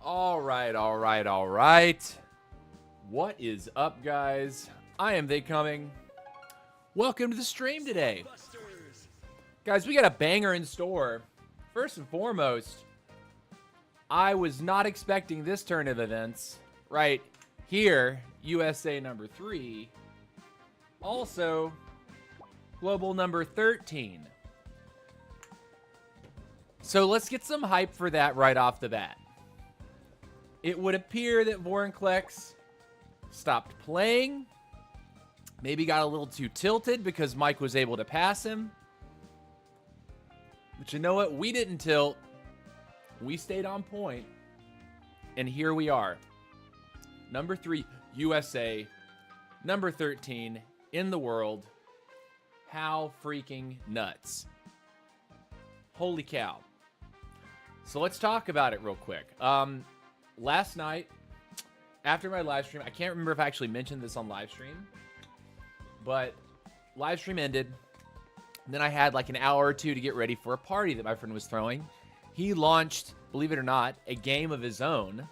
All right, all right, all right. What is up, guys? I am They Coming. Welcome to the stream today. Guys, we got a banger in store. First and foremost, I was not expecting this turn of events. Right here, USA number 3. Also, global number 13. So let's get some hype for that right off the bat. It would appear that Vorinclex stopped playing. Maybe got a little too tilted because Mike was able to pass him. But you know what? We didn't tilt. We stayed on point. And here we are. Number 3, USA. Number 13 in the world. How freaking nuts. Holy cow. So let's talk about it real quick. Last night, after my live stream, I can't remember if I actually mentioned this on live stream, but live stream ended. Then I had like an hour or two to get ready for a party that my friend was throwing. He launched, believe it or not, a game of his own,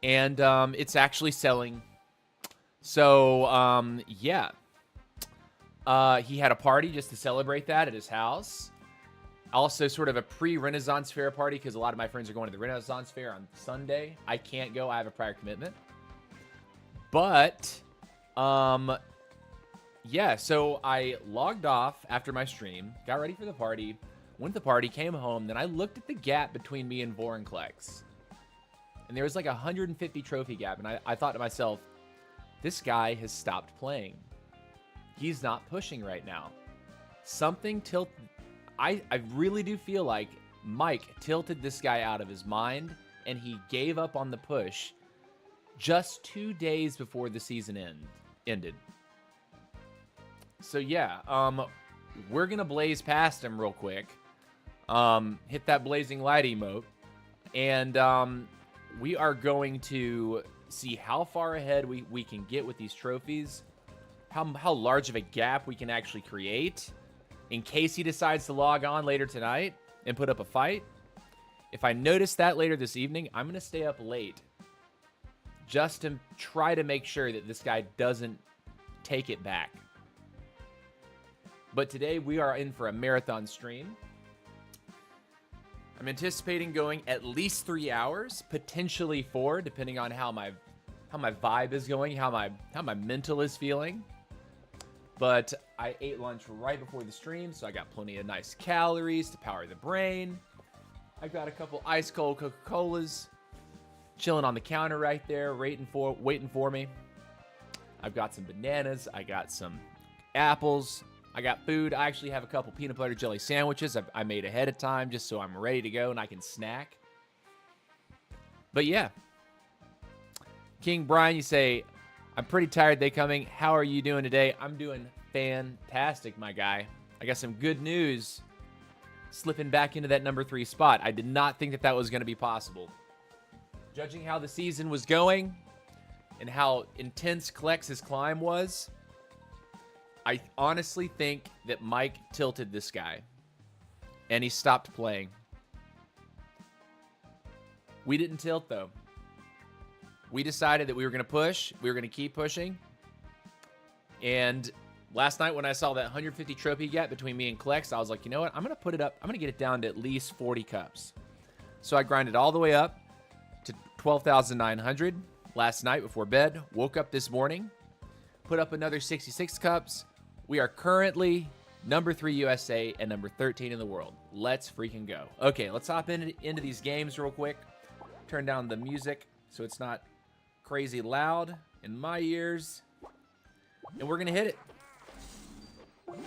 and it's actually selling. So, yeah. He had a party just to celebrate that at his house. Also, sort of a pre-Renaissance Fair party because a lot of my friends are going to the Renaissance Fair on Sunday. I can't go. I have a prior commitment. But, yeah, so I logged off after my stream, got ready for the party, went to the party, came home, then I looked at the gap between me and Vorinclex. And there was like a 150 trophy gap, and I thought to myself, this guy has stopped playing. He's not pushing right now. Something tilted. I really do feel like Mike tilted this guy out of his mind, and he gave up on the push just 2 days before the season ended. So yeah, we're gonna blaze past him real quick. Hit that blazing light emote, and we are going to see how far ahead we can get with these trophies, how large of a gap we can actually create. In case he decides to log on later tonight and put up a fight. If I notice that later this evening, I'm going to stay up late just to try to make sure that this guy doesn't take it back. But today we are in for a marathon stream. I'm anticipating going at least 3 hours, potentially 4, depending on how my vibe is going, how my mental is feeling. But I ate lunch right before the stream, so I got plenty of nice calories to power the brain. I got a couple ice cold Coca-Colas chilling on the counter right there, waiting for me. I've got some bananas. I got some apples. I got food. I actually have a couple peanut butter jelly sandwiches I made ahead of time just so I'm ready to go and I can snack. But yeah. King Brian, you say, I'm pretty tired. They coming. How are you doing today? I'm doing fantastic, my guy. I got some good news. Slipping back into that number 3 spot. I did not think that was going to be possible. Judging how the season was going and how intense Klex's climb was, I honestly think that Mike tilted this guy. And he stopped playing. We didn't tilt, though. We decided that we were going to push. We were going to keep pushing. And last night when I saw that 150 trophy gap between me and Klex, I was like, you know what? I'm going to put it up. I'm going to get it down to at least 40 cups. So I grinded all the way up to 12,900 last night before bed. Woke up this morning. Put up another 66 cups. We are currently number 3 USA and number 13 in the world. Let's freaking go. Okay, let's hop into these games real quick. Turn down the music so it's not crazy loud in my ears, and we're gonna hit it. If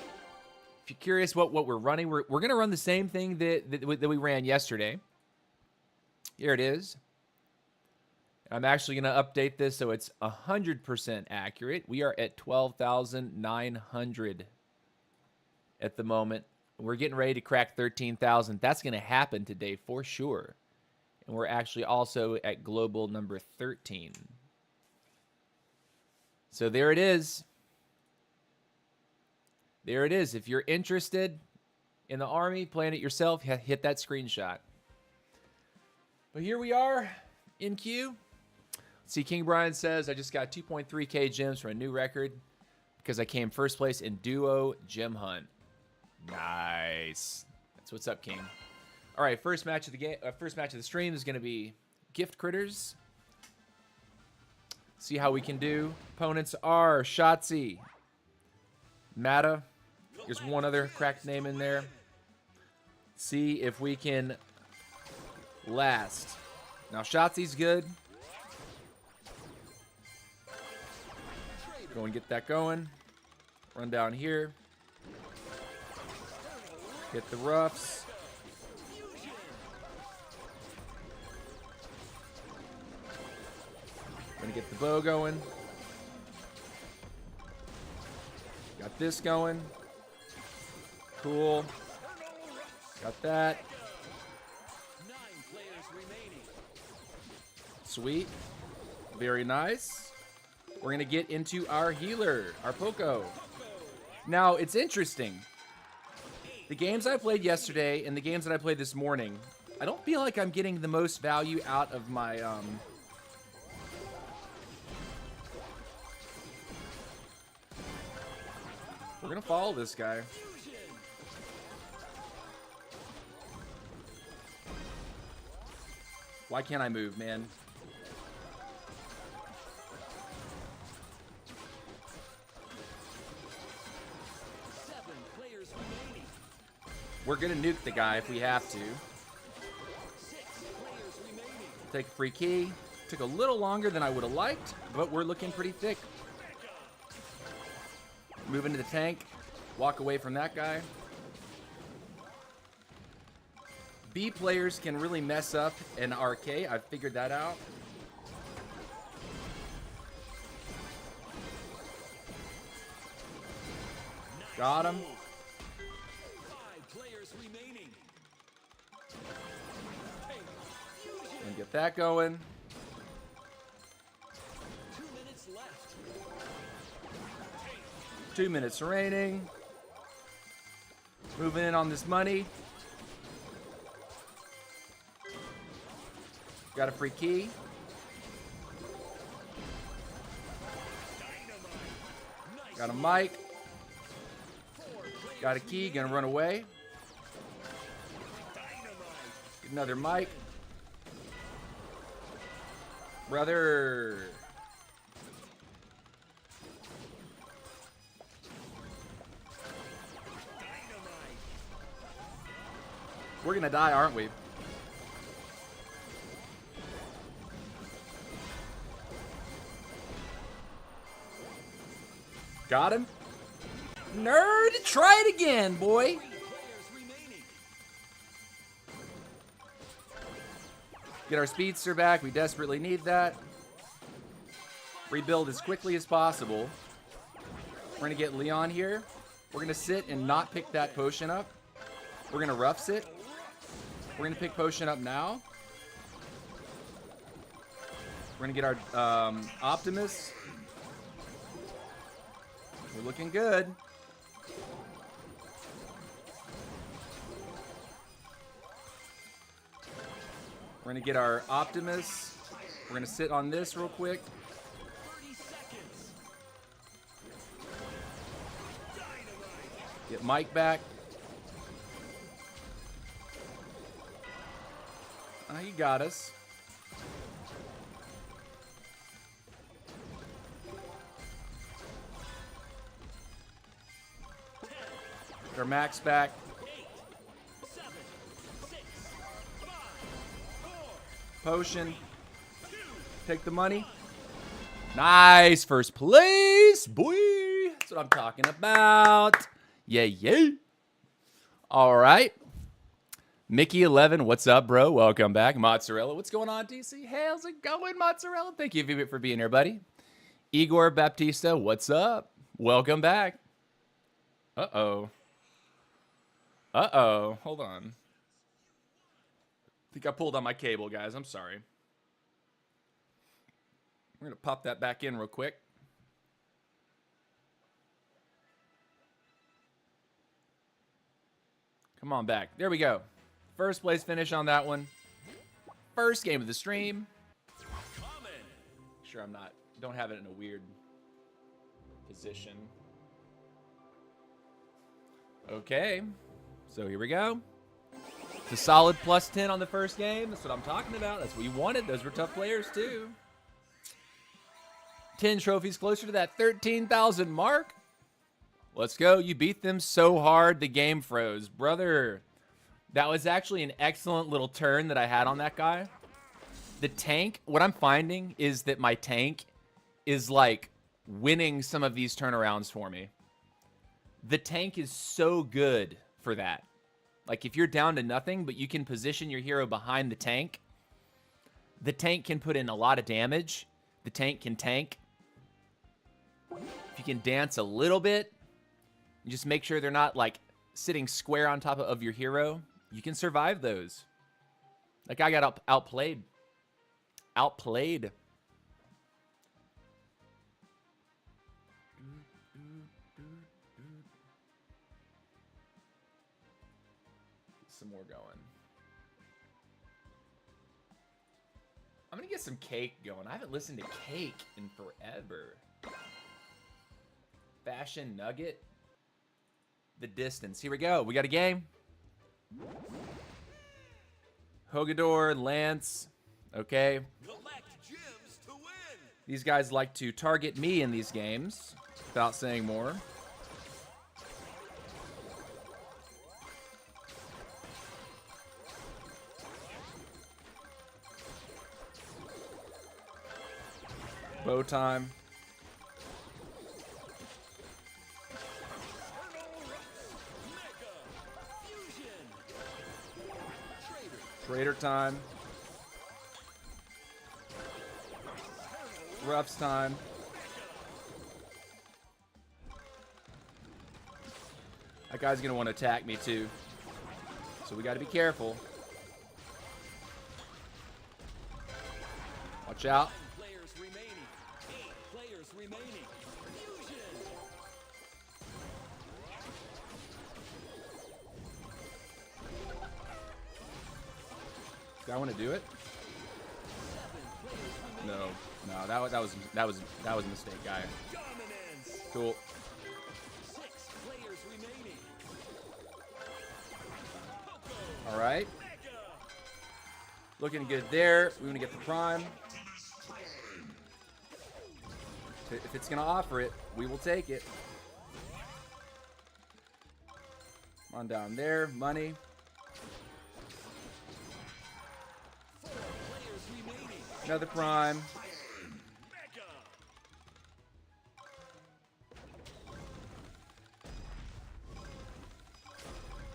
you're curious what we're running, we're gonna run the same thing that we ran yesterday. Here it is. I'm actually gonna update this so it's 100% accurate. We are at 12,900 at the moment. We're getting ready to crack 13,000. That's gonna happen today for sure. And we're actually also at global number 13. So there it is. There it is. If you're interested in the army, playing it yourself, hit that screenshot. But here we are in queue. See, King Brian says, I just got 2.3K gems for a new record because I came first place in duo gem hunt. Nice. That's what's up, King. All right, first match of the game. First match of the stream is going to be Gift Critters. See how we can do. Opponents are Shotzi, Mata. There's one other cracked name in there. See if we can last. Now, Shotzi's good. Go and get that going. Run down here. Get the roughs. Gonna get the bow going. Got this going. Cool. Got that. Sweet. Very nice. We're going to get into our healer, our Poco. Now, it's interesting. The games I played yesterday and the games that I played this morning, I don't feel like I'm getting the most value out of my... We're going to follow this guy. Why can't I move, man? We're gonna nuke the guy if we have to. Take a free key. Took a little longer than I would have liked, but we're looking pretty thick. Move into the tank. Walk away from that guy. B players can really mess up an RK. I've figured that out. Got him. And get that going. 2 minutes left. 2 minutes remaining. Moving in on this money. Got a free key. Got a mic. Got a key. Gonna run away. Get another mic. Brother. We're gonna die, aren't we? Got him. Nerd, try it again, boy. Get our speedster back. We desperately need that. Rebuild as quickly as possible. We're going to get Leon here. We're going to sit and not pick that potion up. We're going to rough sit. We're going to pick potion up now. We're going to get our Optimus. We're looking good. We're going to get our Optimus. We're going to sit on this real quick. 30 seconds. Get Mike back. He got us. Get our Max back. Potion. Take the money. Nice. First place, boy. That's what I'm talking about. Yeah, yeah. All right. Mickey11, what's up, bro? Welcome back. Mozzarella, what's going on, DC? Hey, how's it going, Mozzarella? Thank you for being here, buddy. Igor Baptista, what's up? Welcome back. Uh-oh. Uh-oh. Hold on. I think I pulled on my cable, guys. I'm sorry. We're going to pop that back in real quick. Come on back. There we go. First place finish on that one. First game of the stream. sure I'm not, don't have it in a weird position. Okay, so here we go. It's a solid plus 10 on the first game. That's what I'm talking about. That's what you wanted. Those were tough players too. 10 trophies, closer to that 13,000 mark. Let's go. You beat them so hard the game froze. Brother, that was actually an excellent little turn that I had on that guy. The tank, what I'm finding is that my tank is like winning some of these turnarounds for me. The tank is so good for that. Like if you're down to nothing, but you can position your hero behind the tank can put in a lot of damage. The tank can tank. If you can dance a little bit, just make sure they're not like sitting square on top of your hero, you can survive those. That guy got outplayed. Outplayed. Some more going. I'm gonna get some Cake going. I haven't listened to Cake in forever. Fashion Nugget. The Distance. Here we go. We got a game. Hogador, Lance. Okay. Collect gems to win. These guys like to target me in these games, without saying more. Bow time. Trader time. Roughs time. That guy's gonna want to attack me too, so we got to be careful. Watch out. Players remaining. 8 players remaining. Fusion. Do I want to do it? 7 players remaining. No, that was a mistake, guy. Dominance. Cool. 6 players remaining. All right. Mega. Looking good there. We want to get the prime. If it's gonna offer it, we will take it. Come on down there, money. 4 players remaining. Another prime. Mega.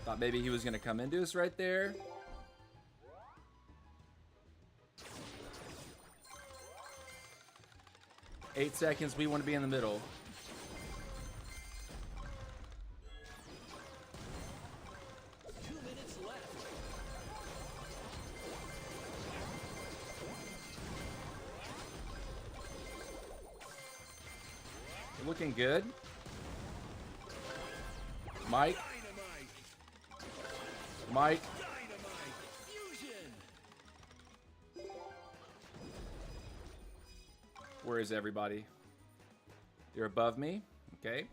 Thought maybe he was gonna come into us right there. Eight seconds, we want to be in the middle. Two minutes left. Looking good. Mike. Dynamite. Mike. Dynamite. Fusion. Where is everybody? You're above me. Okay.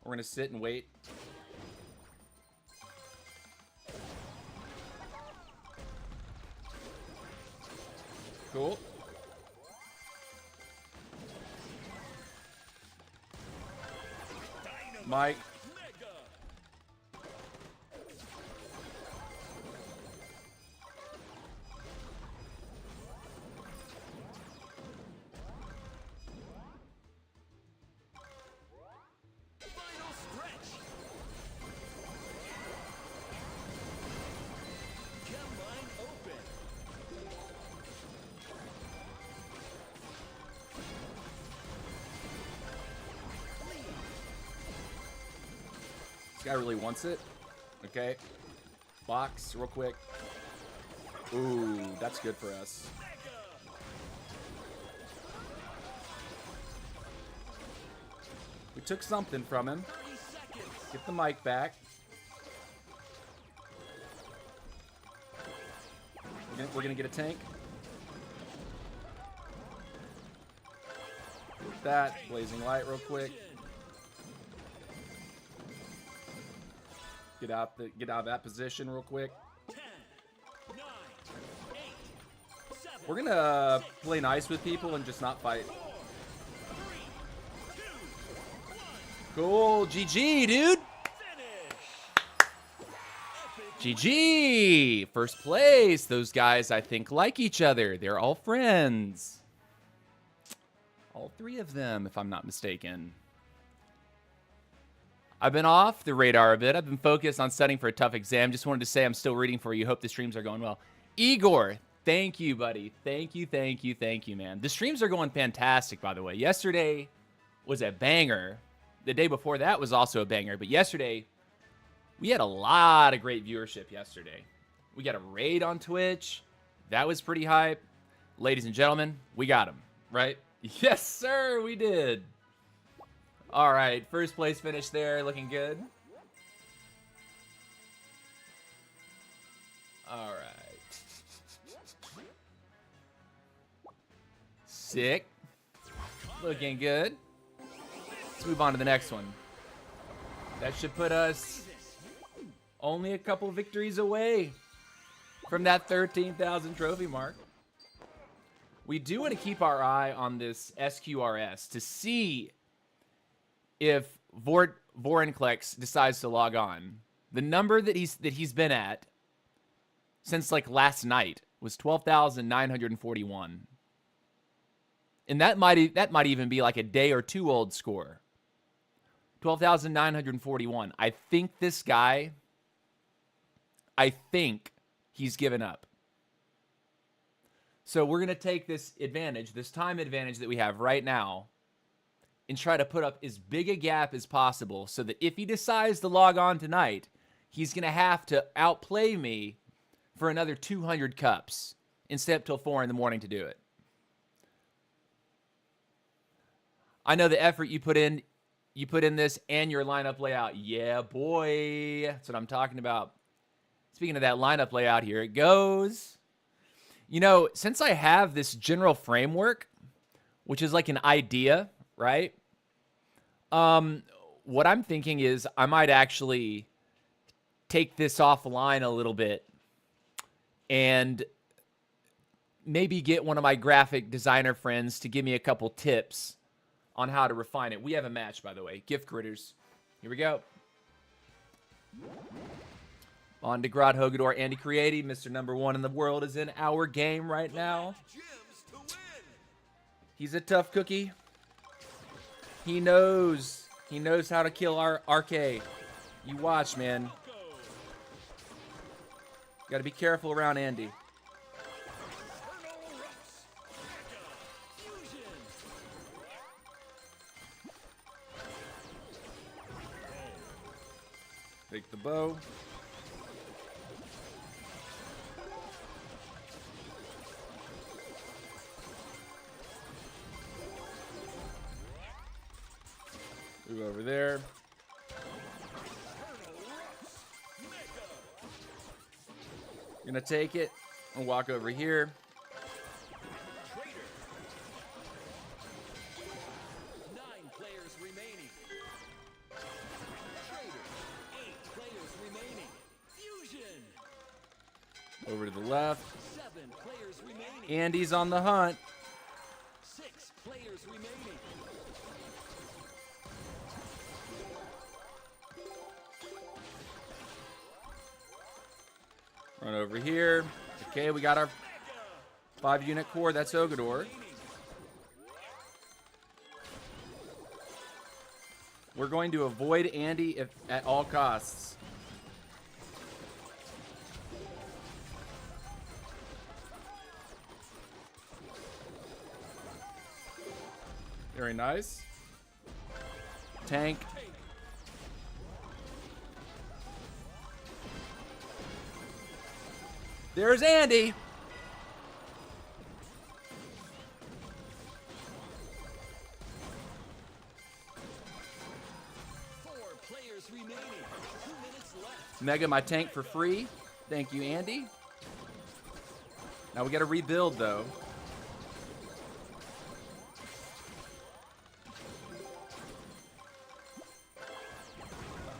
We're gonna sit and wait. Cool. Dynamite. Mike. Mega. Final stretch. Gem line open. This guy really wants it. Okay. Box real quick. Ooh, that's good for us. Mega. We took something from him. 30 seconds. Get the mic back. We we're gonna get a tank. With that, blazing light real quick. Get out of that position real quick. 10, 9, 8, 7, We're gonna play nice with people and just not fight. 4, 3, 2, 1. Cool, GG, dude. Finish. GG, first place. Those guys, I think, like each other. They're all friends. All three of them, if I'm not mistaken. I've been off the radar a bit. I've been focused on studying for a tough exam. Just wanted to say I'm still reading for you. Hope the streams are going well. Igor, thank you, buddy. Thank you, man. The streams are going fantastic, by the way. Yesterday was a banger. The day before that was also a banger. But yesterday, we had a lot of great viewership yesterday. We got a raid on Twitch. That was pretty hype. Ladies and gentlemen, we got him, right? Yes, sir, we did. All right, first place finish there, looking good. All right. Sick. Looking good. Let's move on to the next one. That should put us only a couple victories away from that 13,000 trophy mark. We do want to keep our eye on this SQRS to see if Vorinclex decides to log on. The number that he's been at since like last night was 12,941. And that might even be like a day or two old score. 12,941. I think this guy, he's given up. So we're going to take this advantage, this time advantage that we have right now, and try to put up as big a gap as possible so that if he decides to log on tonight, he's going to have to outplay me for another 200 cups and stay up till 4 in the morning to do it. I know the effort you put in this and your lineup layout. Yeah, boy. That's what I'm talking about. Speaking of that lineup layout, here it goes. You know, since I have this general framework, which is like an idea, right? What I'm thinking is I might actually take this offline a little bit and maybe get one of my graphic designer friends to give me a couple tips on how to refine it. We have a match, by the way. Gift critters. Here we go. On to Grod Hogador. Andy Creati, Mr. Number 1 in the world, is in our game right now. He's a tough cookie. He knows how to kill our RK. You watch, man. Got to be careful around Andy. Take the bow. Move over there. Gonna take it and walk over here. 9 players remaining. Traitor. 8 players remaining. Fusion. Over to the left. 7 players remaining. Andy's on the hunt. 6 players remaining. Run over here. Okay, we got our 5-unit core. That's Ogador. We're going to avoid Andy at all costs. Very nice. Tank. There's Andy. Four players remaining. 2 minutes left. Mega my tank for free. Thank you, Andy. Now we got to rebuild, though.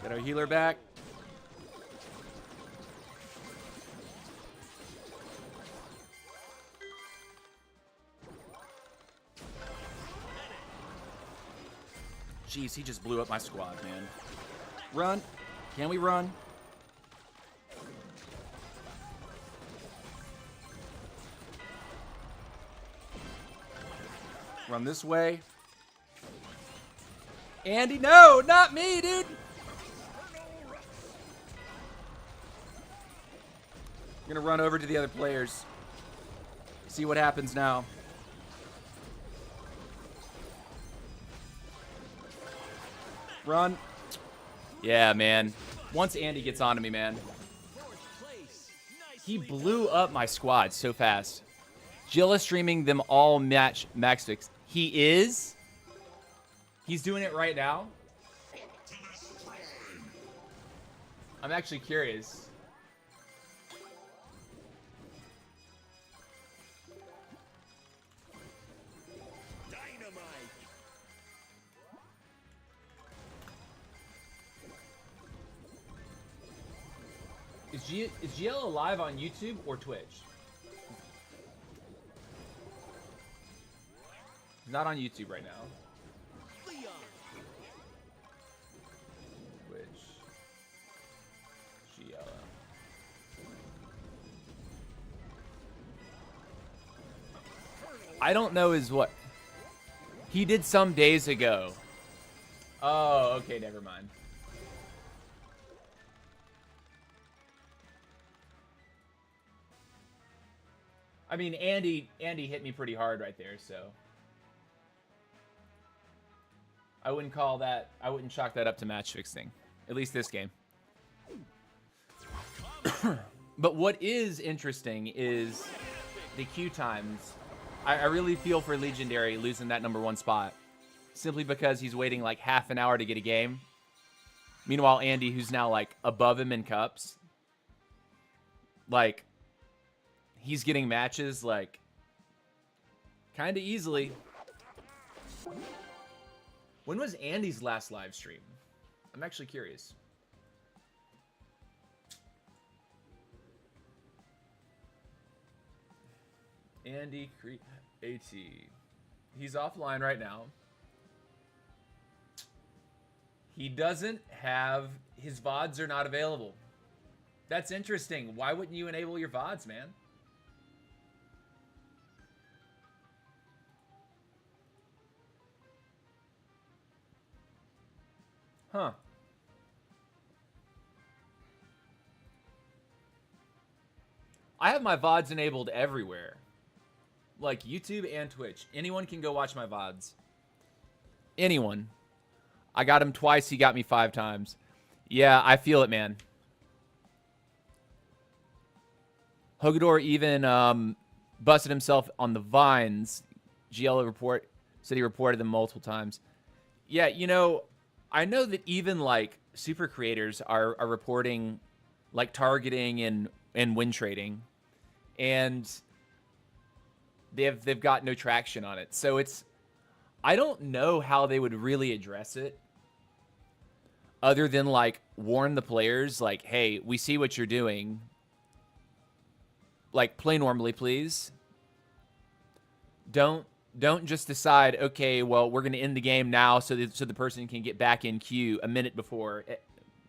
Get our healer back. Jeez, he just blew up my squad, man. Run. Can we run? Run this way. Andy, no, not me, dude. I'm gonna run over to the other players. See what happens now. Run. Yeah, man. Once Andy gets onto me, man. He blew up my squad so fast. Jill is streaming them all max fix. He is? He's doing it right now? I'm actually curious. Is GL live on YouTube or Twitch? He's not on YouTube right now. Twitch. GL. I don't know is what. He did some days ago. Oh, okay, never mind. I mean, Andy hit me pretty hard right there, so I wouldn't call that. I wouldn't chalk that up to match fixing, at least this game. But what is interesting is the queue times. I really feel for Legendary losing that #1 spot, simply because he's waiting like half an hour to get a game. Meanwhile, Andy, who's now like above him in cups, like, he's getting matches, like, kind of easily. When was Andy's last live stream? I'm actually curious. Andy AT. He's offline right now. He doesn't have... His VODs are not available. That's interesting. Why wouldn't you enable your VODs, man? Huh. I have my VODs enabled everywhere. Like YouTube and Twitch. Anyone can go watch my VODs. Anyone. I got him twice. He got me 5 times. Yeah, I feel it, man. Hogador even busted himself on the vines. GL report said he reported them multiple times. Yeah, you know... I know that even like super creators are reporting like targeting and win trading, and they've got no traction on it. So it's, I don't know how they would really address it other than like warn the players like, hey, we see what you're doing. Like, play normally, please. Don't just decide, okay, well, we're going to end the game now so the person can get back in queue a minute before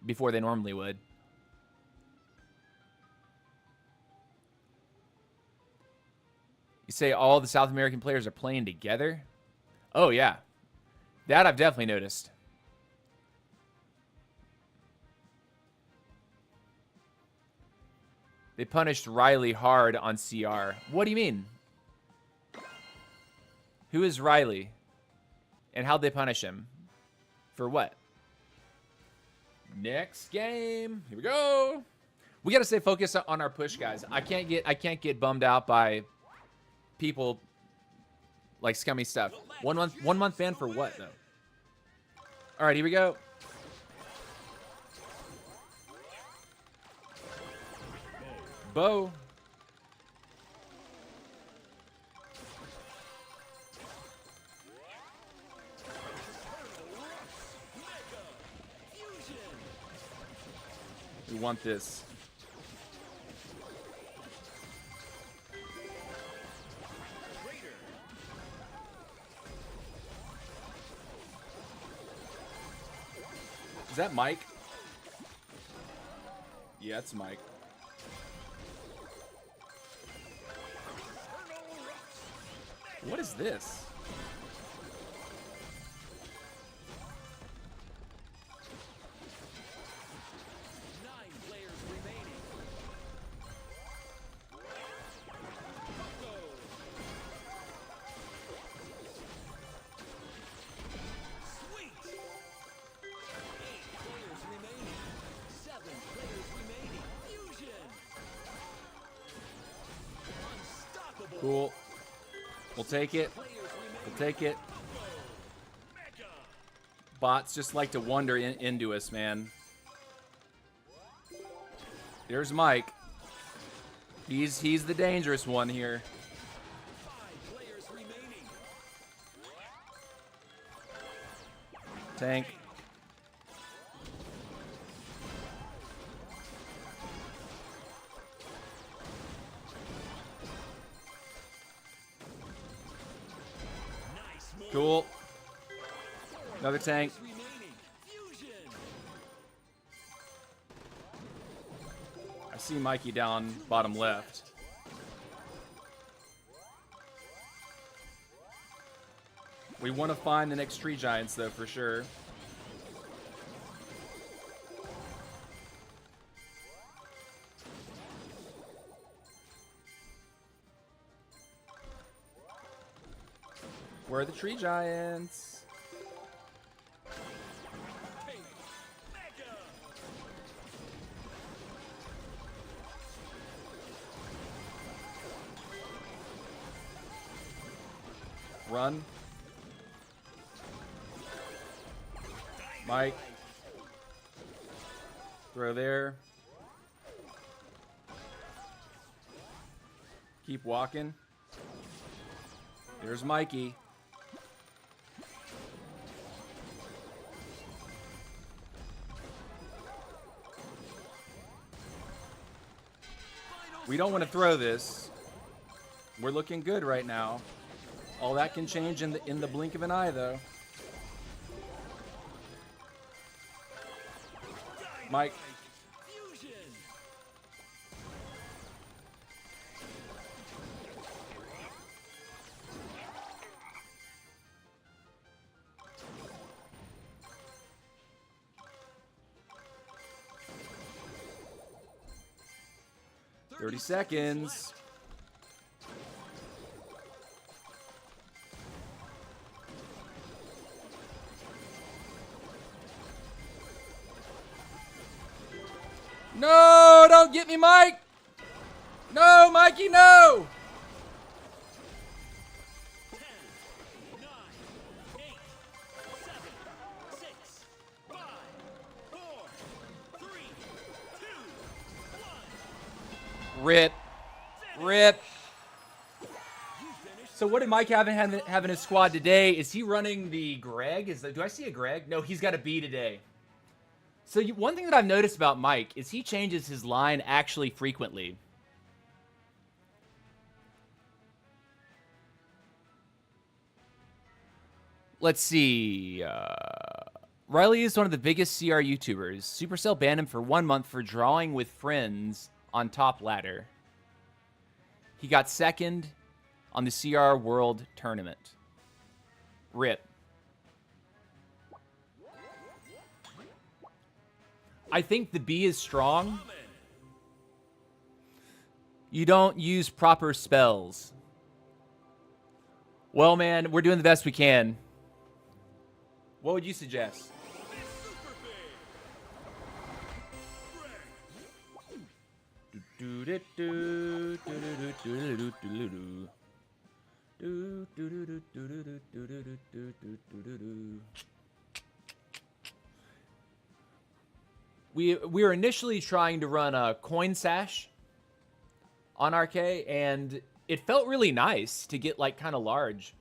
they normally would. You say all the South American players are playing together? Oh, yeah. That I've definitely noticed. They punished Riley hard on CR. What do you mean? Who is Riley? And how'd they punish him? For what? Next game. Here we go. We gotta stay focused on our push, guys. I can't get bummed out by people like scummy stuff. One month ban for what though? Alright, here we go. Bo. We want this. Raider. Is that Mike? Yeah, it's Mike. What is this? Nine players remaining. Go. Sweet. 8 players remaining. 7 players remaining. Fusion. Unstoppable. Cool. We'll take it. Players remaining. We'll take it. Mega. Bots just like to wander into us, man. There's Mike. He's the dangerous one here. 5 players remaining. Tank. Nice move. Cool. Another tank. Remaining. Fusion. I see Mikey down bottom left. We want to find the next tree giants, though, for sure. Where are the tree giants? Mega. Run. Mike. Throw there. Keep walking. There's Mikey. We don't want to throw this. We're looking good right now. All that can change in the blink of an eye, though. Mike. Fusion. Thirty seconds. No, don't get me, Mike. No, Mikey, no. 10, 9, 8, 7, 6, 5, 4, 3, 2, 1. Rip. Rip. You finished. So what did Mike have in his squad today? Is he running the Greg? Do I see a Greg? No, he's got a B today. So one thing that I've noticed about Mike is he changes his line actually frequently. Let's see. Riley is one of the biggest CR YouTubers. Supercell banned him for 1 month for drawing with friends on top ladder. He got second on the CR World Tournament. Rip. I think the B is strong. You don't use proper spells. Well, man, we're doing the best we can. What would you suggest? We were initially trying to run a coin sash on RK, and it felt really nice to get like kind of large,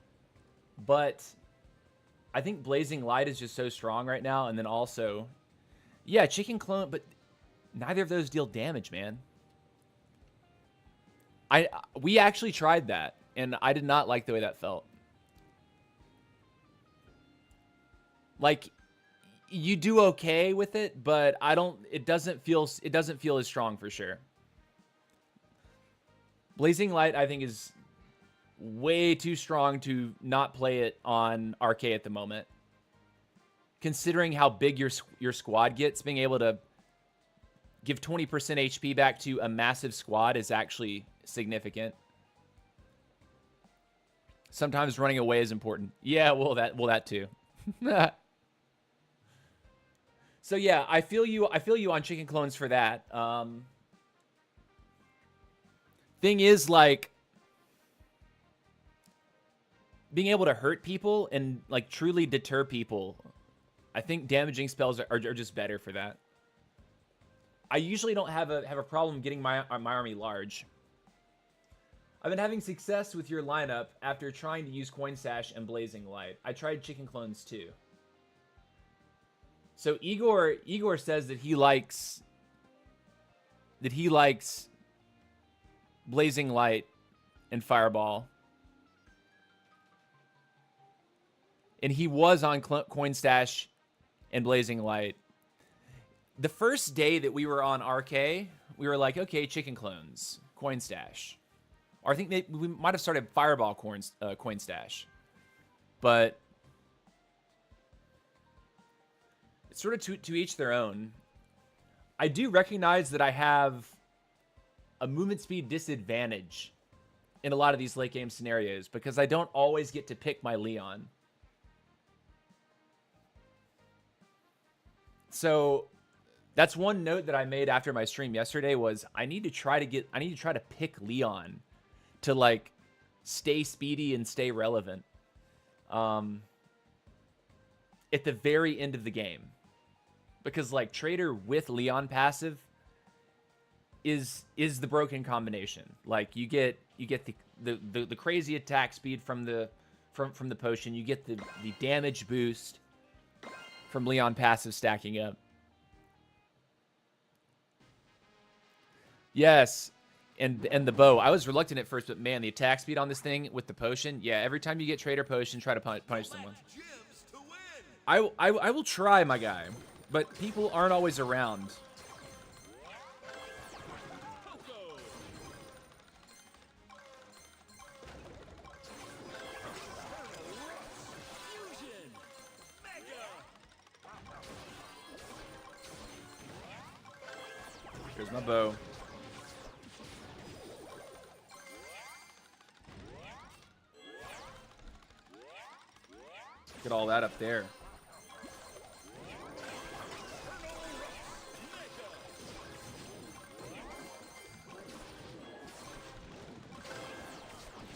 but I think Blazing Light is just so strong right now. And then also, yeah, chicken clone, but Neither of those deal damage, man. We actually tried that, and I did not like the way that felt. Like, you do okay with it, but it doesn't feel as strong for sure. Blazing Light, I think, is way too strong to not play it on RK at the moment. Considering how big your squad gets, being able to give 20% HP back to a massive squad is actually significant. Sometimes running away is important. Yeah, well that too. So yeah, I feel you on chicken clones for that. Thing is, like, being able to hurt people and like truly deter people, I think damaging spells are just better for that. I usually don't have a problem getting my army large. I've been having success with your lineup after trying to use Coin Stash and Blazing Light. I tried chicken clones too. So Igor says that he likes Blazing Light and Fireball. And he was on Coin Stash and Blazing Light. The first day that we were on RK, we were like, okay, chicken clones, Coin Stash. Or I think we might have started Fireball Coin Stash. But it's sort of to each their own. I do recognize that I have a movement speed disadvantage in a lot of these late game scenarios because I don't always get to pick my Leon. So that's one note that I made after my stream yesterday was I need to try to pick Leon to like stay speedy and stay relevant at the very end of the game. Because like Trader with Leon passive is the broken combination. Like you get the crazy attack speed from the potion, you get the damage boost from Leon passive stacking up. Yes, and the bow. I was reluctant at first, but man, the attack speed on this thing with the potion. Yeah, every time you get Trader Potion, try to punish someone. I will try, my guy, but people aren't always around. Here's my bow. Get all that up there.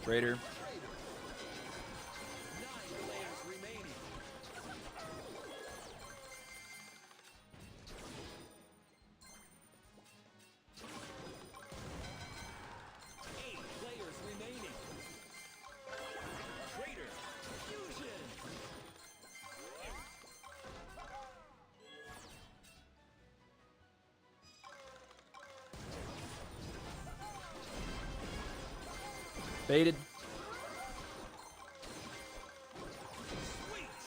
Trader. Baited.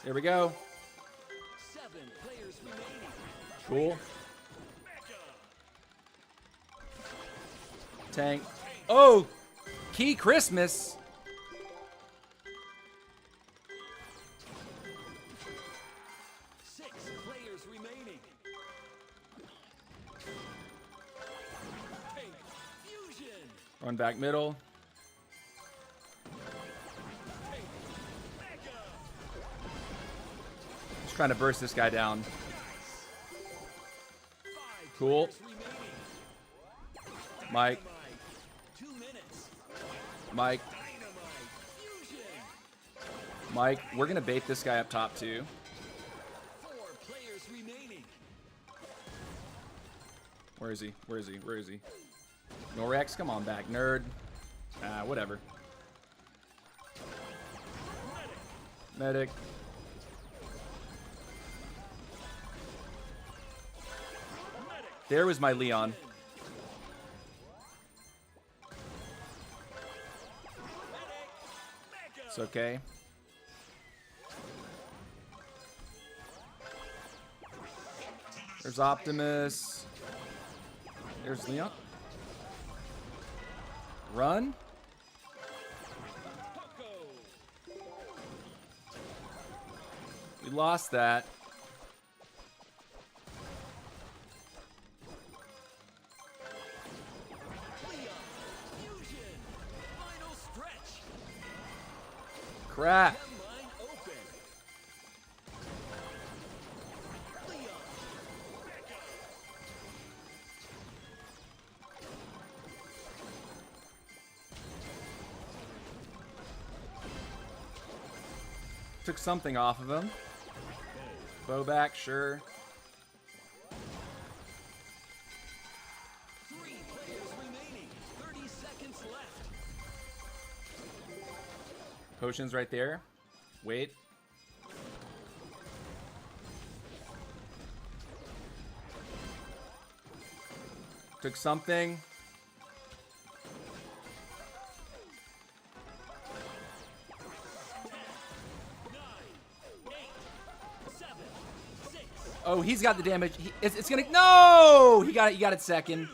There we go. 7 players remaining. Cool. Tank. Oh! Key Christmas! Players remaining. Fusion. Run back middle. Just trying to burst this guy down. Cool. Mike. 2 minutes. Mike. Mike, we're going to bait this guy up top too. 4 players remaining. Where is he? Where is he? Where is he? Norex, come on back, nerd. Whatever. Medic. There was my Leon. It's okay. There's Optimus. There's Leon. Run. We lost that. Crap. Took something off of him. Bow back, sure. 3 players remaining. 30 seconds left. Potions right there. Wait. Took something. Oh, he's got the damage. It's gonna. No! He got it. You got it second.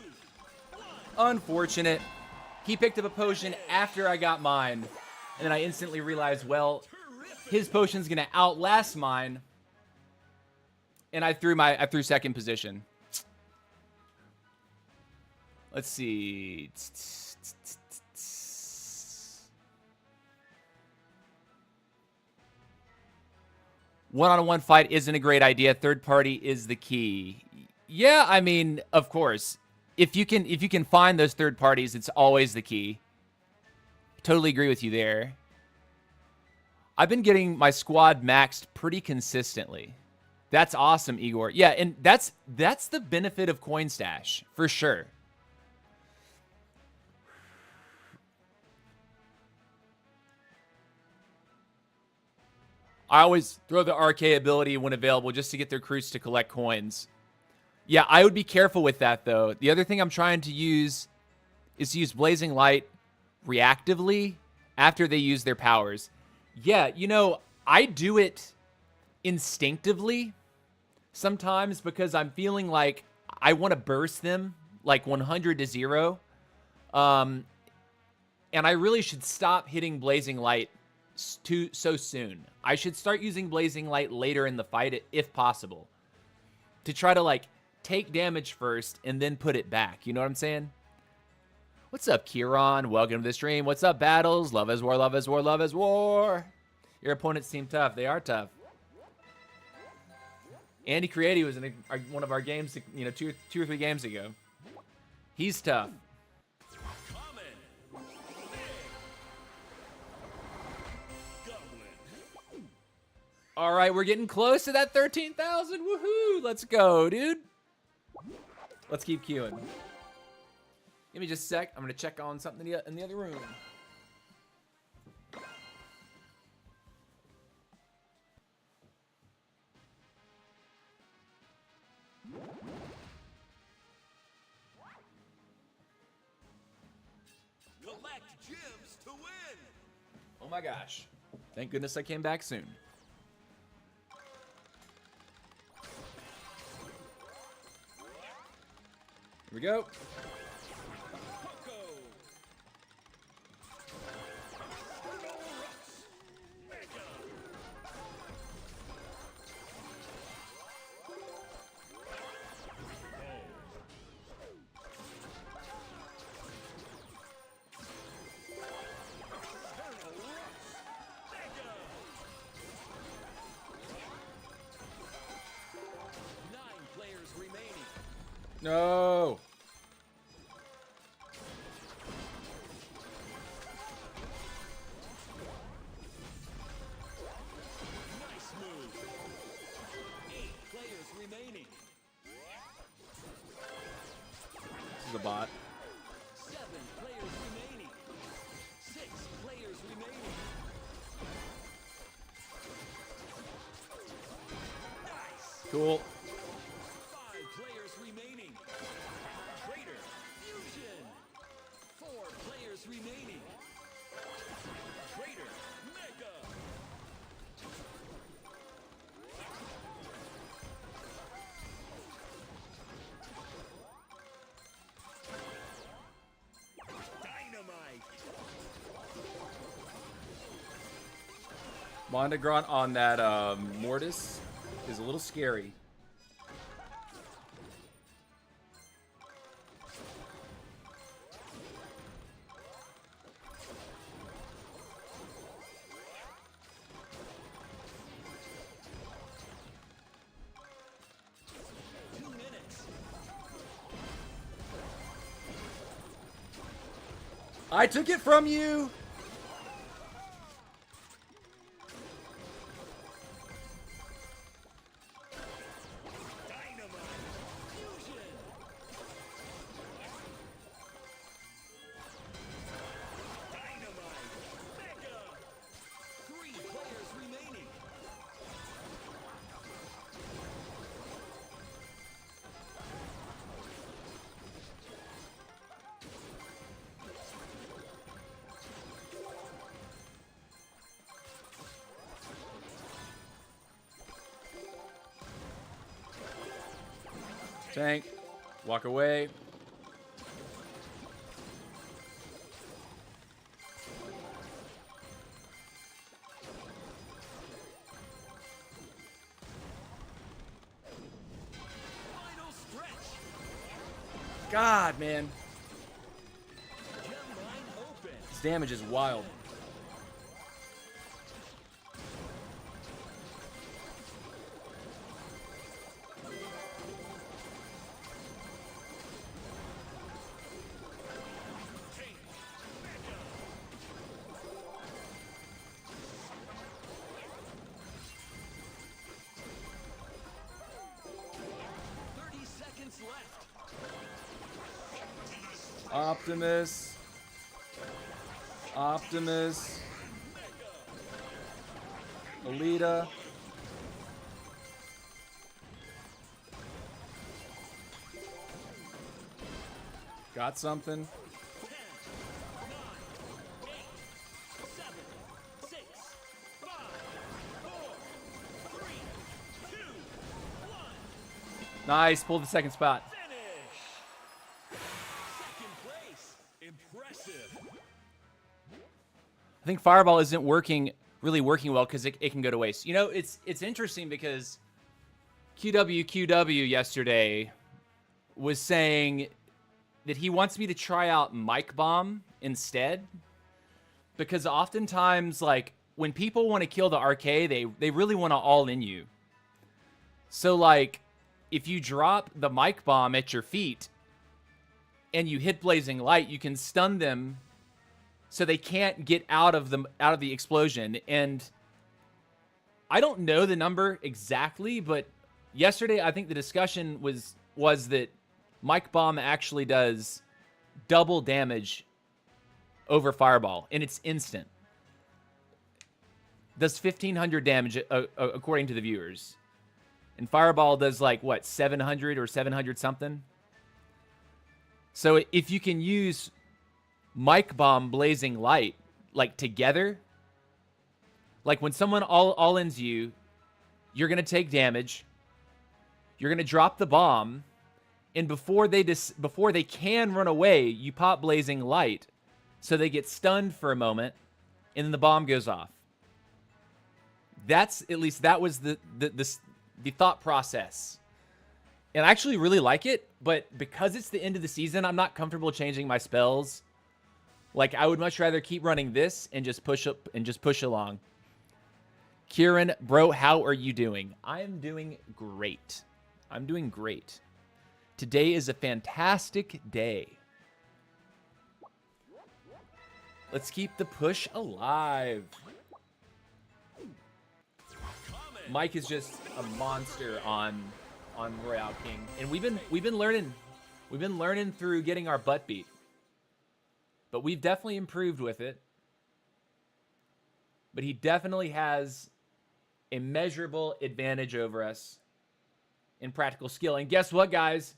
Unfortunate. He picked up a potion after I got mine. And then I instantly realized, well, his potion's gonna outlast mine. And I threw second position. Let's see. One-on-one fight isn't a great idea. Third party is the key. Yeah, I mean, of course. If you can find those third parties, it's always the key. Totally agree with you there. I've been getting my squad maxed pretty consistently. That's awesome, Igor. Yeah, and that's the benefit of Coin Stash, for sure. I always throw the RK ability when available just to get their recruits to collect coins. Yeah, I would be careful with that, though. The other thing I'm trying to use is to use Blazing Light reactively after they use their powers. Yeah, you know, I do it instinctively sometimes because I'm feeling like I want to burst them like 100 to 0. And I really should stop hitting Blazing Light so soon. I should start using Blazing Light later in the fight if possible. To try to like take damage first and then put it back. You know what I'm saying? What's up, Kieran? Welcome to the stream. What's up, Battles? Love is war, love is war, love is war. Your opponents seem tough. They are tough. Andy Creati was in one of our games, you know, two or three games ago. He's tough. All right, we're getting close to that 13,000. Woohoo! Let's go, dude. Let's keep queuing. Give me just a sec. I'm going to check on something in the other room. Collect gems to win. Oh my gosh. Thank goodness I came back soon. Here we go. No. Nice move. 8 players remaining. This is a bot. 7 players remaining. 6 players remaining. Nice. Cool. 5 players remaining. players remaining. Trader, Mega. Dynamite. Mondegron on that Mortis is a little scary. I took it from you! Tank. Walk away. Final stretch. God, man. Gem line open. This damage is wild. Optimus. Optimus. Alita. Got something. 10, 9, 8, 7, 6, 5, 4, 3, 2, 1. Nice. Pulled the second spot. Finish. Second place. Impressive. I think Fireball isn't really working well because it can go to waste. You know, it's interesting because QW yesterday was saying that he wants me to try out Mic Bomb instead, because oftentimes, like, when people want to kill the RK, they really want to all in you. So, like, if you drop the Mic Bomb at your feet and you hit Blazing Light, you can stun them so they can't get out of the explosion. And I don't know the number exactly, but yesterday I think the discussion was that Mic Bomb actually does double damage over Fireball, and it's instant. Does 1,500 damage according to the viewers, and Fireball does like what, 700 or 700 something. So if you can use Mic Bomb, Blazing Light, like together, like when someone all-ins you, you're gonna take damage. You're gonna drop the bomb, and before they can run away, you pop Blazing Light, so they get stunned for a moment, and then the bomb goes off. That was the thought process. And I actually really like it, but because it's the end of the season, I'm not comfortable changing my spells. Like, I would much rather keep running this and just push up and just push along. Kieran, bro, how are you doing? I am doing great. I'm doing great. Today is a fantastic day. Let's keep the push alive. Mike is just a monster on Royale King, and we've been learning through getting our butt beat, but we've definitely improved with it. But he definitely has a measurable advantage over us in practical skill. And guess what, guys?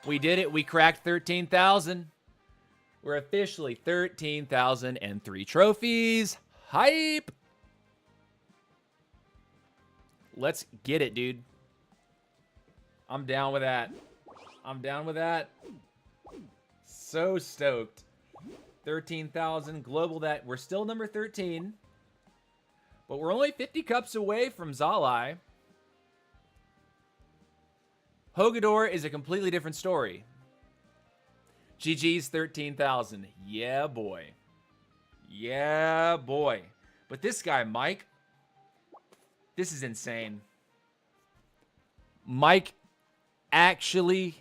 We did it. We cracked 13,000. We're officially 13,003 trophies. Hype. Let's get it, dude. I'm down with that. I'm down with that. So stoked. 13,000 global. That we're still number 13. But we're only 50 cups away from Zalai. Hogador is a completely different story. GG's 13,000. Yeah, boy. Yeah, boy. But this guy, Mike, this is insane. Mike actually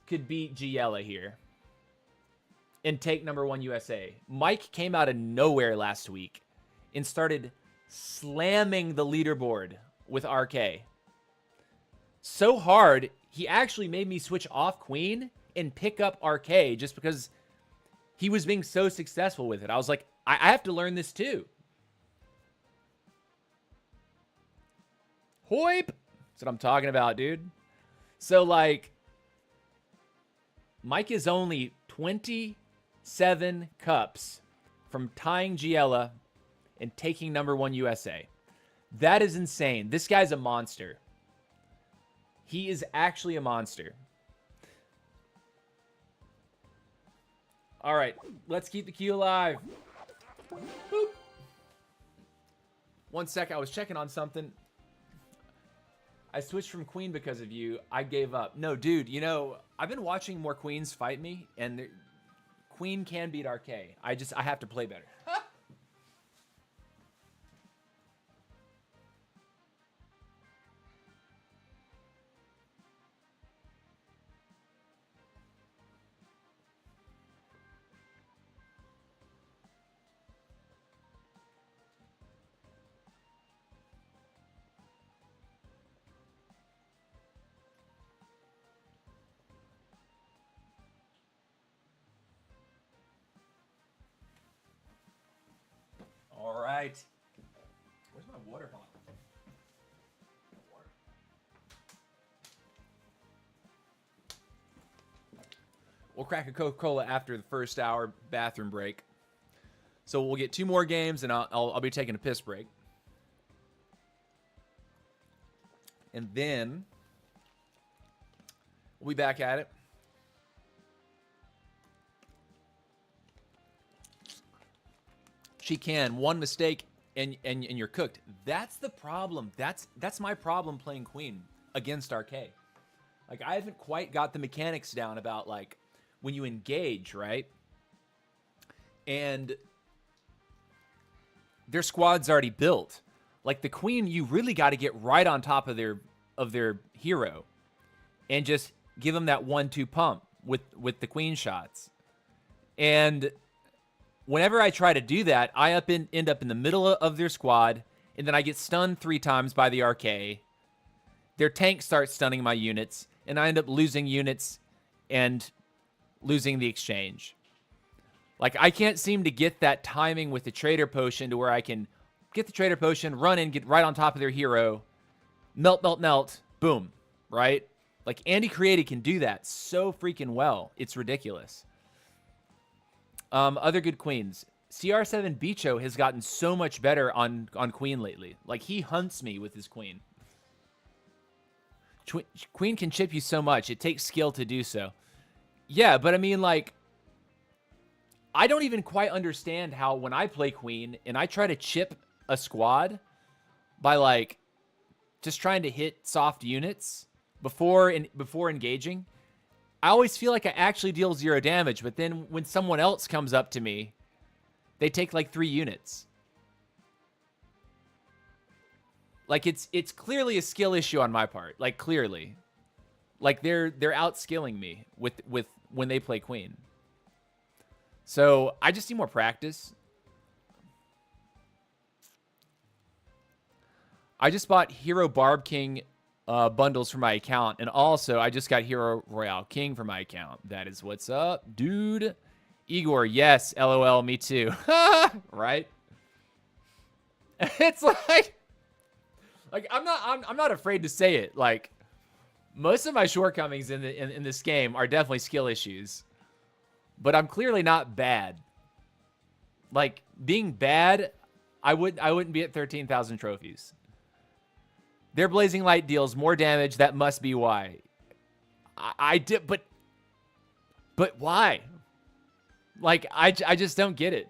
could beat Giella here and take #1 USA. Mike came out of nowhere last week and started slamming the leaderboard with RK. So hard, he actually made me switch off Queen and pick up RK just because he was being so successful with it. I was like, I have to learn this too. Hoip! That's what I'm talking about, dude. So, like, Mike is only 27 cups from tying Giella and taking #1 USA. That is insane. This guy's a monster. He is actually a monster. All right, let's keep the queue alive. Boop. 1 sec, I was checking on something. I switched from Queen because of you. I gave up. No, dude, you know, I've been watching more Queens fight me, and Queen can beat RK. I have to play better. All right. Where's my water bottle? We'll crack a Coca-Cola after the first hour bathroom break. So we'll get 2 more games, and I'll be taking a piss break. And then we'll be back at it. She can. One mistake and you're cooked. That's the problem. That's my problem playing Queen against RK. Like, I haven't quite got the mechanics down about, like, when you engage, right? And their squad's already built. Like, the Queen, you really got to get right on top of their hero and just give them that 1-2 pump with the Queen shots. And whenever I try to do that, I end up in the middle of their squad, and then I get stunned 3 times by the RK. Their tank starts stunning my units, and I end up losing units and losing the exchange. Like, I can't seem to get that timing with the Trader Potion to where I can get the Trader Potion, run in, get right on top of their hero, melt, melt, melt, boom, right? Like, Andy Created can do that so freaking well. It's ridiculous. Other good Queens. CR7 Bicho has gotten so much better on Queen lately. Like, he hunts me with his Queen. Queen can chip you so much. It takes skill to do so. Yeah, but I mean, like, I don't even quite understand how when I play Queen and I try to chip a squad by, like, just trying to hit soft units before engaging, I always feel like I actually deal 0 damage, but then when someone else comes up to me, they take like 3 units. Like, it's clearly a skill issue on my part. Like, clearly. Like, they're outskilling me with when they play Queen. So I just need more practice. I just bought Hero Barb King bundles for my account, and also I just got Hero Royale King for my account. That is what's up, dude. Igor, yes, LOL, me too. Right? It's like I'm not afraid to say it. Like, most of my shortcomings in this game are definitely skill issues. but I'm clearly not bad. Like, being bad, I wouldn't be at 13,000 trophies. Their Blazing Light deals more damage. That must be why. I did, but why? Like, I just don't get it.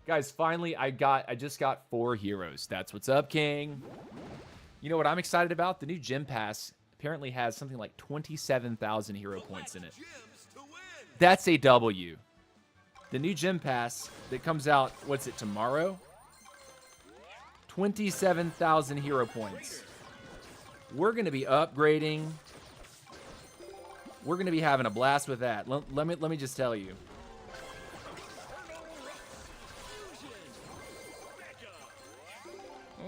Guys, finally, I just got 4 heroes. That's what's up, King. You know what I'm excited about? The new gym pass apparently has something like 27,000 hero points in it. That's a W. The new gym pass that comes out, what's it, tomorrow? 27,000 hero points. We're going to be upgrading. We're going to be having a blast with that. Let me just tell you.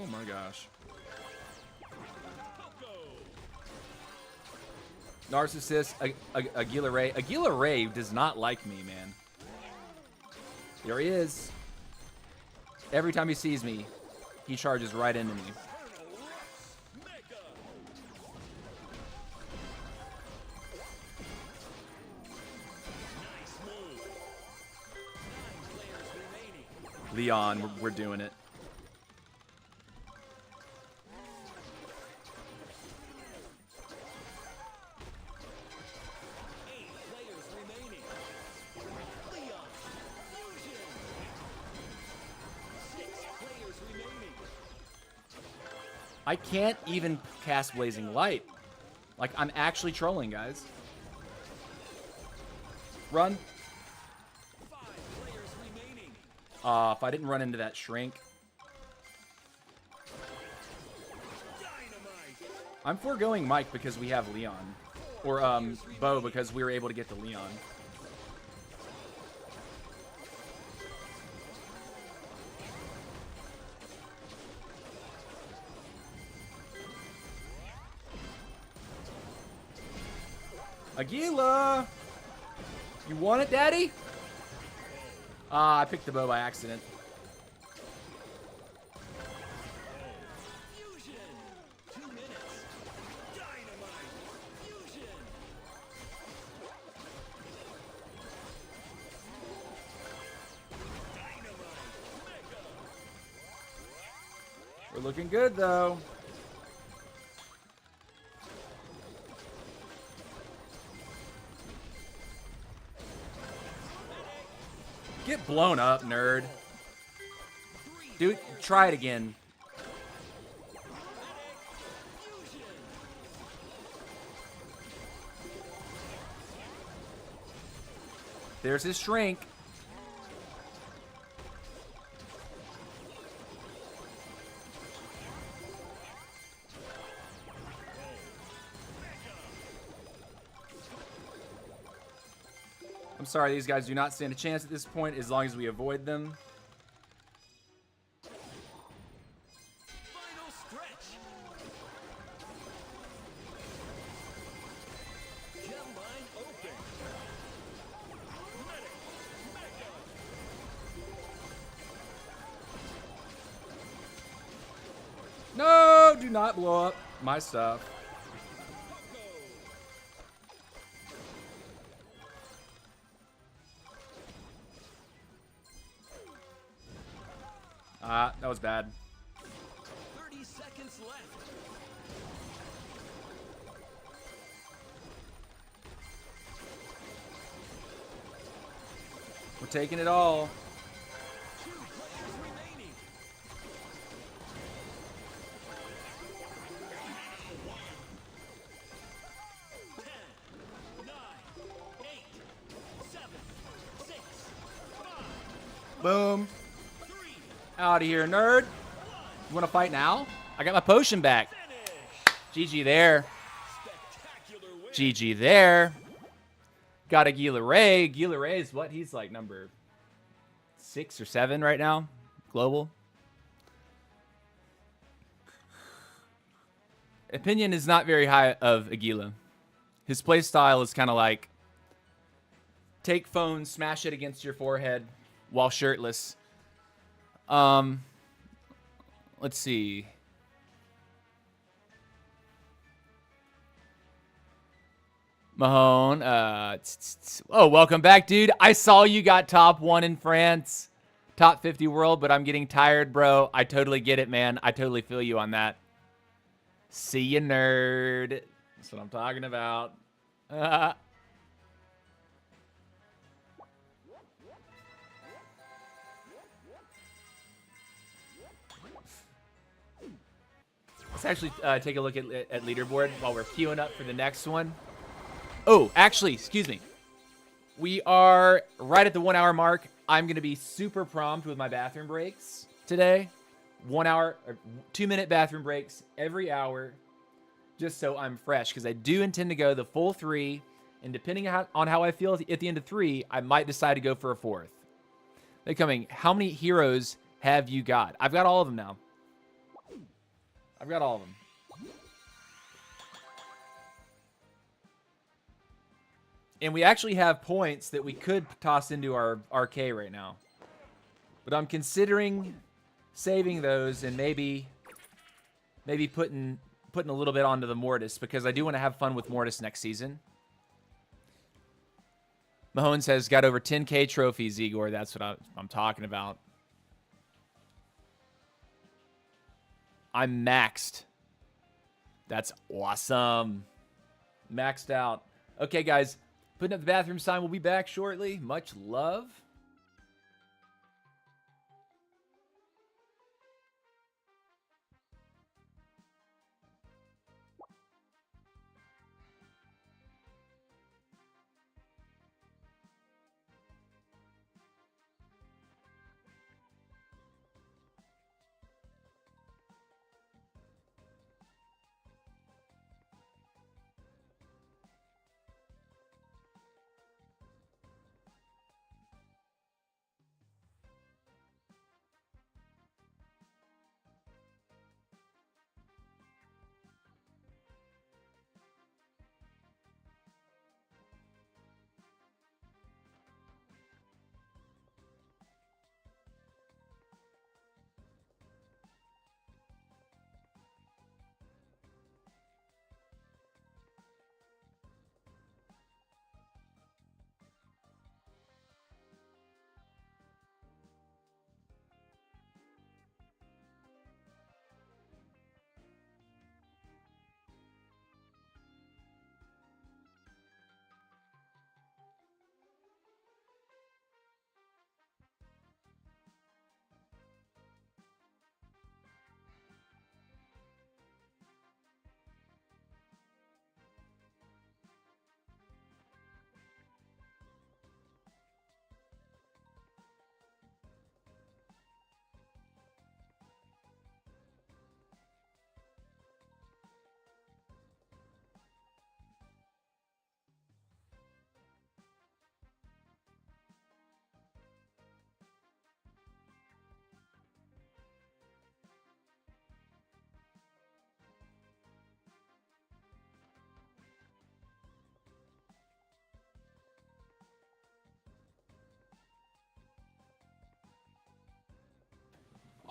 Oh my gosh. Narcissist, Aguila Ray. Aguila Ray does not like me, man. There he is. Every time he sees me, he charges right into me. Leon, we're doing it. I can't even cast Blazing Light. Like, I'm actually trolling, guys. Run. If I didn't run into that shrink. I'm foregoing Mike because we have Leon. Or, Bo because we were able to get to Leon. Aguila! You want it, Daddy? I picked the bow by accident. Fusion. 2 minutes. Dynamite. Fusion. Dynamite. Mega. We're looking good, though. Get blown up, nerd. Dude, try it again. There's his shrink. I'm sorry, these guys do not stand a chance at this point as long as we avoid them. Final stretch. Gem line open. Medic. Mega. No, do not blow up my stuff. That was bad. 30 seconds left. We're taking it all. 2 players remaining. 10, 9, 8, 7, 6, 5, Boom. 3, Out of here, nerd. You want to fight now? I got my potion back. finish. GG there. Spectacular win. GG there. Got Aguila Ray. Aguila Ray is what? He's like number 6 or 7 right now. Global. Opinion is not very high of Aguila. His play style is kind of like take phone, smash it against your forehead while shirtless. Let's see. Mahone. Oh, welcome back, dude. I saw you got top 1 in France, top 50 world, but I'm getting tired, bro. I totally get it, man. I totally feel you on that. See you, nerd. That's what I'm talking about. Let's actually take a look at Leaderboard while we're queuing up for the next one. Oh, actually, excuse me. We are right at the 1 hour mark. I'm going to be super prompt with my bathroom breaks today. 1 hour, or 2 minute bathroom breaks every hour, just so I'm fresh, because I do intend to go the full 3. And depending on how I feel at the end of 3, I might decide to go for a 4th. They're coming. How many heroes have you got? I've got all of them now. I've got all of them. And we actually have points that we could toss into our RK right now. But I'm considering saving those and maybe putting a little bit onto the Mortis, because I do want to have fun with Mortis next season. Mahone says, got over 10K trophies, Igor. That's what I'm talking about. I'm maxed. That's awesome. Maxed out. Okay, guys. Putting up the bathroom sign. We'll be back shortly. Much love.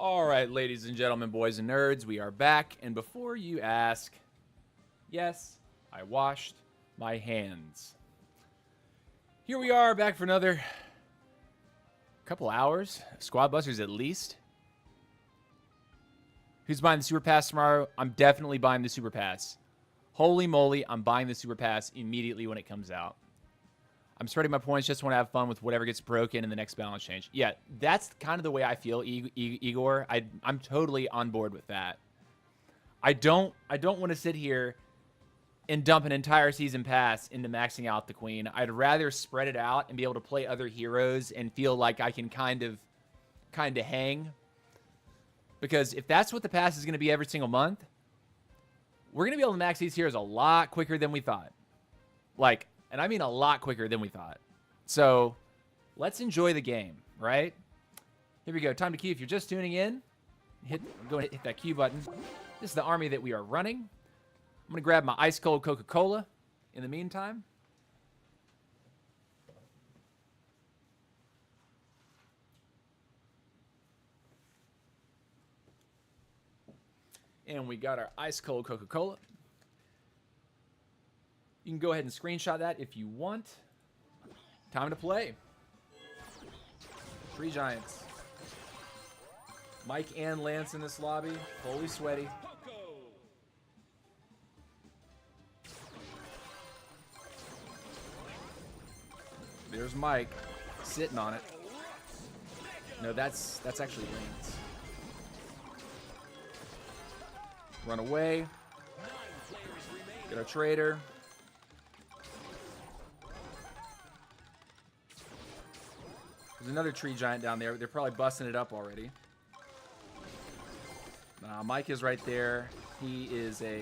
All right, ladies and gentlemen, boys and nerds, we are back. And before you ask, yes, I washed my hands. Here we are, back for another couple hours. Squad Busters at least. Who's buying the Super Pass tomorrow? I'm definitely buying the Super Pass. Holy moly, I'm buying the Super Pass immediately when it comes out. I'm spreading my points, just want to have fun with whatever gets broken in the next balance change. Yeah, that's kind of the way I feel, Igor. I'm totally on board with that. I don't want to sit here and dump an entire season pass into maxing out the Queen. I'd rather spread it out and be able to play other heroes and feel like I can kind of hang. Because if that's what the pass is going to be every single month, we're going to be able to max these heroes a lot quicker than we thought. And I mean a lot quicker than we thought. So let's enjoy the game, right? Here we go. Time to queue. If you're just tuning in, go and hit that Q button. This is the army that we are running. I'm going to grab my ice cold Coca-Cola in the meantime. And we got our ice cold Coca-Cola. You can go ahead and screenshot that if you want. Time to play. Tree Giants. Mike and Lance in this lobby. Fully sweaty. There's Mike sitting on it. No, that's actually Lance. Run away. Get our trader. There's another tree giant down there. They're probably busting it up already. Mike is right there. He is a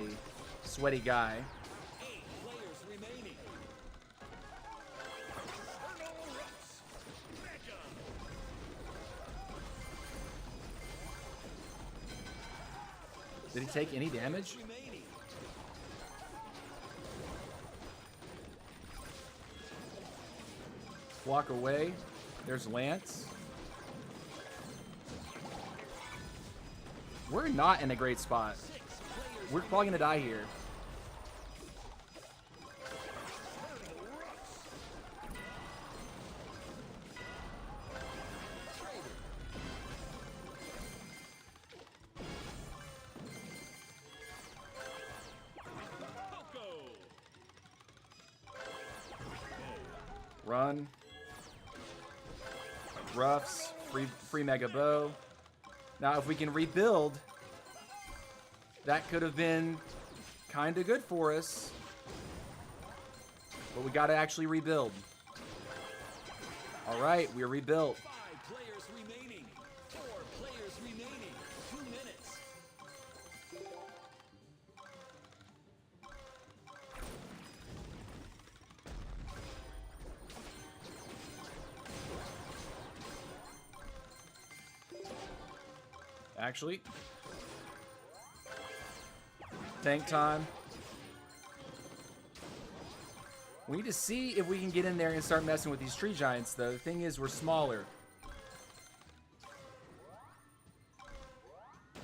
sweaty guy. 8 players remaining. Did he take any damage? Remaining. Walk away. There's Lance. We're not in a great spot. 6 players. We're probably gonna die here. Run. Ruffs. Free mega bow. Now, if we can rebuild, that could have been kind of good for us. But we got to actually rebuild. All right, we're rebuilt. 5 players remaining. 4 players remaining. 2 minutes. Actually, tank time. We need to see if we can get in there and start messing with these tree giants, though. The thing is, we're smaller.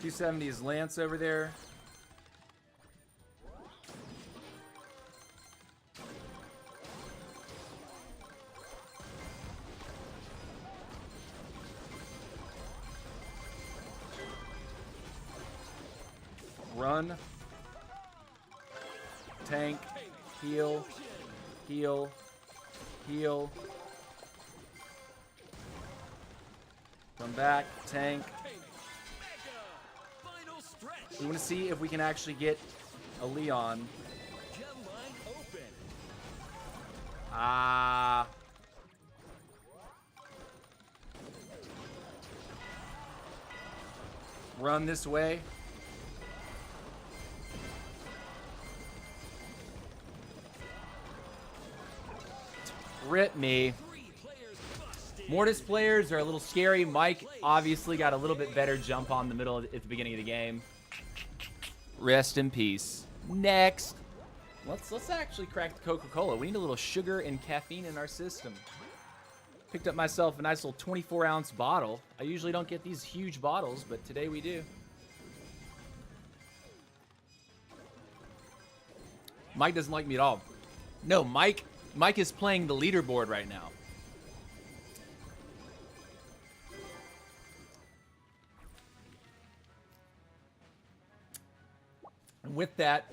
270 is Lance over there. Run. Tank. Heal. Heal. Heal. Come back. Tank. Final stretch. We want to see if we can actually get a Leon. Gem line open. Ah. Run this way. Rip me. 3 players busted. Mortis players are a little scary. Mike obviously got a little bit better jump on the middle at the beginning of the game. Rest in peace. Next. Let's actually crack the Coca-Cola. We need a little sugar and caffeine in our system. Picked up myself a nice little 24-ounce bottle. I usually don't get these huge bottles, but today we do. Mike doesn't like me at all. No, Mike is playing the leaderboard right now. And with that,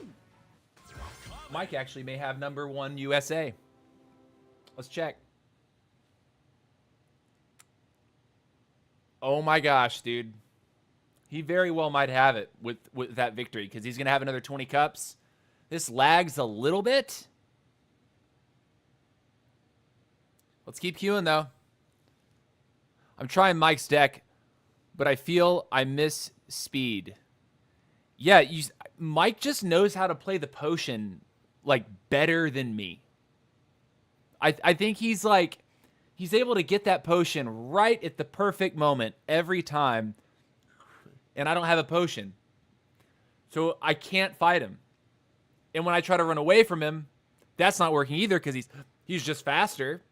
Mike actually may have #1 USA. Let's check. Oh my gosh, dude. He very well might have it with that victory because he's going to have another 20 cups. This lags a little bit. Let's keep queuing, though. I'm trying Mike's deck, but I feel I miss speed. Yeah, Mike just knows how to play the potion, like, better than me. I think he's able to get that potion right at the perfect moment every time, and I don't have a potion. So I can't fight him. And when I try to run away from him, that's not working either because he's just faster.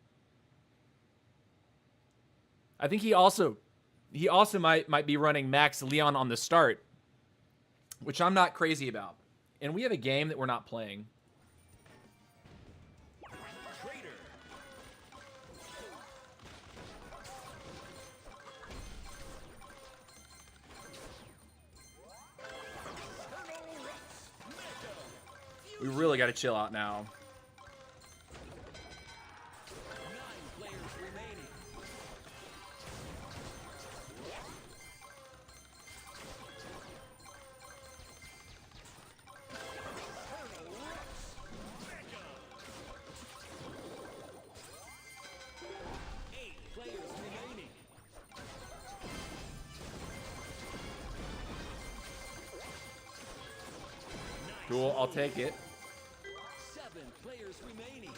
I think he also might be running Max Leon on the start, which I'm not crazy about. And we have a game that we're not playing. We really got to chill out now. 9 players remaining. Turtle Rex. Mega. 8 players remaining. Cool, I'll take it. 7 players remaining.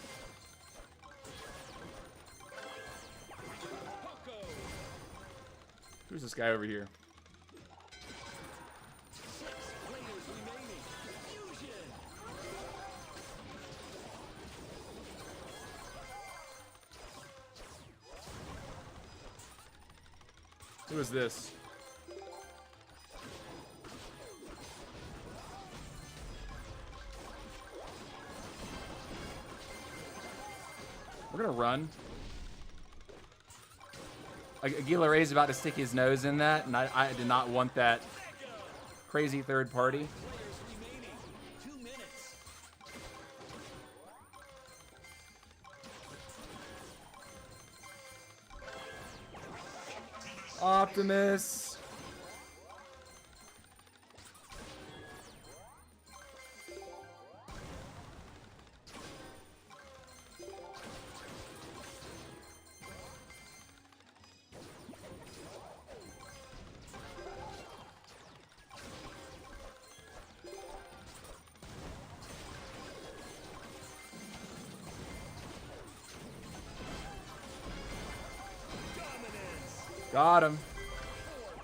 Poco. Who's this guy over here? 6 players remaining. Fusion. Who is this? We're gonna run. Aguilera is about to stick his nose in that, and I did not want that crazy third party. Players remaining. 2 minutes. Optimus. Dominance. Got him. 4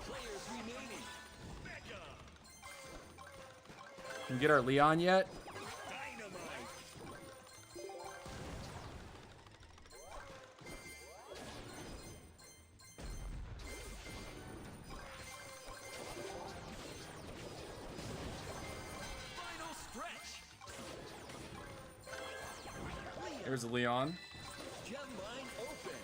players remaining. Mega. Can we get our Leon yet? Dynamite. Final stretch. Leon. Here's a Leon. Gem mine open.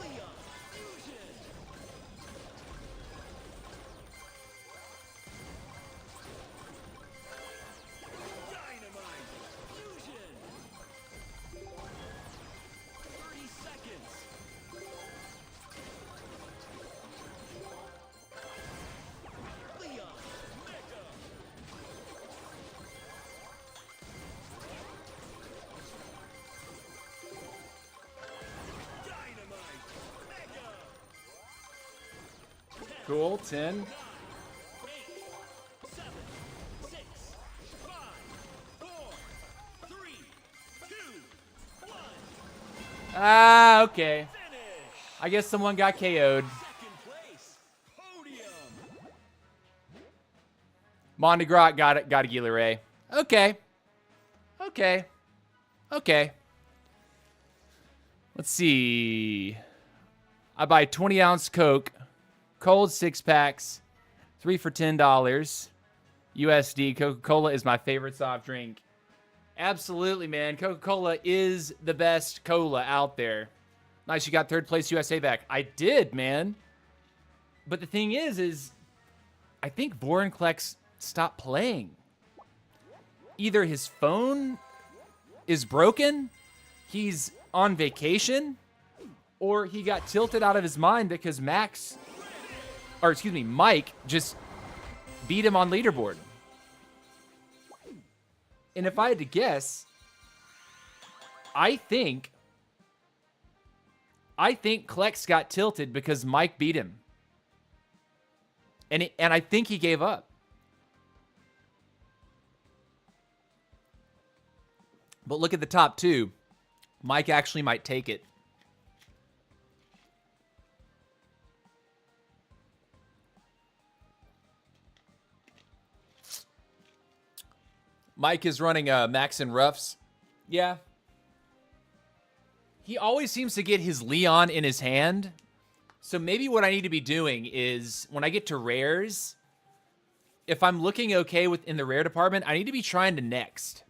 Leon. Fusion. Dynamite. Fusion. 30 seconds. Leon. Mega. Dynamite. Mega. Cool. 10. 9, 8, 7, 6, 5, 4, 3, 2, 1. Ah, okay. Finish. I guess someone got KO'd. Second place. Podium. Mondegrot got it. Got Aguilera. Okay. Okay. Okay. Let's see. I buy 20-ounce Coke, cold 6-packs, 3 for $10 USD. Coca-Cola is my favorite soft drink. Absolutely, man. Coca-Cola is the best cola out there. Nice, you got third place USA back. I did, man. But the thing is I think Vorinclex stopped playing. Either his phone is broken, he's on vacation, or he got tilted out of his mind because Mike just beat him on leaderboard. And if I had to guess, I think Klex got tilted because Mike beat him. And I think he gave up. But look at the top two. Mike actually might take it. Mike is running Max and Ruffs. Yeah. He always seems to get his Leon in his hand. So maybe what I need to be doing is when I get to rares, if I'm looking okay in the rare department, I need to be trying to next.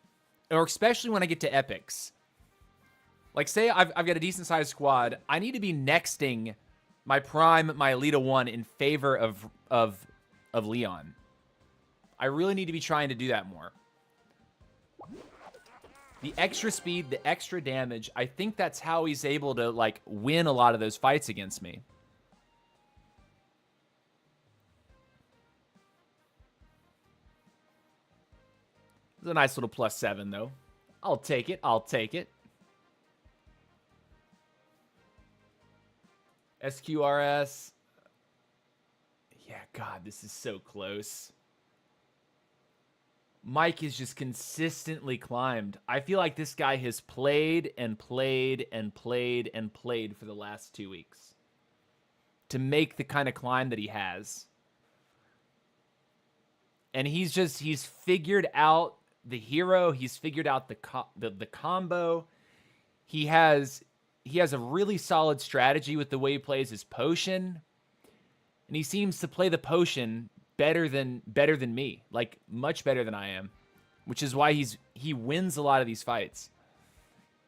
Or especially when I get to epics. Like, say I've got a decent sized squad. I need to be nexting my prime, my Alita 1 in favor of Leon. I really need to be trying to do that more. The extra speed, the extra damage, I think that's how he's able to, like, win a lot of those fights against me. It's a nice little +7, though. I'll take it. I'll take it. SQRS. Yeah, God, this is so close. Mike has just consistently climbed. I feel like this guy has played and played and played and played for the last 2 weeks to make the kind of climb that he has. And he's figured out the hero. He's figured out the combo. He has a really solid strategy with the way he plays his potion. And he seems to play the potion better than me, like much better than I am, which is why he wins a lot of these fights.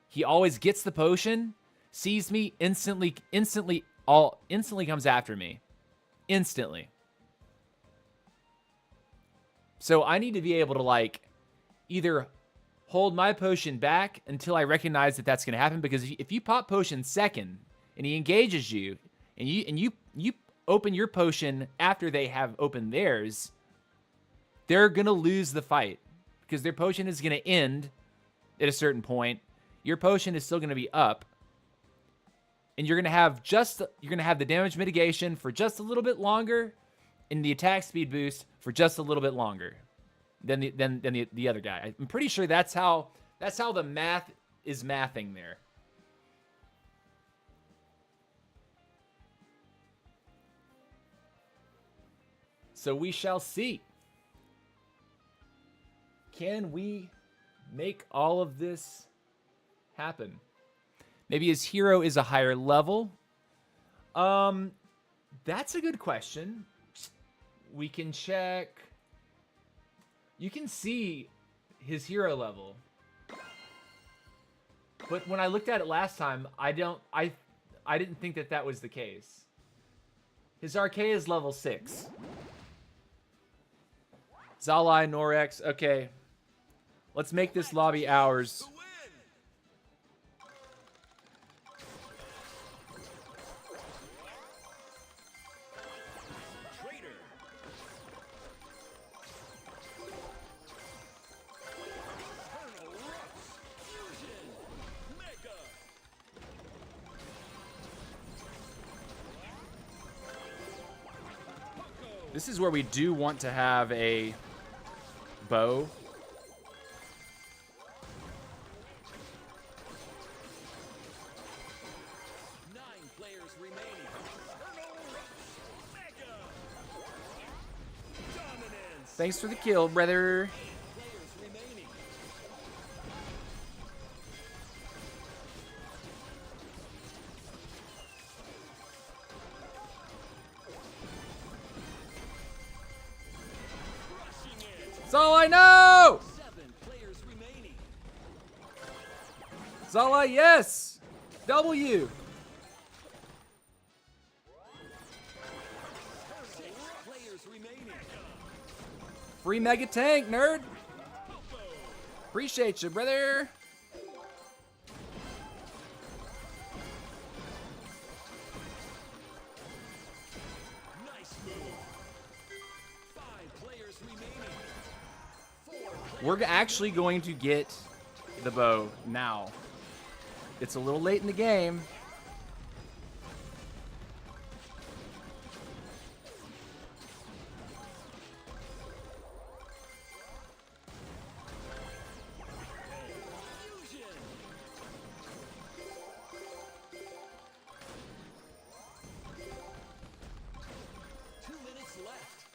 He always gets the potion, sees me, instantly comes after me. Instantly. So I need to be able to, like, either hold my potion back until I recognize that that's going to happen, because if you pop potion second and he engages you and you open your potion after they have opened theirs, they're going to lose the fight because their potion is going to end at a certain point. Your potion is still going to be up, and you're going to have the damage mitigation for just a little bit longer and the attack speed boost for just a little bit longer than the other guy. I'm pretty sure that's how the math is mathing there. So we shall see. Can we make all of this happen? Maybe his hero is a higher level. That's a good question. We can check. You can see his hero level. But when I looked at it last time, I didn't think that was the case. His Archaea is level 6. Zalai, Norex. Okay. Let's make this lobby ours. This is where we do want to have a bow. Thanks for the kill, brother. That's all I know! 7 players remaining. Zala, yes! W! 6 players remaining. Free mega tank, nerd! Appreciate you, brother! Nice move. 5 players remaining. 4 players. We're actually going to get the bow now. It's a little late in the game. Fusion. 2 minutes left.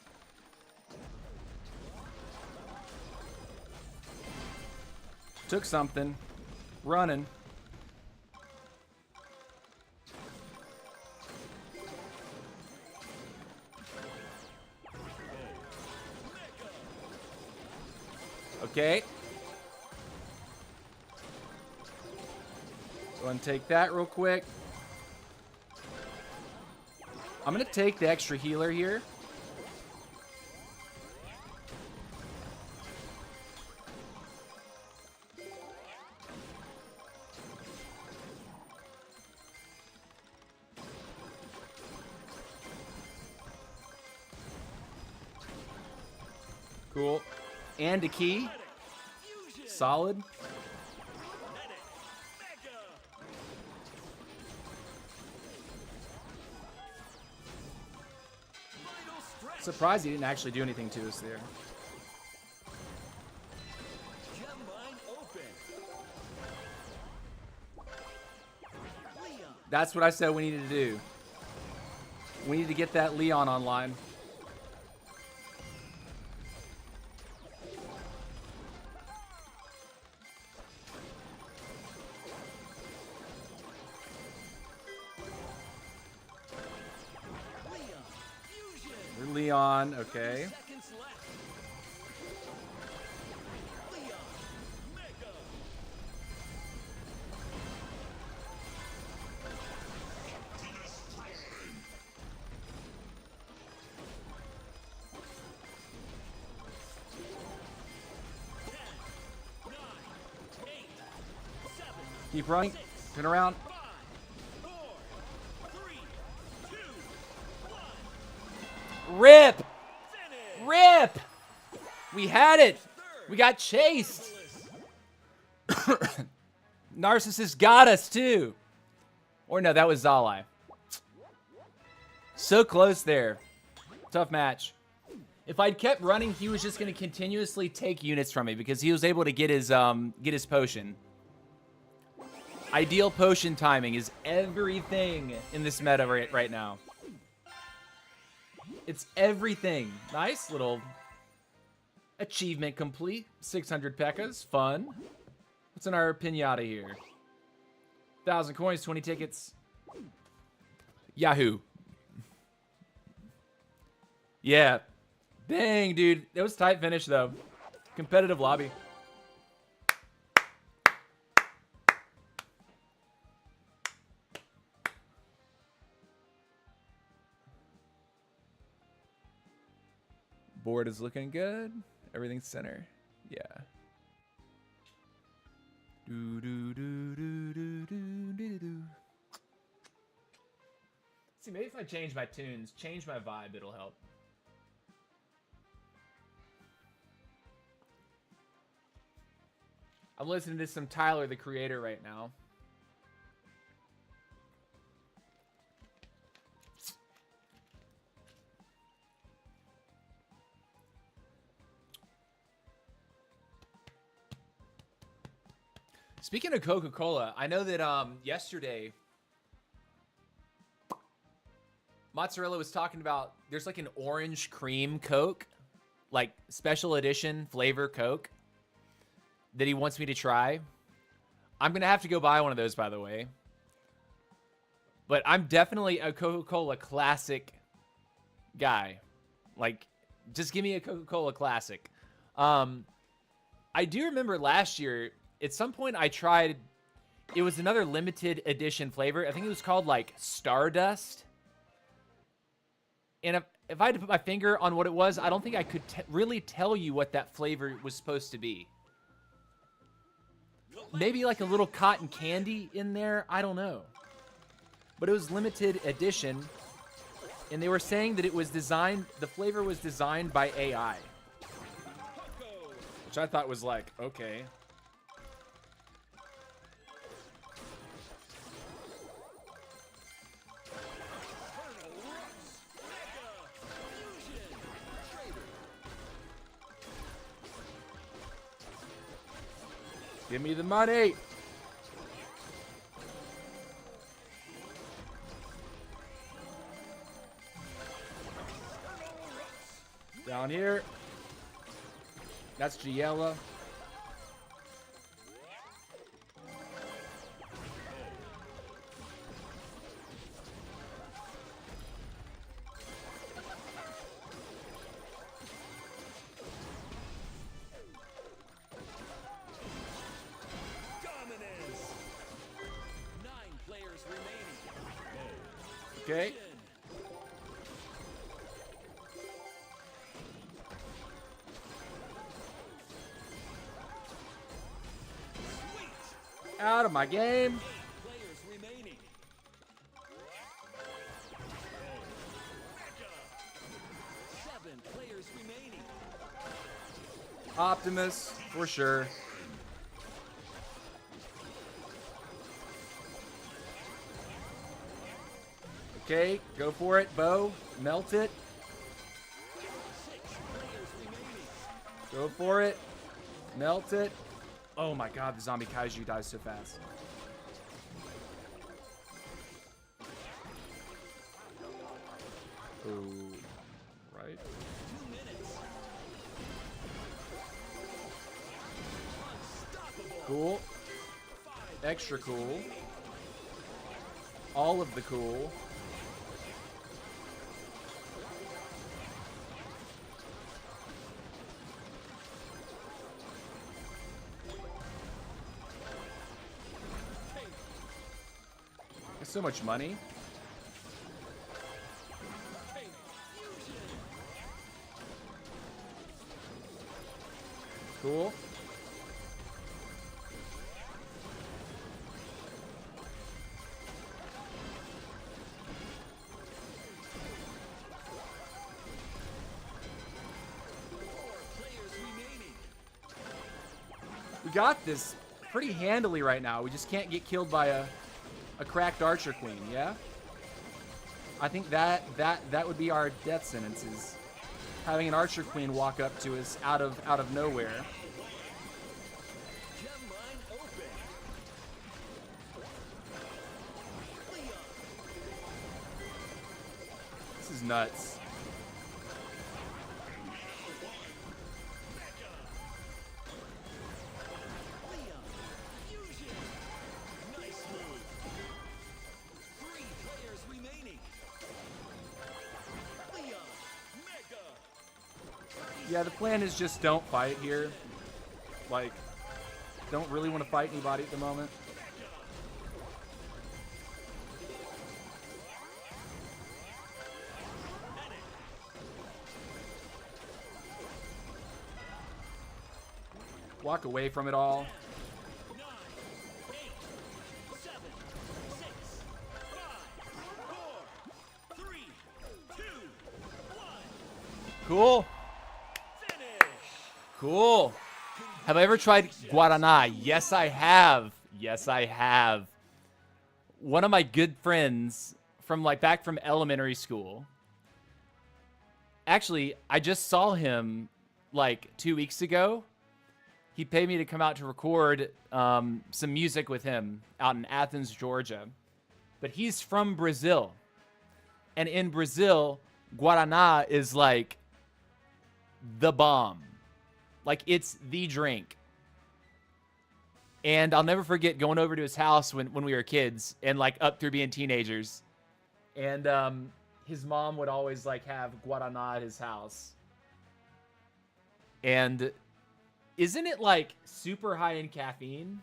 Took something. Running. Okay. Go and take that real quick. I'm going to take the extra healer here. Cool. And a key. Solid. Surprised he didn't actually do anything to us there. That's what I said we needed to do. We need to get that Leon online. Leon, okay. Keep running. Turn around. Rip! Rip! We had it! We got chased! Narcissist got us, too. Or no, that was Zalai. So close there. Tough match. If I'd kept running, he was just going to continuously take units from me because he was able to get his potion. Ideal potion timing is everything in this meta right now. It's everything. Nice little achievement complete. 600 P.E.K.K.A.s. Fun. What's in our pinata here? 1,000 coins, 20 tickets. Yahoo. Yeah. Dang, dude. That was tight finish, though. Competitive lobby. Board is looking good. Everything's center. Yeah. Do do do do do do do do. See, maybe if I change my tunes, change my vibe, it'll help. I'm listening to some Tyler, the Creator, right now. Speaking of Coca-Cola, I know that yesterday Mozzarella was talking about there's like an orange cream Coke, like special edition flavor Coke that he wants me to try. I'm going to have to go buy one of those, by the way. But I'm definitely a Coca-Cola Classic guy. Like, just give me a Coca-Cola Classic. I do remember last year, at some point I tried, it was another limited edition flavor. I think it was called like Stardust. And if I had to put my finger on what it was, I don't think I could really tell you what that flavor was supposed to be. Maybe like a little cotton candy in there. I don't know. But it was limited edition. And they were saying that it was designed, the flavor was designed by AI. Which I thought was like, okay. Give me the money. Down here. That's Giella. players remaining. Okay. Out of my game. 8 players remaining. 7 players remaining. Optimus, for sure. Okay, go for it, Bo. Melt it. 6 players remaining. Go for it. Melt it. Oh my god, the zombie kaiju dies so fast. Oh, right. 2 minutes. Unstoppable. Cool. Extra cool. All of the cool. There's so much money. Cool. We got this pretty handily right now. We just can't get killed by a cracked archer queen, yeah? I think that would be our death sentence, is having an archer queen walk up to us out of nowhere. This is nuts. Yeah, the plan is just don't fight here. Like, don't really want to fight anybody at the moment. Walk away from it all. 9, 8, 7, 6, 5, 4, 3, 2, 1. Cool. Cool. Have I ever tried Guaraná? Yes, I have. Yes, I have. One of my good friends from back from elementary school. Actually, I just saw him 2 weeks ago. He paid me to come out to record some music with him out in Athens, Georgia. But he's from Brazil. And in Brazil, Guaraná is the bomb. It's the drink. And I'll never forget going over to his house when we were kids and up through being teenagers. And his mom would always have Guaraná at his house. And isn't it super high in caffeine?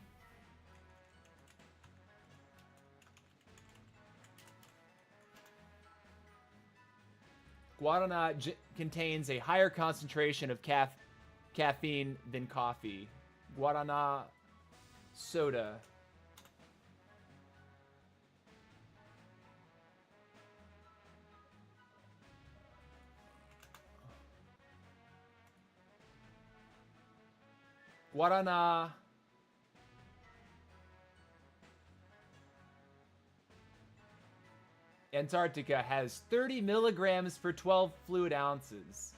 Guaraná contains a higher concentration of caffeine than coffee. Guaraná soda. Guaraná. Antarctica has 30 milligrams per 12 fluid ounces.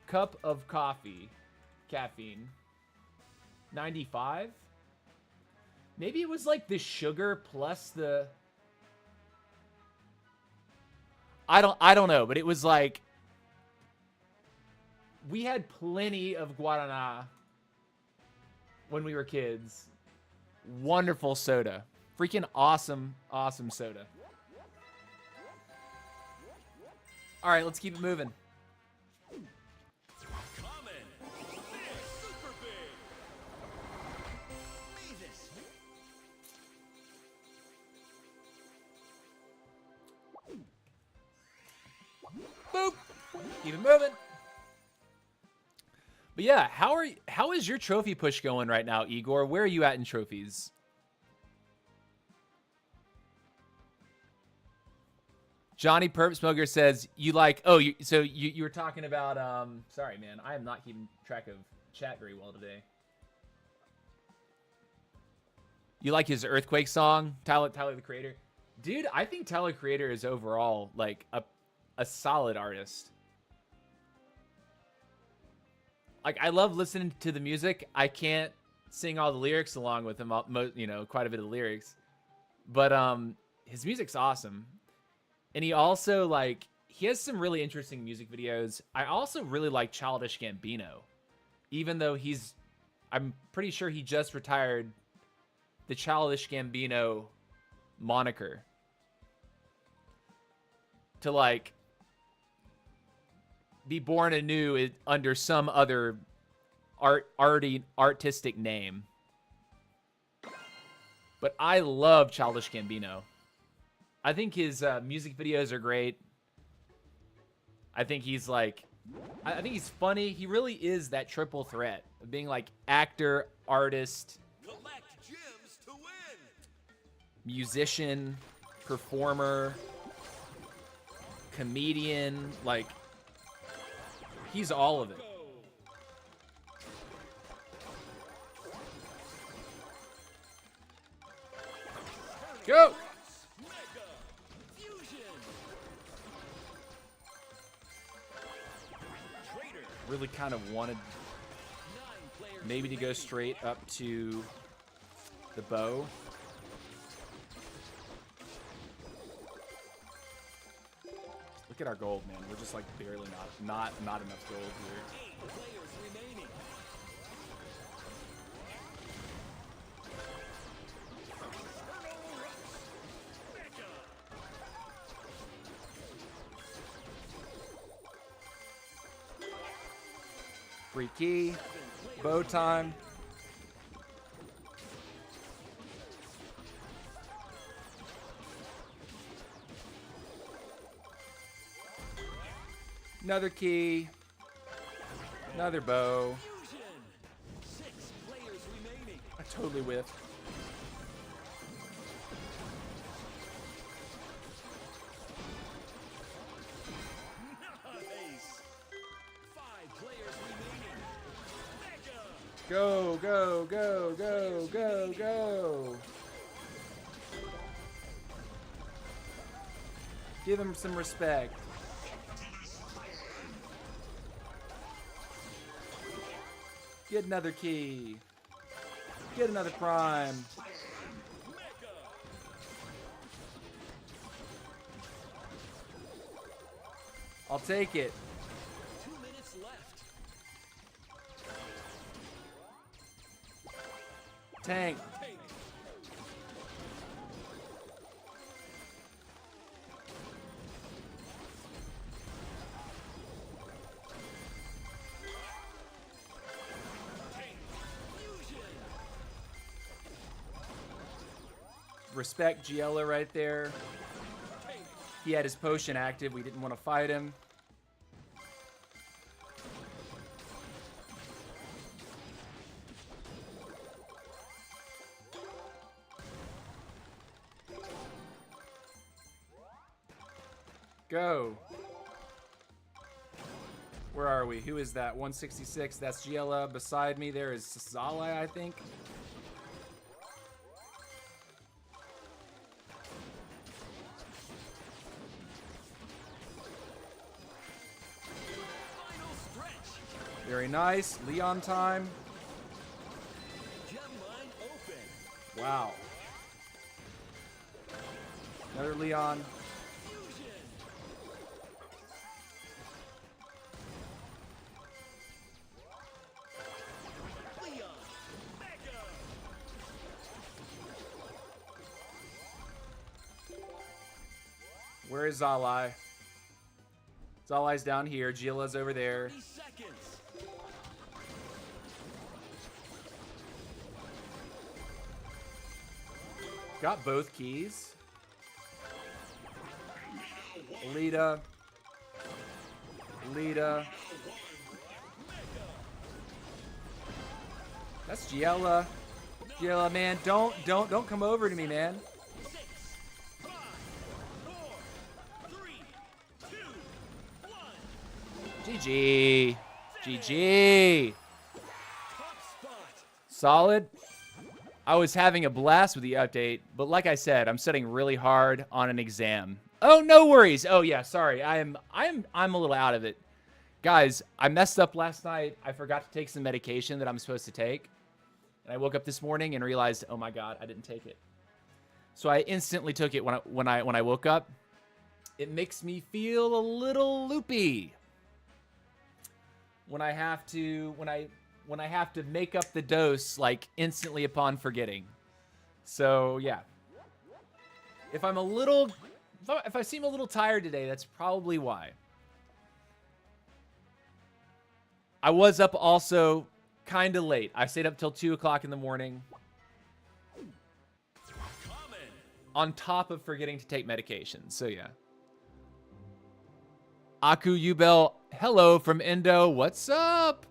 Cup of coffee. Caffeine. 95? Maybe it was the sugar plus the... I don't know, but it was we had plenty of Guaraná when we were kids. Wonderful soda. Freaking awesome, awesome soda. All right, let's keep it moving. Keep it moving. But yeah, how is your trophy push going right now, Igor? Where are you at in trophies? Johnny Perp Smoker says you like. Oh, so you were talking about. Sorry, man, I am not keeping track of chat very well today. You like his Earthquake song, Tyler the Creator? Dude, I think Tyler the Creator is overall like a solid artist. Like, I love listening to the music. I can't sing all the lyrics along with him, you know, quite a bit of lyrics. But his music's awesome. And he also, like, he has some really interesting music videos. I also really like Childish Gambino. Even though I'm pretty sure he just retired the Childish Gambino moniker. To, like, be born anew under some other artistic name. But I love Childish Gambino. I think his music videos are great. I think he's like, I think he's funny. He really is that triple threat of being like actor, artist, Collect gems to win. musician, performer, comedian. Like, he's all of it. Go! Mega Fusion. Trader. Really kind of wanted 9 players maybe to go straight up to the bow. Look at our gold, man. We're just like barely not enough gold here. 8 players remaining. Mega. Free key, bow time. Another key. Another bow. Fusion. 6 players remaining. I totally whiffed. Nice. 5 players remaining. Mega. Go, go, go, go, go, go. Give him some respect. Get another key. Get another prime. Mega. I'll take it. 2 minutes left. Tank. Tank. Tank. Fusion. Respect Giella right there. Tank. He had his potion active. We didn't want to fight him. Go. Where are we? Who is that? 166. That's Giella. Beside me there is Zala, I think. Final stretch. Very nice. Leon time. Gem line open. Wow. Another Leon. Fusion. Leon. Mega. Where is Zalai? Zalai's down here. Giela's over there. 30 seconds. Got both keys. Alita. Lita. That's Giella. Giella, man, don't come over to me, man. 6, 5, 4, 3, 2, 1. GG. GG. Top spot. Solid. I was having a blast with the update, but like I said, I'm studying really hard on an exam. Oh, no worries. Oh yeah, sorry. I'm a little out of it. Guys, I messed up last night. I forgot to take some medication that I'm supposed to take. And I woke up this morning and realized, oh my God, I didn't take it. So I instantly took it when I woke up. It makes me feel a little loopy when I have to make up the dose like instantly upon forgetting. So yeah, if I seem a little tired today, that's probably why. I was up also kind of late. I stayed up till 2 o'clock in the morning. Common. On top of forgetting to take medication. So yeah. Aku Ubel, hello from Indo. What's up?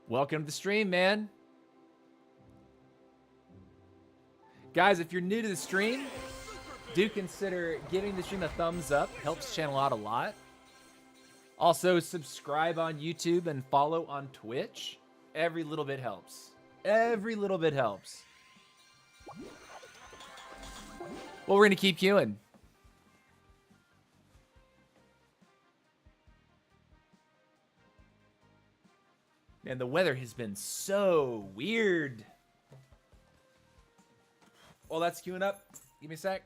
Welcome to the stream, man. Guys, if you're new to the stream, do consider giving the stream a thumbs up. Helps the channel out a lot. Also, subscribe on YouTube and follow on Twitch. Every little bit helps. Every little bit helps. Well, we're going to keep queuing. Man, the weather has been so weird. Well, that's queuing up. Give me a sec.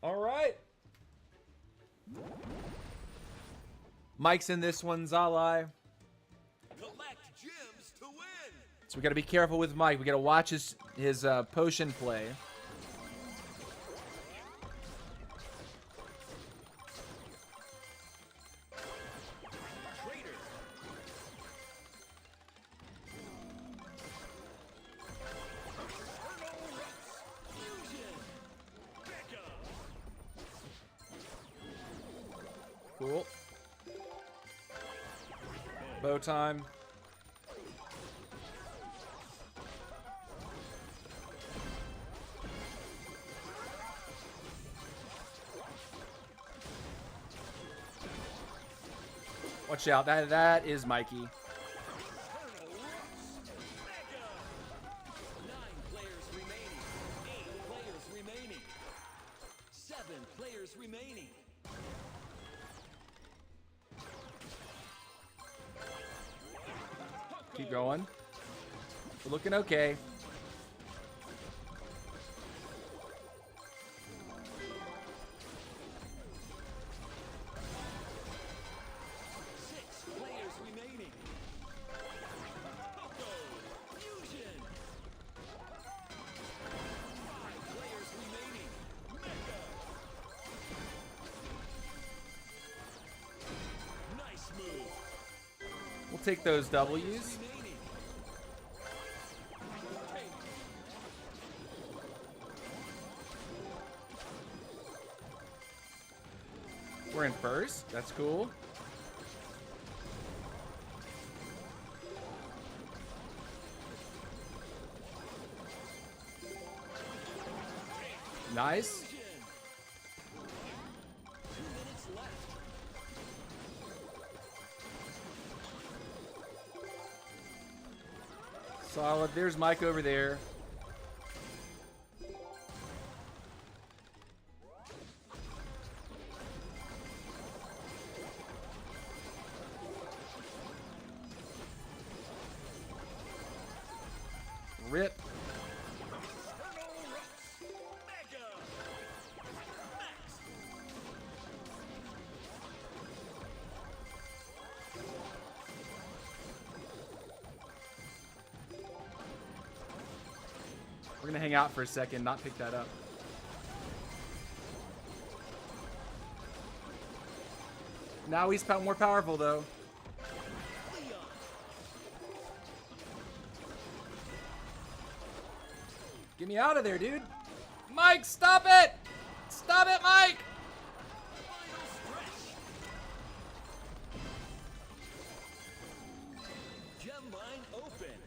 All right. Mike's in this one, Zalai. Collect gems to win. So we got to be careful with Mike. We got to watch his potion play. Traitor. Fusion. Becca. Cool. Bow time. Watch out. That is Mikey. 9 players remaining. 8 players remaining. 7 players remaining. Keep going. We're looking okay. Remaining. Fusion. 5 players remaining. Mega. Nice move. We'll take those W's. Remaining. We're in first. That's cool. Nice. Fusion. 2 minutes left. Solid. There's Mike over there. Rip. Mega. Max. We're gonna hang out for a second, not pick that up. Now he's more powerful, though. Get me out of there, dude. Mike, stop it! Stop it, Mike! Final stretch. Gem line open.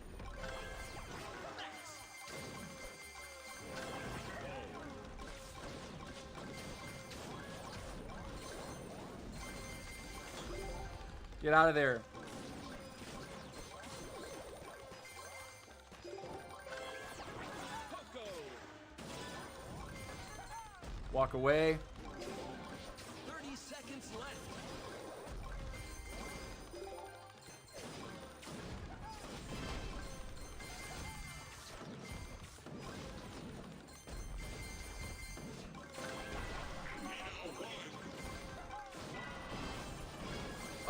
Get out of there. Poco. Walk away. 30 seconds left.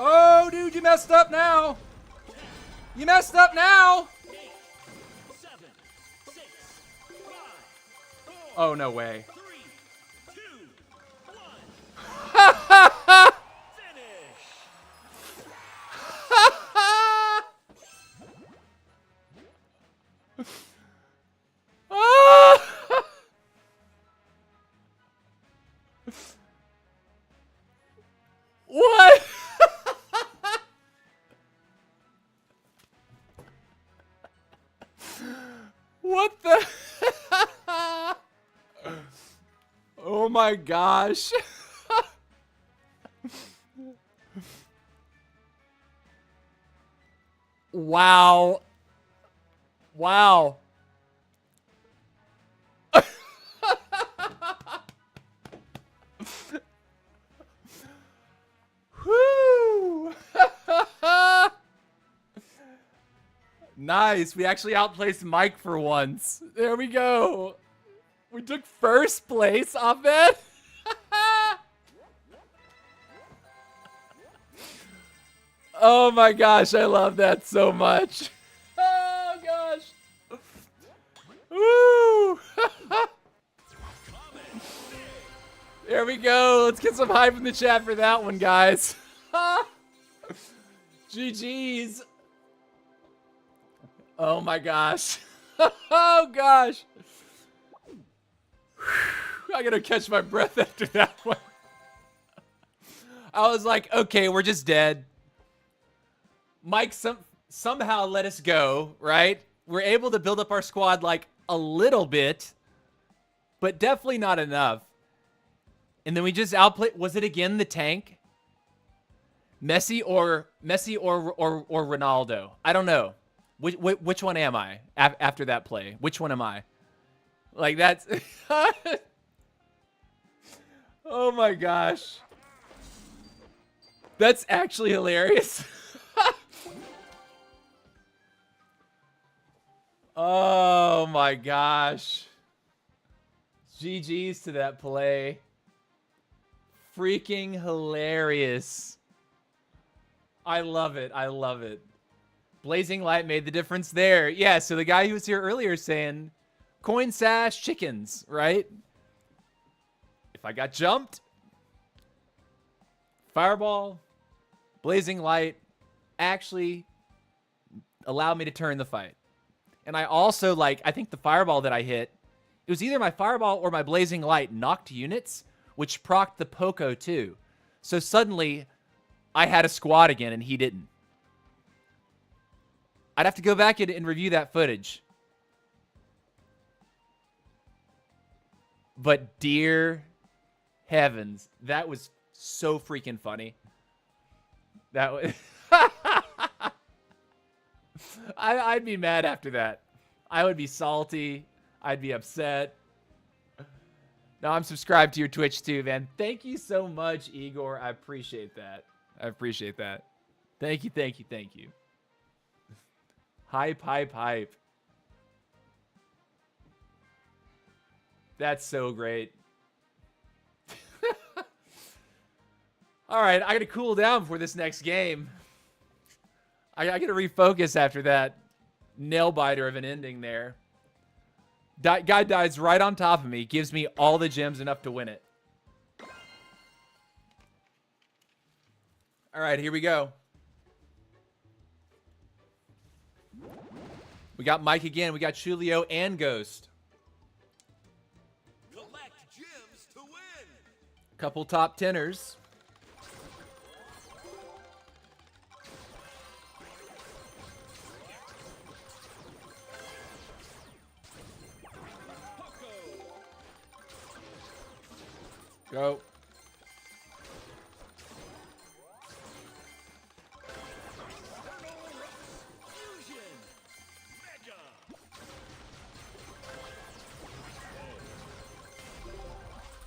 Oh, dude, you messed up now. You messed up now. 8, 7, 6, 5, 4, Oh, no way. 3, 2, 1. Finish. What? What the? Oh my gosh. Wow. Wow. Woo! Nice. We actually outplaced Mike for once. There we go. We took first place off that. Oh my gosh, I love that so much. Oh gosh. Woo! There we go. Let's get some hype in the chat for that one, guys. GG's. Oh my gosh. Oh gosh. I gotta catch my breath after that one. I was like, okay, we're just dead. Mike somehow let us go, right? We're able to build up our squad like a little bit, but definitely not enough. And then we just outplayed. Was it again the tank? Messi or Ronaldo? I don't know. Which one am I after that play? Which one am I? Like that's. Oh my gosh. That's actually hilarious. Oh my gosh. GG's to that play. Freaking hilarious. I love it. I love it. Blazing Light made the difference there. Yeah, so the guy who was here earlier saying coin sash chickens, right? If I got jumped, Fireball, Blazing Light actually allowed me to turn the fight. And I also, like, I think the Fireball that I hit, it was either my Fireball or my Blazing Light knocked units, which procced the Poco too. So suddenly, I had a squad again and he didn't. I'd have to go back and review that footage. But dear heavens, that was so freaking funny. That was... I'd be mad after that. I would be salty. I'd be upset. No, I'm subscribed to your Twitch too, man. Thank you so much, Igor. I appreciate that. I appreciate that. Thank you, thank you, thank you. Hype, hype, hype. That's so great. All right, I got to cool down before this next game. I got to refocus after that nail biter of an ending there. Guy dies right on top of me, gives me all the gems enough to win it. All right, here we go. We got Mike again. We got Chulio and Ghost. Collect gems to win. Couple top teners. Go. Fusion. Mega.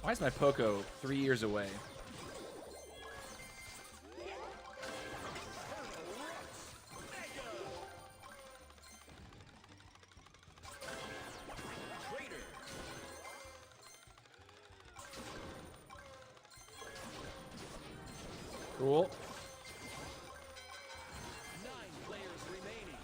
Why is my Poco 3 years away? Trader. Cool. 9 players remaining.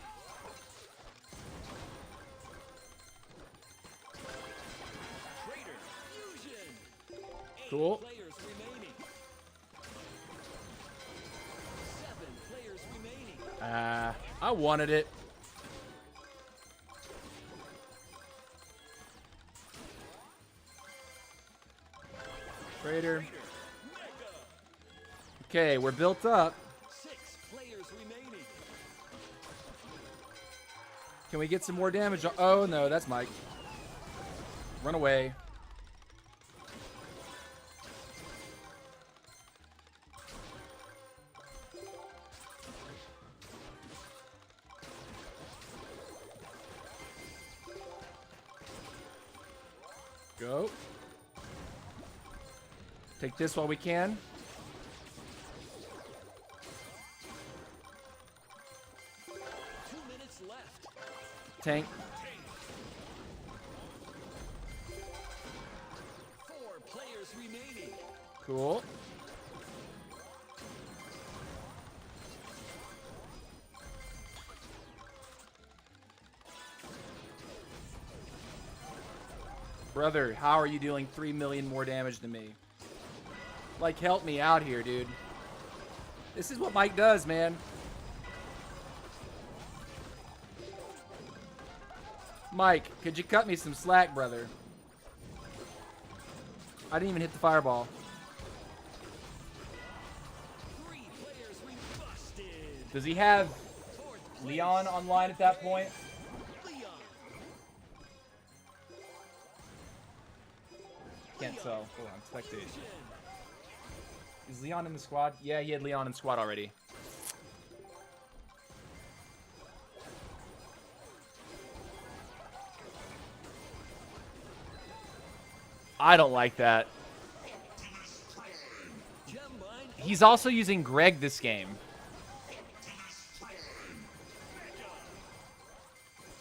Trader. Fusion. 8 Cool. players remaining. 7 players remaining. I wanted it. Trader. Mega. Okay, we're built up. 6 players remaining. Can we get some more damage? Oh, no, that's Mike. Run away. Go. Take this while we can. 2 minutes left. Tank. 4 players remaining. Cool. Brother, how are you dealing 3 million more damage than me? Like, help me out here, dude. This is what Mike does, man. Mike, could you cut me some slack, brother? I didn't even hit the fireball. 3 players busted. Does he have 4th Leon online at that point? Leon. Can't tell. Hold on, spectate. Fusion. Is Leon in the squad? Yeah, he had Leon in the squad already. I don't like that. Gem mine. He's also using Greg this game.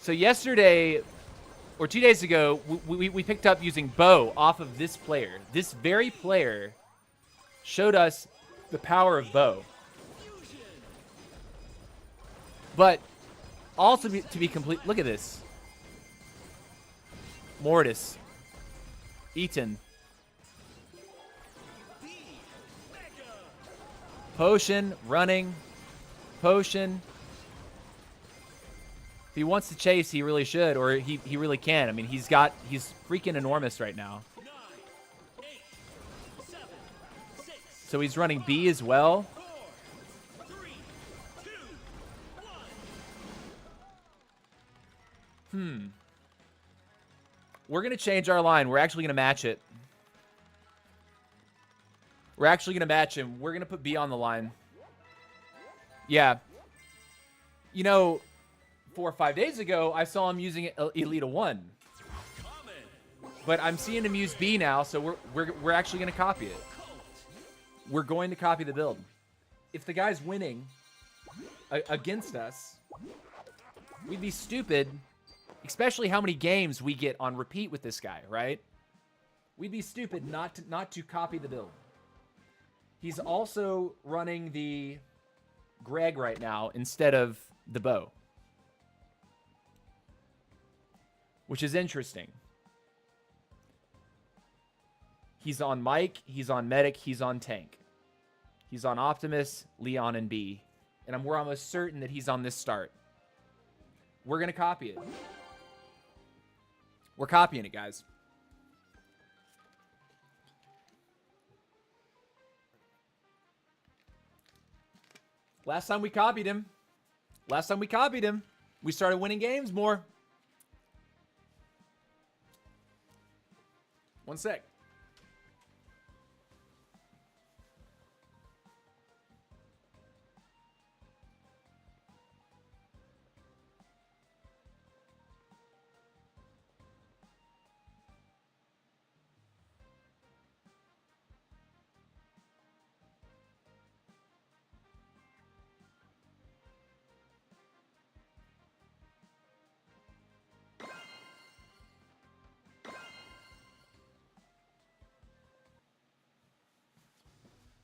So yesterday, or 2 days ago, we picked up using Bo off of this player. This very player showed us the power of Bo. Fusion. But also to be complete, look at this. Mortis. Eaton. B. Mega. Potion, running. Potion. If he wants to chase, he really should, or he really can. I mean, he's freaking enormous right now. 9, 8, 7, 6, So he's running B as well. 4, 3, 2, 1. We're going to change our line. We're actually going to match it. We're actually going to match him. We're going to put B on the line. Yeah. You know, 4 or 5 days ago, I saw him using Elite 1. Common. But I'm seeing him use B now, so we're actually going to copy it. We're going to copy the build. If the guy's winning against us, we'd be stupid, especially how many games we get on repeat with this guy, right? We'd be stupid not to copy the build. He's also running the Greg right now instead of the Bo, which is interesting. He's on Mike, he's on Medic, he's on Tank. He's on Optimus, Leon, and B. And we're almost certain that he's on this start. We're going to copy it. We're copying it, guys. Last time we copied him, we started winning games more. One sec.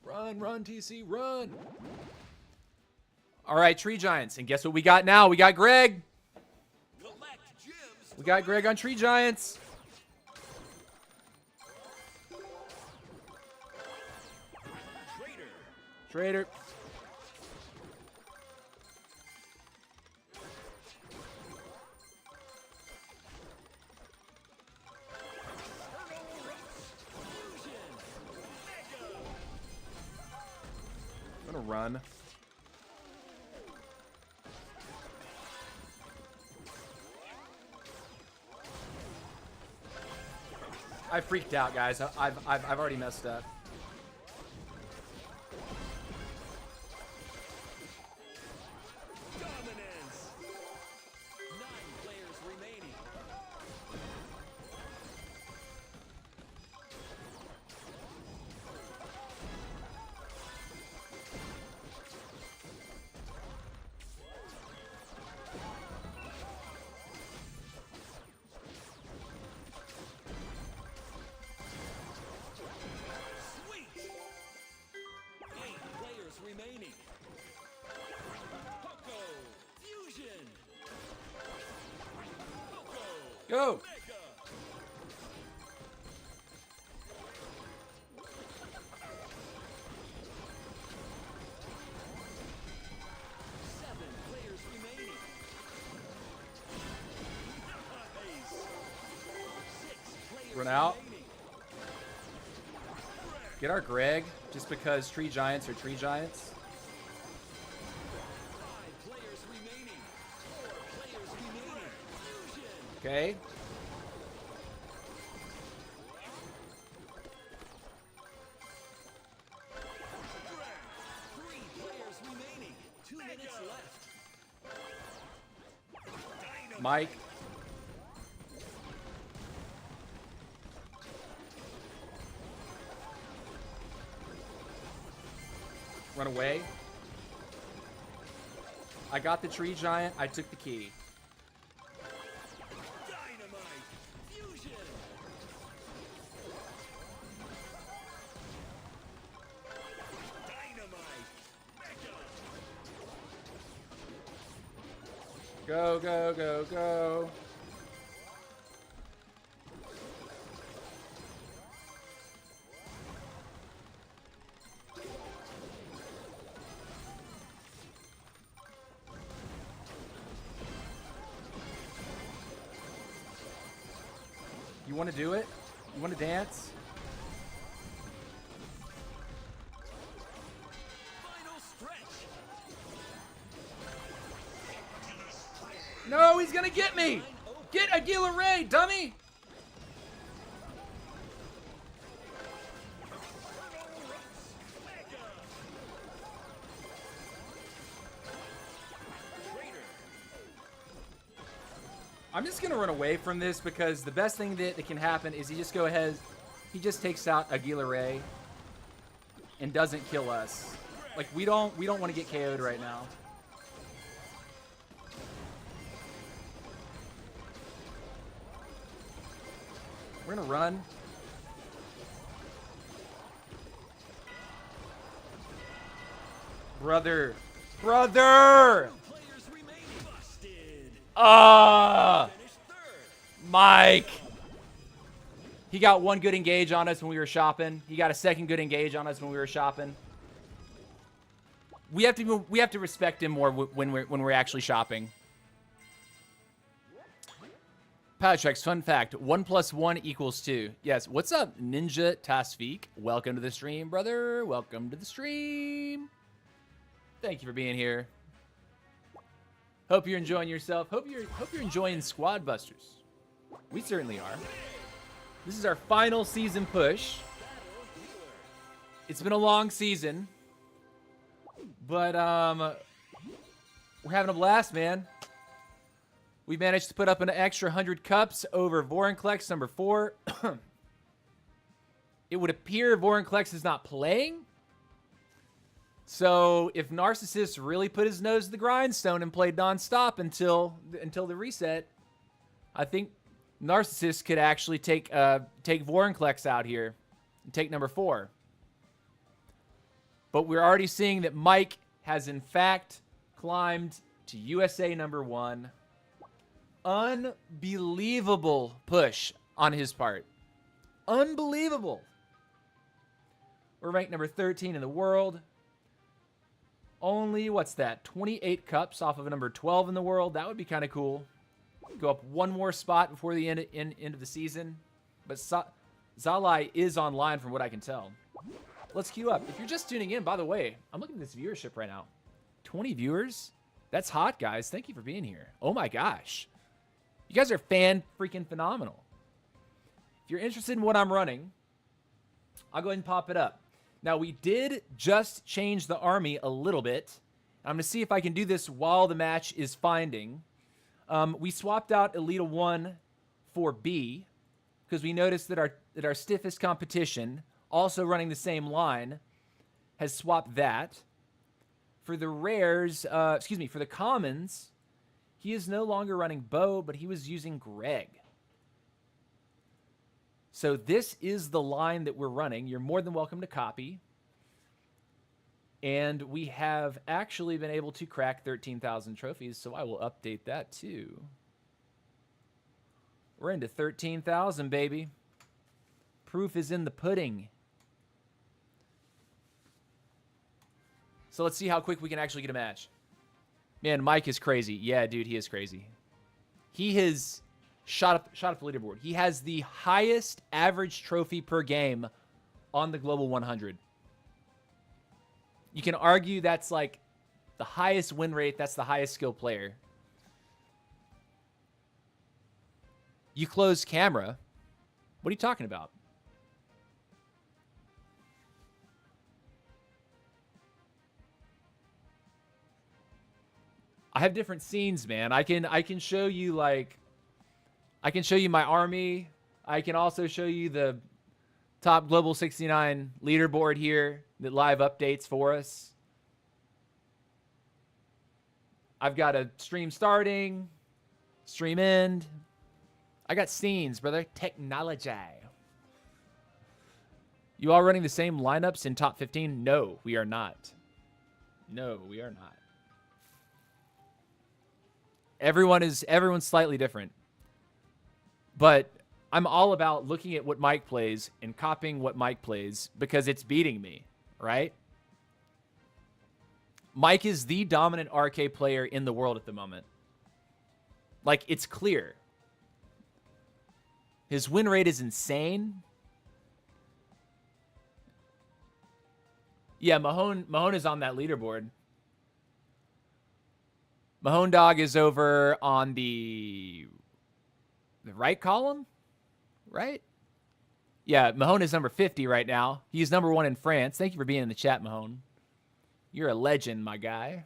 Run, run, TC, run. All right, Tree Giants. And guess what we got now? We got Greg. We got Greg on Tree Giants. Trader. I'm gonna run. I freaked out, guys. I've already messed up. Dominance. 9 players remaining. Sweet. 8 players remaining. Poco. Fusion. Poco. Go. Mega. 7 players remaining. Nice. 6 players Run out. remaining. Get our Greg, just because Tree Giants are Tree Giants. 5 players remaining. 4 players remaining. Fusion. Okay. Three players remaining. 2 minutes left. Dynamite. Mike. Run away. I got the Tree Giant. I took the key. Dynamite. Fusion. Dynamite. Mega. Go, go, go, go. You want to do it? You want to dance? Final stretch. No, he's gonna get me! Get Aguila Ray, dummy! Mega. Trader. I'm just gonna run away from this because the best thing that can happen is he just takes out Aguila Ray and doesn't kill us. Like we don't want to get KO'd right now. We're gonna run. Brother. Players remaining. Busted. Finished third. Mike. He got one good engage on us when we were shopping. He got a second good engage on us when we were shopping. We have to respect him more when we're actually shopping. Patrick's fun fact: 1 + 1 = 2. Yes. What's up, Ninja Tasfik? Welcome to the stream, brother. Welcome to the stream. Thank you for being here. Hope you're enjoying yourself. Hope you're enjoying Squad Busters. We certainly are. This is our final season push. It's been a long season, but we're having a blast, man. We managed to put up an extra 100 cups over Vorinclex number 4. It would appear Vorinclex is not playing. So if Narcissus really put his nose to the grindstone and played nonstop until the reset, I think Narcissus could actually take Vorinclex out here and take number 4. But we're already seeing that Mike has in fact climbed to USA number 1. Unbelievable push on his part. Unbelievable. We're ranked number 13 in the world. Only, what's that, 28 cups off of number 12 in the world. That would be kind of cool. Go up one more spot before the end of the season. But Zalai is online from what I can tell. Let's queue up. If you're just tuning in, by the way, I'm looking at this viewership right now. 20 viewers? That's hot, guys. Thank you for being here. Oh my gosh. You guys are freaking phenomenal. If you're interested in what I'm running, I'll go ahead and pop it up. Now, we did just change the army a little bit. I'm going to see if I can do this while the match is finding. We swapped out Elita 1 for B because we noticed that our stiffest competition, also running the same line, has swapped that. For the rares, for the commons, he is no longer running Bo, but he was using Greg. So this is the line that we're running. You're more than welcome to copy. And we have actually been able to crack 13,000 trophies, so I will update that too. We're into 13,000, baby. Proof is in the pudding. So let's see how quick we can actually get a match. Man, Mike is crazy. Yeah, dude, he is crazy. He has shot up the leaderboard. He has the highest average trophy per game on the Global 100. You can argue that's like the highest win rate. That's the highest skill player. You close camera. What are you talking about? I have different scenes, man. I can show you like, I can show you my army. I can also show you the top Global 69 leaderboard here that live updates for us. I've got a stream starting, stream end. I got scenes, brother. Technology. You all running the same lineups in top 15? No, we are not. No, we are not. Everyone's slightly different. But I'm all about looking at what Mike plays and copying what Mike plays because it's beating me, right? Mike is the dominant RK player in the world at the moment. Like, it's clear. His win rate is insane. Yeah, Mahone is on that leaderboard. Mahone Dog is over on the right column, right? Yeah, Mahone is number 50 right now. He's number 1 in France. Thank you for being in the chat, Mahone. You're a legend, my guy.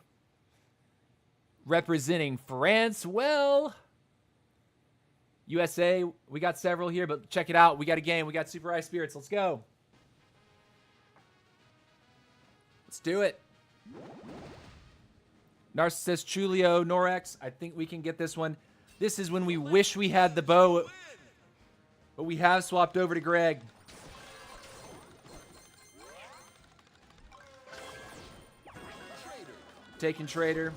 Representing France well. USA, we got several here, but check it out. We got a game. We got Super Ice Spirits. Let's go. Let's do it. Narcissus, Chulio, Norex. I think we can get this one. This is when we wish we had the bow, but we have swapped over to Greg. Taking Trader.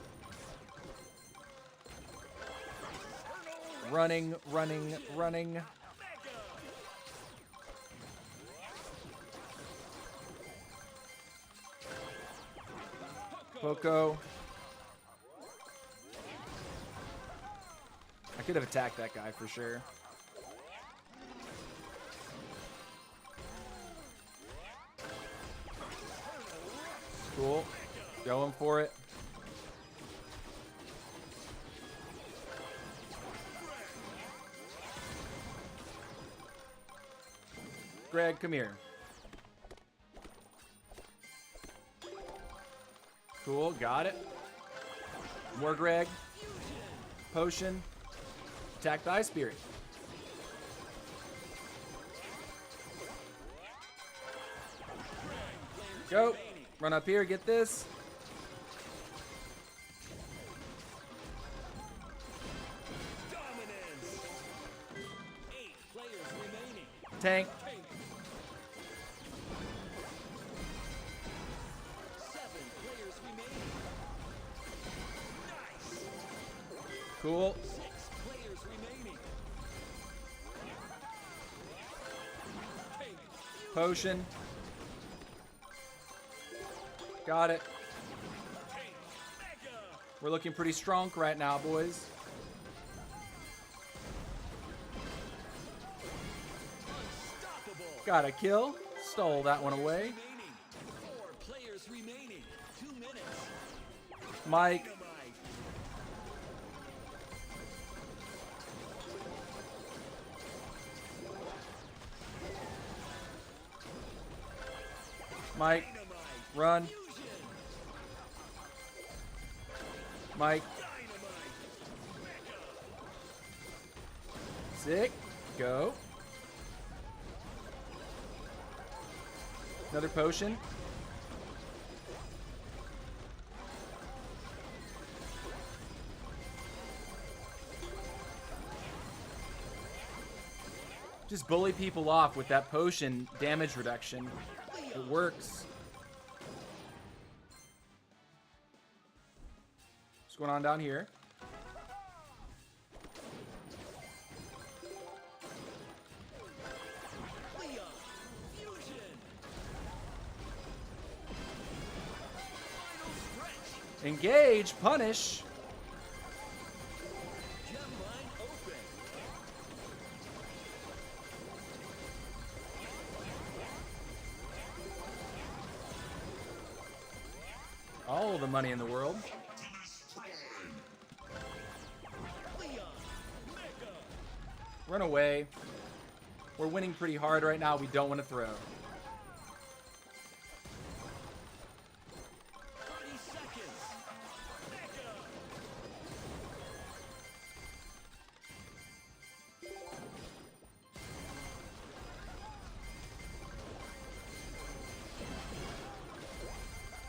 Running, running, running. Poco. I could have attacked that guy for sure. Cool. Going for it. Greg, come here. Cool, got it. More Greg. Potion. Attack the Ice Spirit. Go. Run up here, get this. Dominance. 8 players remaining. Tank. 7 players remaining. Nice. Cool. 6 players remaining. Take Potion. Got it. Mega. We're looking pretty strong right now, boys. Unstoppable. Got a kill. Stole that one away. Remaining. 4 players remaining. 2 minutes. Mike. Dynamite. Mike. Dynamite. Run. Fusion. Mike. Dynamite. Mega. Sick. Go. Another potion. Just bully people off with that potion damage reduction. It works. What's going on down here? Leon. Fusion. Final stretch. Engage. Punish. Gem line open. All the money in the world. Leon. Mega. Run away. We're winning pretty hard right now. We don't want to throw. 30 seconds. Mega.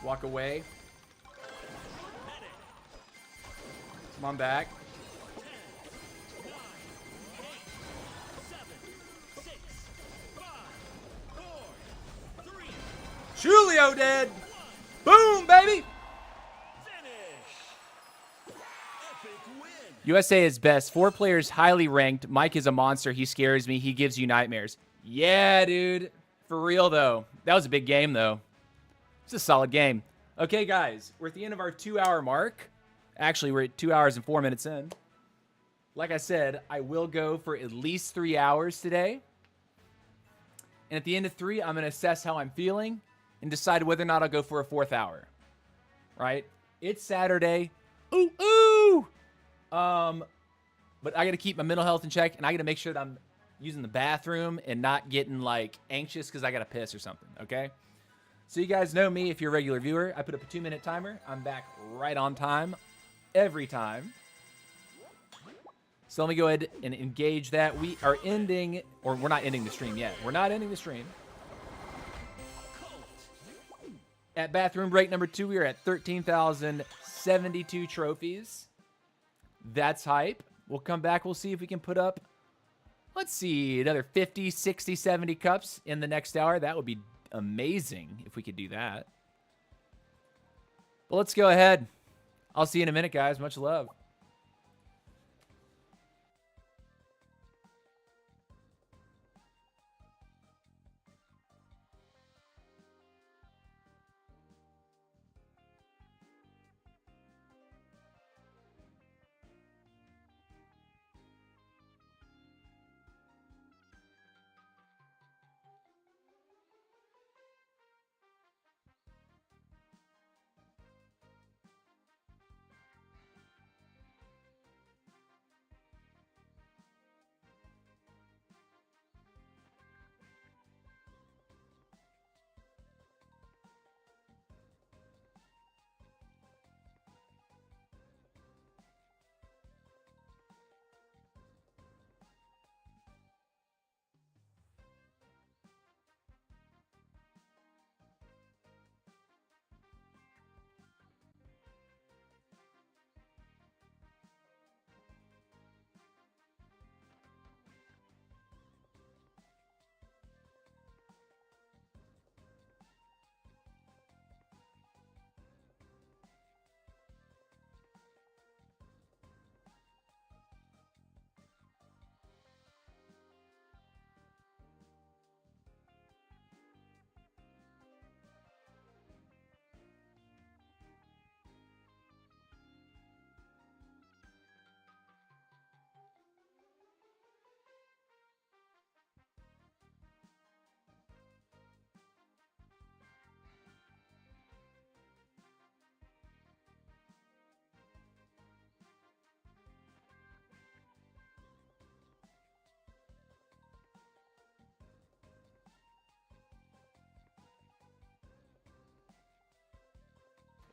Walk away. Medic. Come on back. 10, 9, 8, 7, 6, 5, 4, 3, Julio dead. Boom, baby. finish. Epic win. USA is best. 4 players highly ranked. Mike is a monster. He scares me. He gives you nightmares. Yeah, dude. For real, though. That was a big game, though. It's a solid game. Okay, guys. We're at the end of our 2-hour mark. Actually, we're at 2 hours and 4 minutes in. Like I said, I will go for at least 3 hours today. And at the end of 3, I'm going to assess how I'm feeling and decide whether or not I'll go for a 4th hour. Right? It's Saturday. Ooh, ooh! But I got to keep my mental health in check, and I got to make sure that I'm using the bathroom and not getting, like, anxious because I got to piss or something, okay? So you guys know me if you're a regular viewer. I put up a 2-minute timer. I'm back right on time every time. So let me go ahead and engage that. We are ending, or we're not ending the stream yet. We're not ending the stream. At bathroom break number 2, we are at 13,072 trophies. That's hype. We'll come back. We'll see if we can put up, let's see, another 50, 60, 70 cups in the next hour. That would be amazing if we could do that. But let's go ahead. I'll see you in a minute, guys. Much love.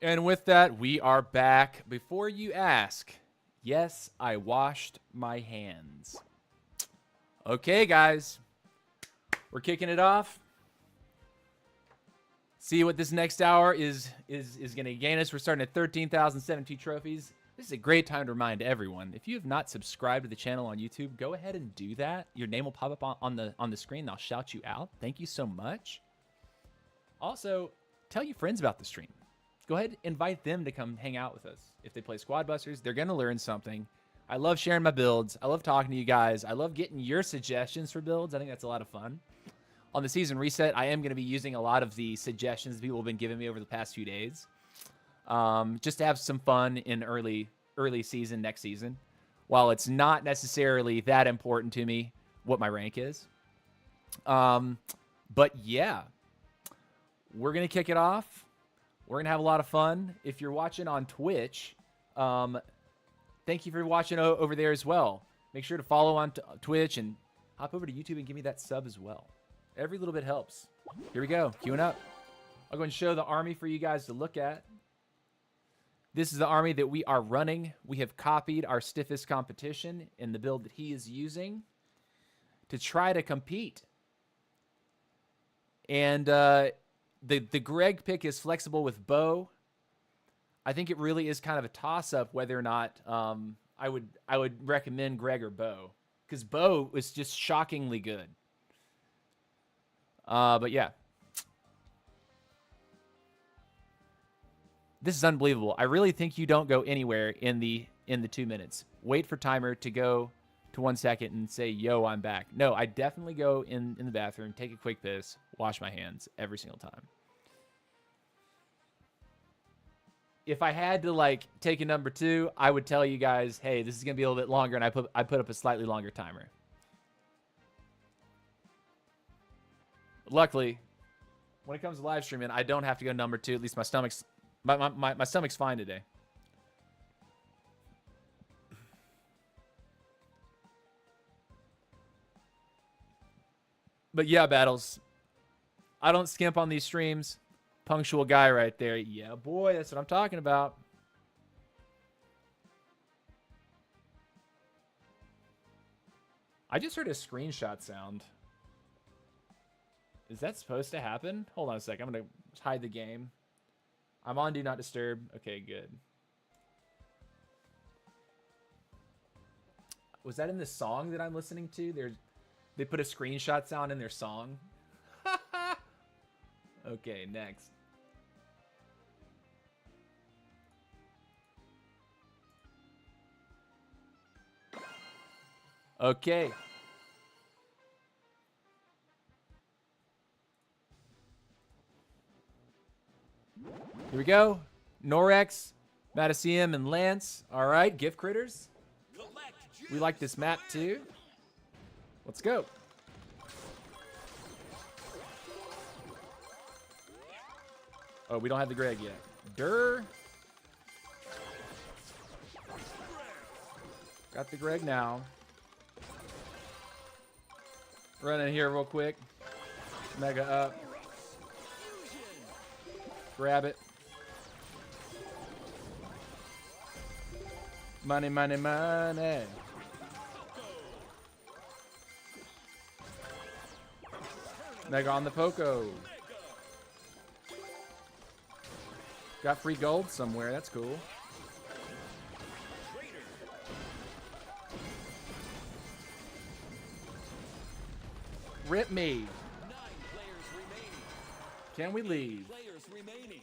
And with that, we are back. Before you ask, yes, I washed my hands. Okay, guys. We're kicking it off. See what this next hour is going to gain us. We're starting at 13,072 trophies. This is a great time to remind everyone, if you have not subscribed to the channel on YouTube, go ahead and do that. Your name will pop up on the screen. I'll shout you out. Thank you so much. Also, tell your friends about the stream. Go ahead, invite them to come hang out with us. If they play Squad Busters, they're going to learn something. I love sharing my builds. I love talking to you guys. I love getting your suggestions for builds. I think that's a lot of fun. On the season reset, I am going to be using a lot of the suggestions people have been giving me over the past few days. Just to have some fun in early season, next season. While it's not necessarily that important to me what my rank is. But yeah, we're going to kick it off. We're going to have a lot of fun. If you're watching on Twitch, thank you for watching over there as well. Make sure to follow on Twitch and hop over to YouTube and give me that sub as well. Every little bit helps. Here we go. Queuing up. I'll go and show the army for you guys to look at. This is the army that we are running. We have copied our stiffest competition in the build that he is using to try to compete. And the Greg pick is flexible with Bo. I think it really is kind of a toss-up whether or not I would recommend Greg or Bo, because Bo was just shockingly good. But yeah, this is unbelievable. I really think you don't go anywhere in the 2 minutes. Wait for timer to go to 1 second and say, "Yo, I'm back." No, I definitely go in the bathroom, take a quick piss, wash my hands every single time. If I had to like take a number 2, I would tell you guys, hey, this is gonna be a little bit longer, and I put up a slightly longer timer. Luckily, when it comes to live streaming, I don't have to go number 2. At least my stomach's fine today. But yeah, Battles, I don't skimp on these streams. Punctual guy right there. Yeah, boy, that's what I'm talking about. I just heard a screenshot sound. Is that supposed to happen? Hold on a sec. I'm going to hide the game. I'm on Do Not Disturb. Okay, good. Was that in the song that I'm listening to? They put a screenshot sound in their song. Okay, next. Okay. Here we go. Norex, Madisium, and Lance. All right, gift critters. We like this map too. Let's go. Oh, we don't have the Greg yet. Durr. Got the Greg now. Run in here real quick. Mega up. Grab it. Money, money, money. Mega on the Poco. Got free gold somewhere. That's cool. Rip me. 9 players remaining. Can we leave? Players remaining.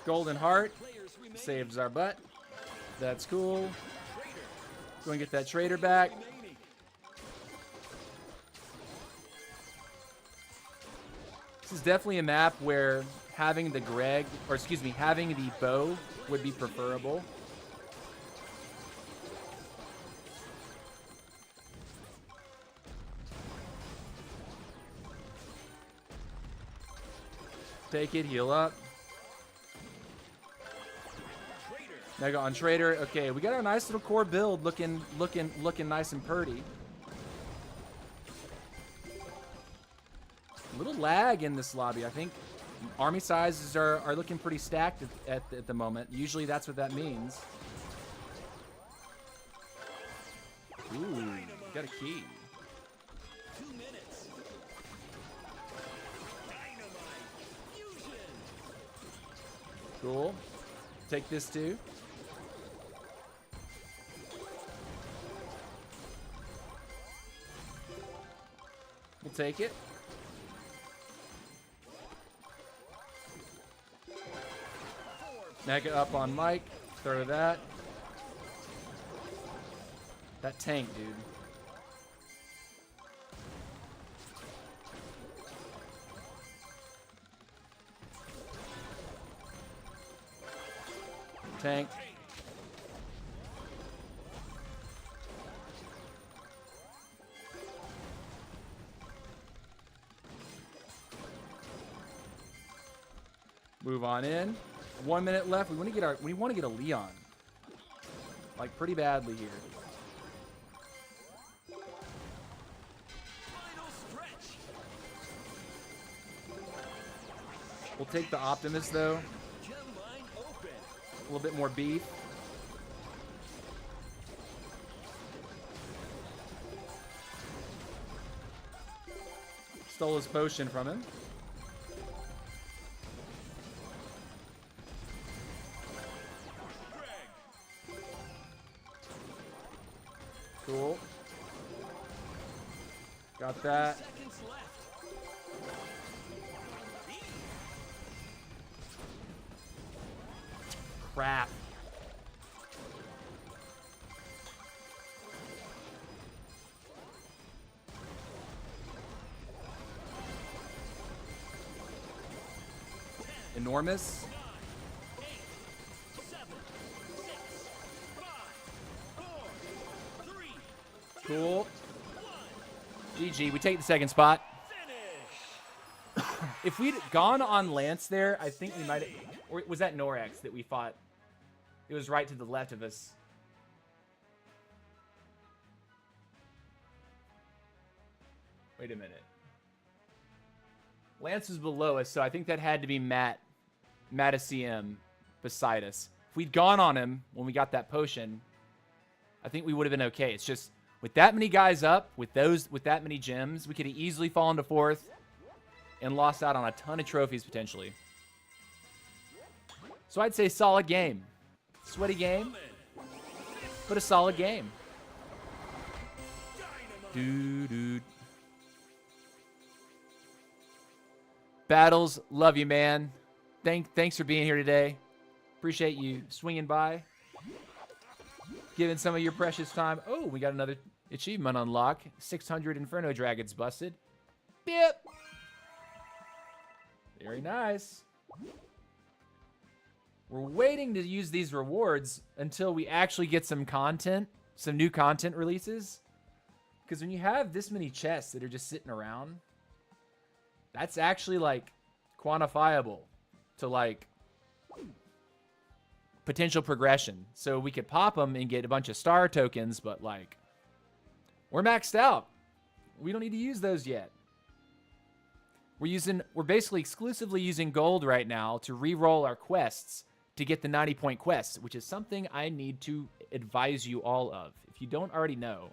Golden Heart Players remaining. saves our butt. That's cool. Trader. Go and get that trader back. Remaining. This is definitely a map where having the Greg, or excuse me, having the bow would be preferable. Take it, heal up. Trader. Mega on trader. Okay, we got our nice little core build looking nice and purty. lag in this lobby. I think army sizes are looking pretty stacked at the moment. Usually that's what that means. Ooh, got a key. 2 minutes. Dynamite. Fusion. Cool. Take this too. We'll take it. Mega up on Mike. Throw that. That tank, dude. Tank. Move on in. 1 minute left. We want to get a Leon. Like pretty badly here. Final stretch. We'll take the Optimus though. Gem line open. A little bit more beef. Stole his potion from him. Cool. Got that. Seconds left. Crap. Enormous. 9, 8, 7, 6, 5, 4, 3, Cool. GG. We take the second spot. finish. If we'd gone on Lance there, I think we might have... Or was that Norex that we fought? It was right to the left of us. Wait a minute. Lance was below us, so I think that had to be Matt CM beside us. If we'd gone on him when we got that potion, I think we would have been okay. It's just with that many guys up, with that many gems, we could have easily fallen to fourth and lost out on a ton of trophies potentially. So I'd say solid game. Sweaty game, but a solid game. Dude. Battles, love you, man. Thanks for being here today. Appreciate you swinging by, giving some of your precious time. Oh, we got another achievement unlock. 600 Inferno Dragons busted. Bip. Very nice. We're waiting to use these rewards until we actually get some content, some new content releases. Because when you have this many chests that are just sitting around, that's actually like quantifiable to like potential progression. So we could pop them and get a bunch of star tokens, but like we're maxed out. We don't need to use those yet. We're basically exclusively using gold right now to re-roll our quests to get the 90-point quests, which is something I need to advise you all of. If you don't already know,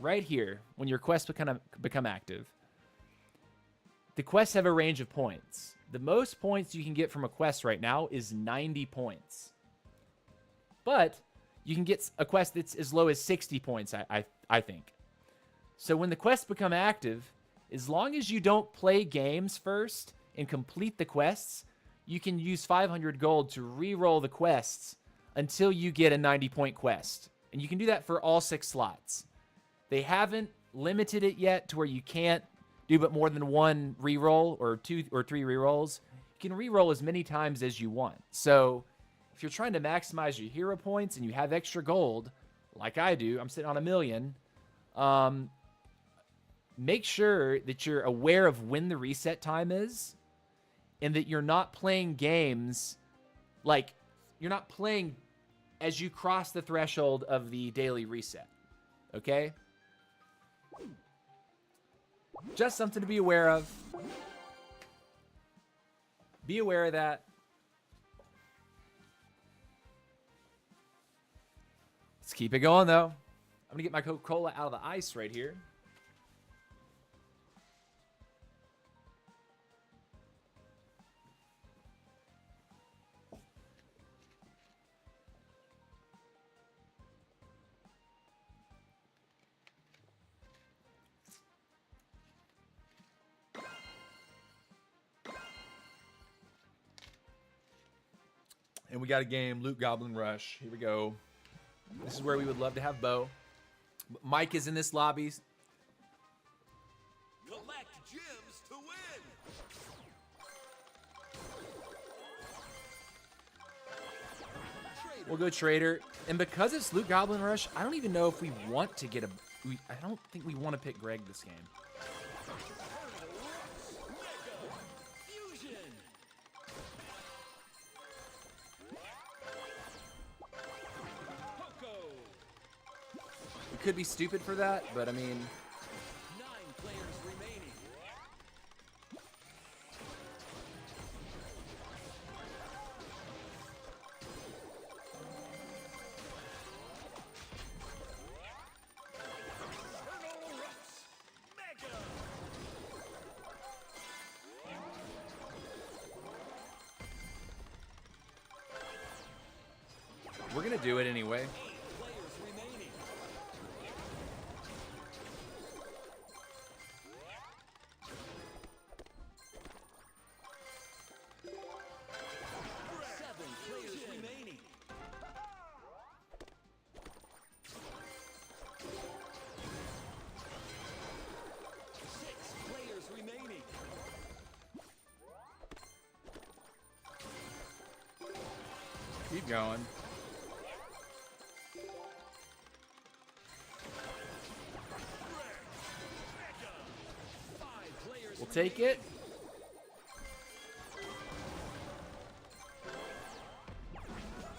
right here, when your quests become active, the quests have a range of points. The most points you can get from a quest right now is 90 points. But you can get a quest that's as low as 60 points, I think. So when the quests become active, as long as you don't play games first and complete the quests, you can use 500 gold to re-roll the quests until you get a 90-point quest. And you can do that for all 6 slots. They haven't limited it yet to where you can't do but more than 1 re-roll or 2 or 3 re-rolls. You can re-roll as many times as you want. So if you're trying to maximize your hero points and you have extra gold, like I do, I'm sitting on 1 million, make sure that you're aware of when the reset time is and that you're not playing games like you're not playing as you cross the threshold of the daily reset. Okay? Just something to be aware of. Be aware of that. Let's keep it going, though. I'm going to get my Coca-Cola out of the ice right here. And we got a game, Loot Goblin Rush. Here we go. This is where we would love to have Bo. Mike is in this lobby. Collect gems to win. We'll go Trader. And because it's Loot Goblin Rush, I don't even know if we want to get a... I don't think we want to pick Greg this game. Fusion. Poco. We could be stupid for that, but I mean... 9 players remaining. Eternal Rush. Mega. We're going to do it anyway. 8 players remaining. Seven players remaining. Six players remaining. Keep going. Five players We'll take it.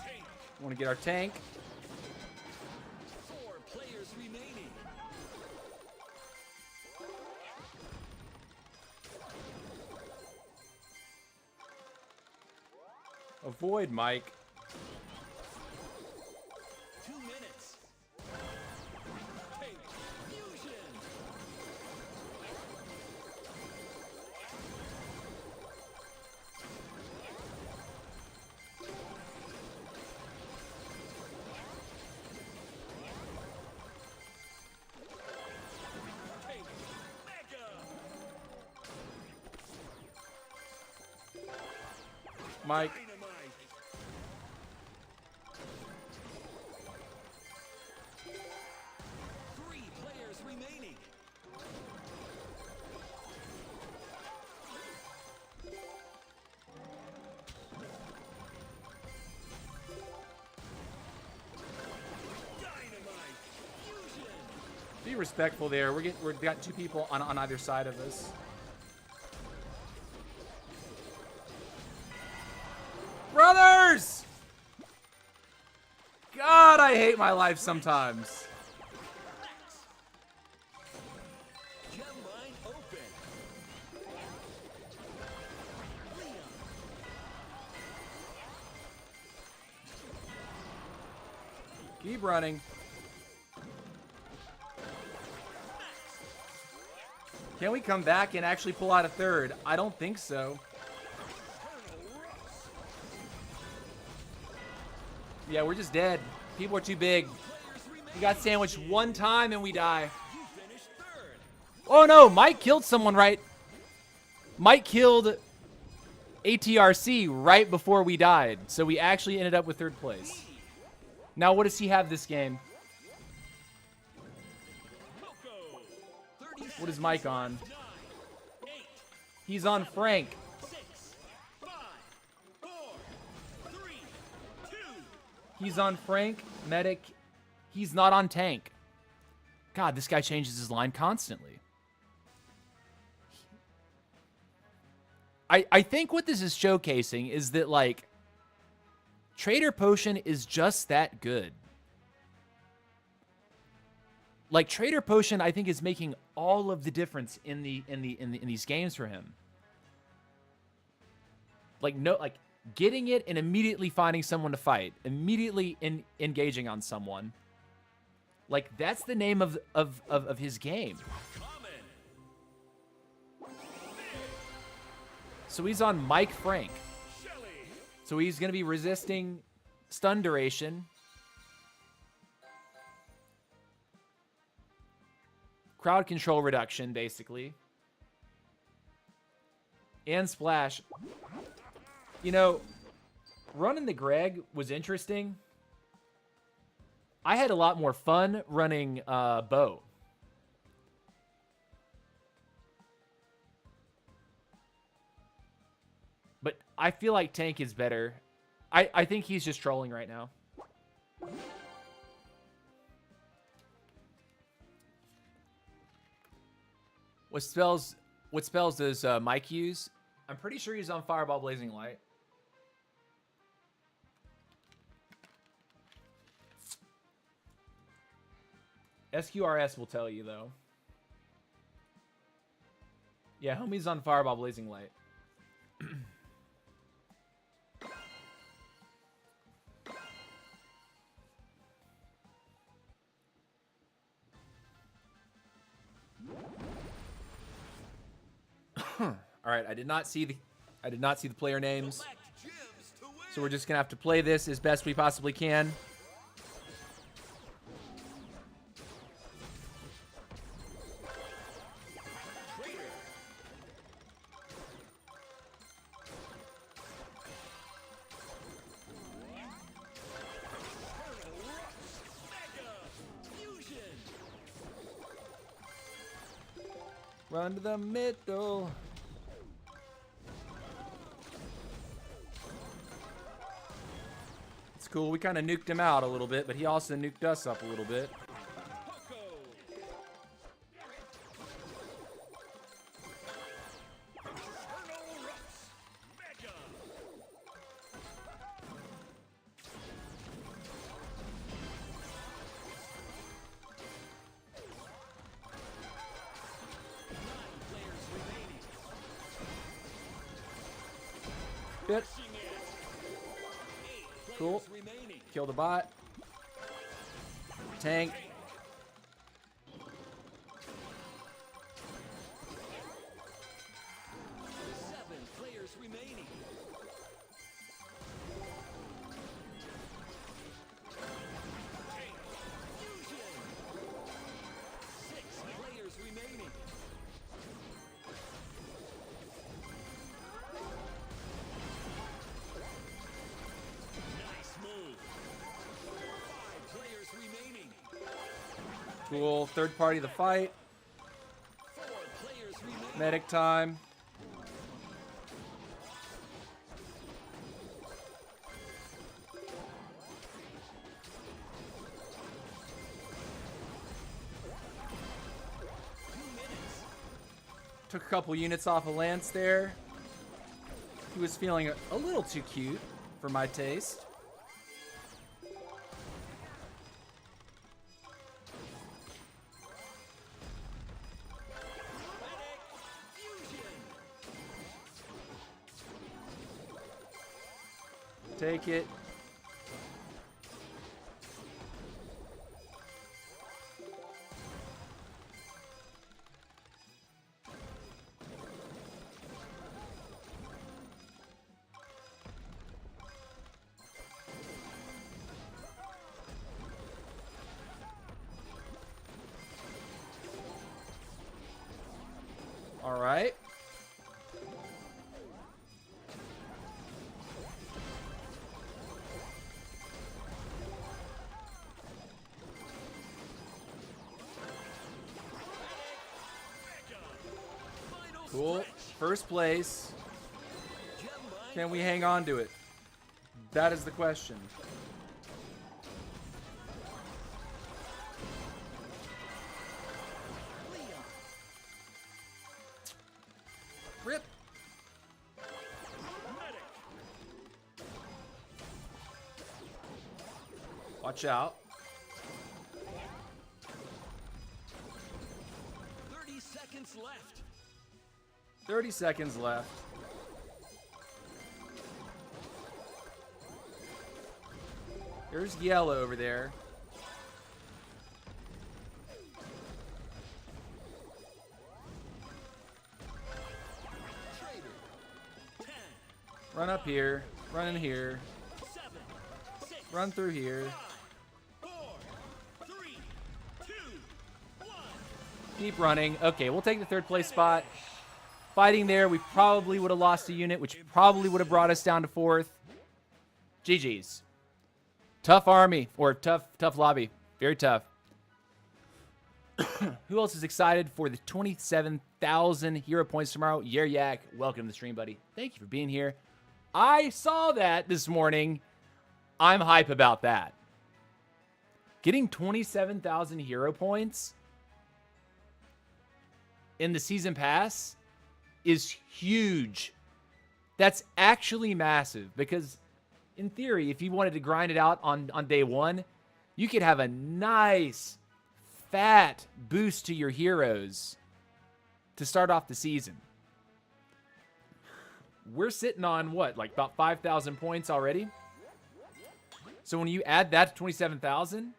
tank. Want to get our tank. 4 players remaining. Avoid Mike. 2 minutes. Tank. Fusion. Tank. Mega. Mike. Dynamite. Three players remaining. Dynamite. Fusion. Be respectful there. We've got 2 people on either side of us. Brothers! God, I hate my life sometimes. Gem mine open. Leon. Keep running. Can we come back and actually pull out a third? I don't think so. Eternal Rush. Yeah, we're just dead. People are too big. Players We remaining. got sandwiched one time and we die. You finished third. Oh no, Mike killed someone right. Mike killed ATRC right before we died. So we actually ended up with 3rd place. Now what does he have this game? Poco. 30 What is Mike on? 9, 8, He's on Frank. 6, 5, 4, 3, 2. He's on Frank, Medic. He's not on Tank. God, this guy changes his line constantly. I think what this is showcasing is that, like, Trader Potion is just that good. Like Trader Potion, I think is making all of the difference in these games for him. Like getting it and immediately finding someone to fight, immediately engaging on someone. Like that's the name of his game. So he's on Mike Frank. So he's going to be resisting stun duration. Crowd control reduction, basically. And splash. You know, running the Greg was interesting. I had a lot more fun running Bo. But I feel like Tank is better. I think he's just trolling right now. What spells does Mike use? I'm pretty sure he's on Fireball Blazing Light. SQRS will tell you, though. Yeah, homie's on Fireball Blazing Light. All right, I did not see the player names. So we're just going to have to play this as best we possibly can. Run to the middle. It's cool. We kind of nuked him out a little bit, but he also nuked us up a little bit. Bit. Cool. Kill the bot. Tank. Cool. Third party the fight. Medic time. Took a couple units off of Lance there. He was feeling a little too cute for my taste. Take it. All right. Cool. First place. Can we hang on to it? That is the question. Rip. Watch out. left. 30 seconds left. There's yellow over there. Trader. 10, Run up here. Run in here. 7, 6, Run through here. 5, 4, 3, 2, 1. Keep running. Okay, we'll take the third place spot. Fighting there, we probably would have lost a unit, which probably would have brought us down to fourth. GG's. Tough army, or tough lobby. Very tough. Who else is excited for the 27,000 hero points tomorrow? Yeryak, welcome to the stream, buddy. Thank you for being here. I saw that this morning. I'm hype about that. Getting 27,000 hero points in the season pass is huge. That's actually massive because in theory, if you wanted to grind it out on day one, you could have a nice fat boost to your heroes to start off the season. We're sitting on what, like about 5,000 points already? So when you add that to 27,000,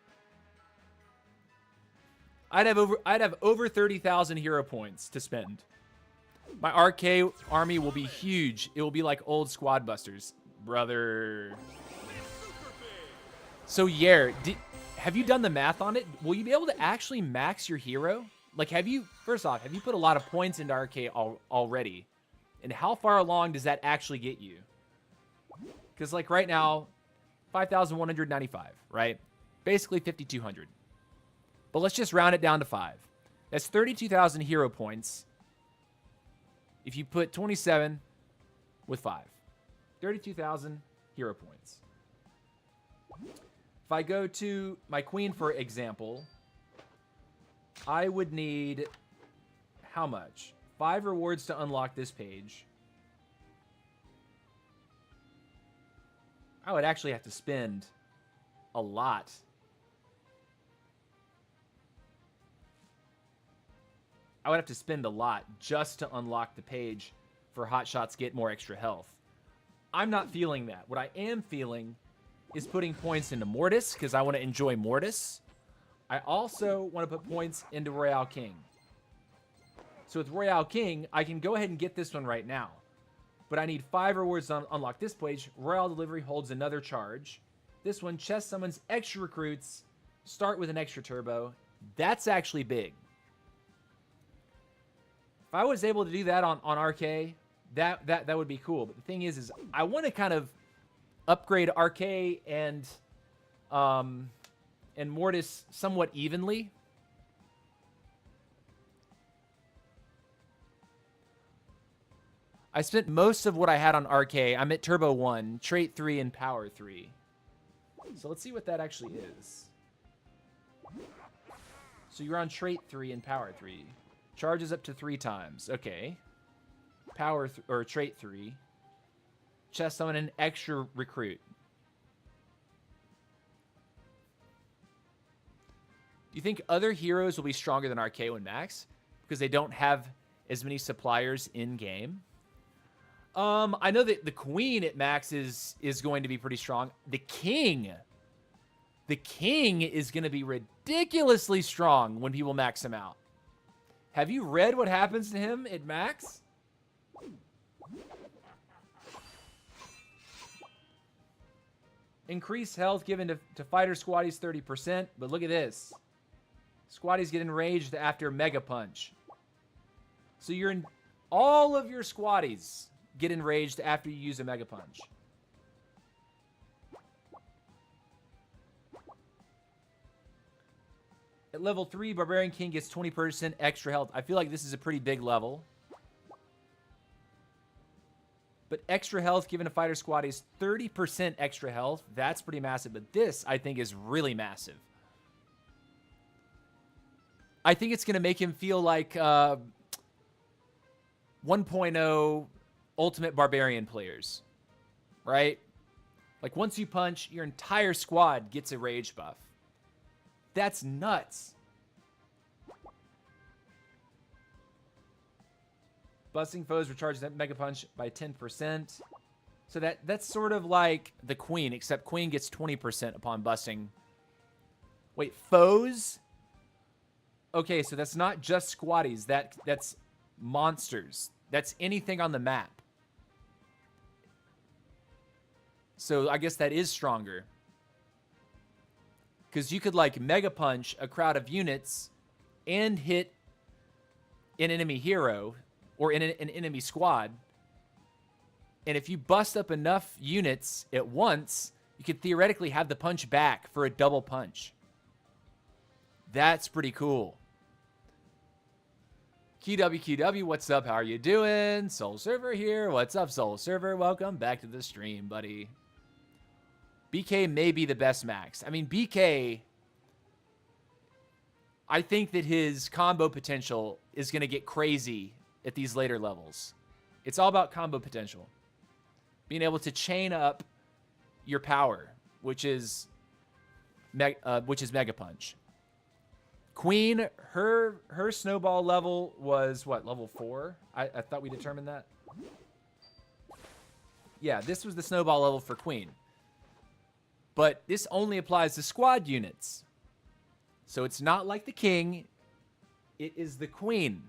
I'd have over 30,000 hero points to spend. My RK army will be huge. It will be like old Squad Busters, brother. So Yer, have you done the math on it? Will you be able to actually max your hero? Like, first off, have you put a lot of points into RK already? And how far along does that actually get you? Because like right now, 5,195, right? Basically 5,200. But let's just round it down to 5. That's 32,000 hero points. If you put 27 with 5. 32,000 hero points. If I go to my queen, for example, I would need how much? 5 rewards to unlock this page. I would actually have to spend a lot. I would have to spend a lot just to unlock the page for Hotshots Get More Extra Health. I'm not feeling that. What I am feeling is putting points into Mortis because I want to enjoy Mortis. I also want to put points into Royale King. So with Royale King, I can go ahead and get this one right now. But I need 5 rewards to unlock this page. Royale Delivery holds another charge. This one, chest summons extra recruits. Start with an extra turbo. That's actually big. If I was able to do that on RK, that would be cool. But the thing is I want to kind of upgrade RK and Mortis somewhat evenly. I spent most of what I had on RK. I'm at Turbo 1, Trait 3, and Power 3. So let's see what that actually is. So you're on Trait 3 and Power 3. Charges up to 3 times. Okay. Or Trait 3. Chest summon an extra recruit. Do you think other heroes will be stronger than RK when max? Because they don't have as many suppliers in game? I know that the Queen at max is going to be pretty strong. The King is going to be ridiculously strong when people max him out. Have you read what happens to him at max? Increased health given to fighter squaddies 30%, but look at this. Squaddies get enraged after Mega Punch. So all of your squaddies get enraged after you use a Mega Punch. At level 3, Barbarian King gets 20% extra health. I feel like this is a pretty big level. But extra health given to fighter squad is 30% extra health. That's pretty massive. But this, I think, is really massive. I think it's going to make him feel like 1.0 Ultimate Barbarian players. Right? Like, once you punch, your entire squad gets a rage buff. That's nuts. Busting foes recharges that Mega Punch by 10%. So that's sort of like the Queen, except Queen gets 20% upon busting. Wait, foes? Okay, so that's not just squatties. That's monsters. That's anything on the map. So I guess that is stronger. Because you could, like, Mega Punch a crowd of units and hit an enemy hero or an enemy squad. And if you bust up enough units at once, you could theoretically have the punch back for a double punch. That's pretty cool. QWQW, what's up? How are you doing? Soul Server here. What's up, Soul Server? Welcome back to the stream, buddy. BK may be the best max. I mean, BK, I think that his combo potential is going to get crazy at these later levels. It's all about combo potential. Being able to chain up your power, which is Mega Punch. Queen, her snowball level was what, level 4? I thought we determined that. Yeah, this was the snowball level for Queen. But this only applies to squad units. So it's not like the King. It is the Queen,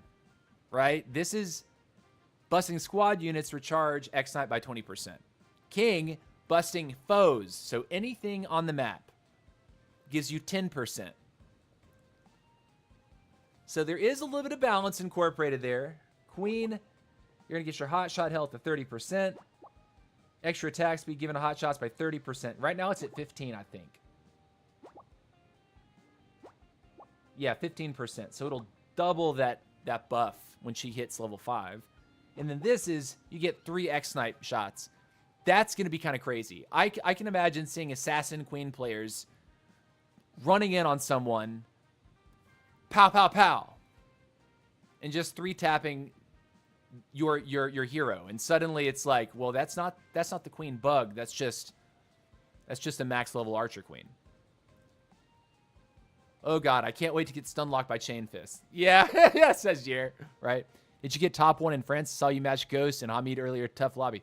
right? This is busting squad units recharge X-Knight by 20%. King, busting foes. So anything on the map gives you 10%. So there is a little bit of balance incorporated there. Queen, you're going to get your hot shot health to 30%. Extra attack speed given to hot shots by 30%. Right now it's at 15, I think. Yeah, 15%. So it'll double that buff when she hits level 5. And then this is, you get 3 X-Knight shots. That's going to be kind of crazy. I can imagine seeing Assassin Queen players running in on someone, pow, pow, pow, and just 3-tapping your hero. And suddenly it's like, well, that's not the Queen bug. That's just a max level Archer Queen. Oh god, I can't wait to get stun locked by Chain Fist. Yeah, yeah, says Jer, right? Did you get top 1 in France? Saw you match Ghost and Hamid earlier. Tough lobby.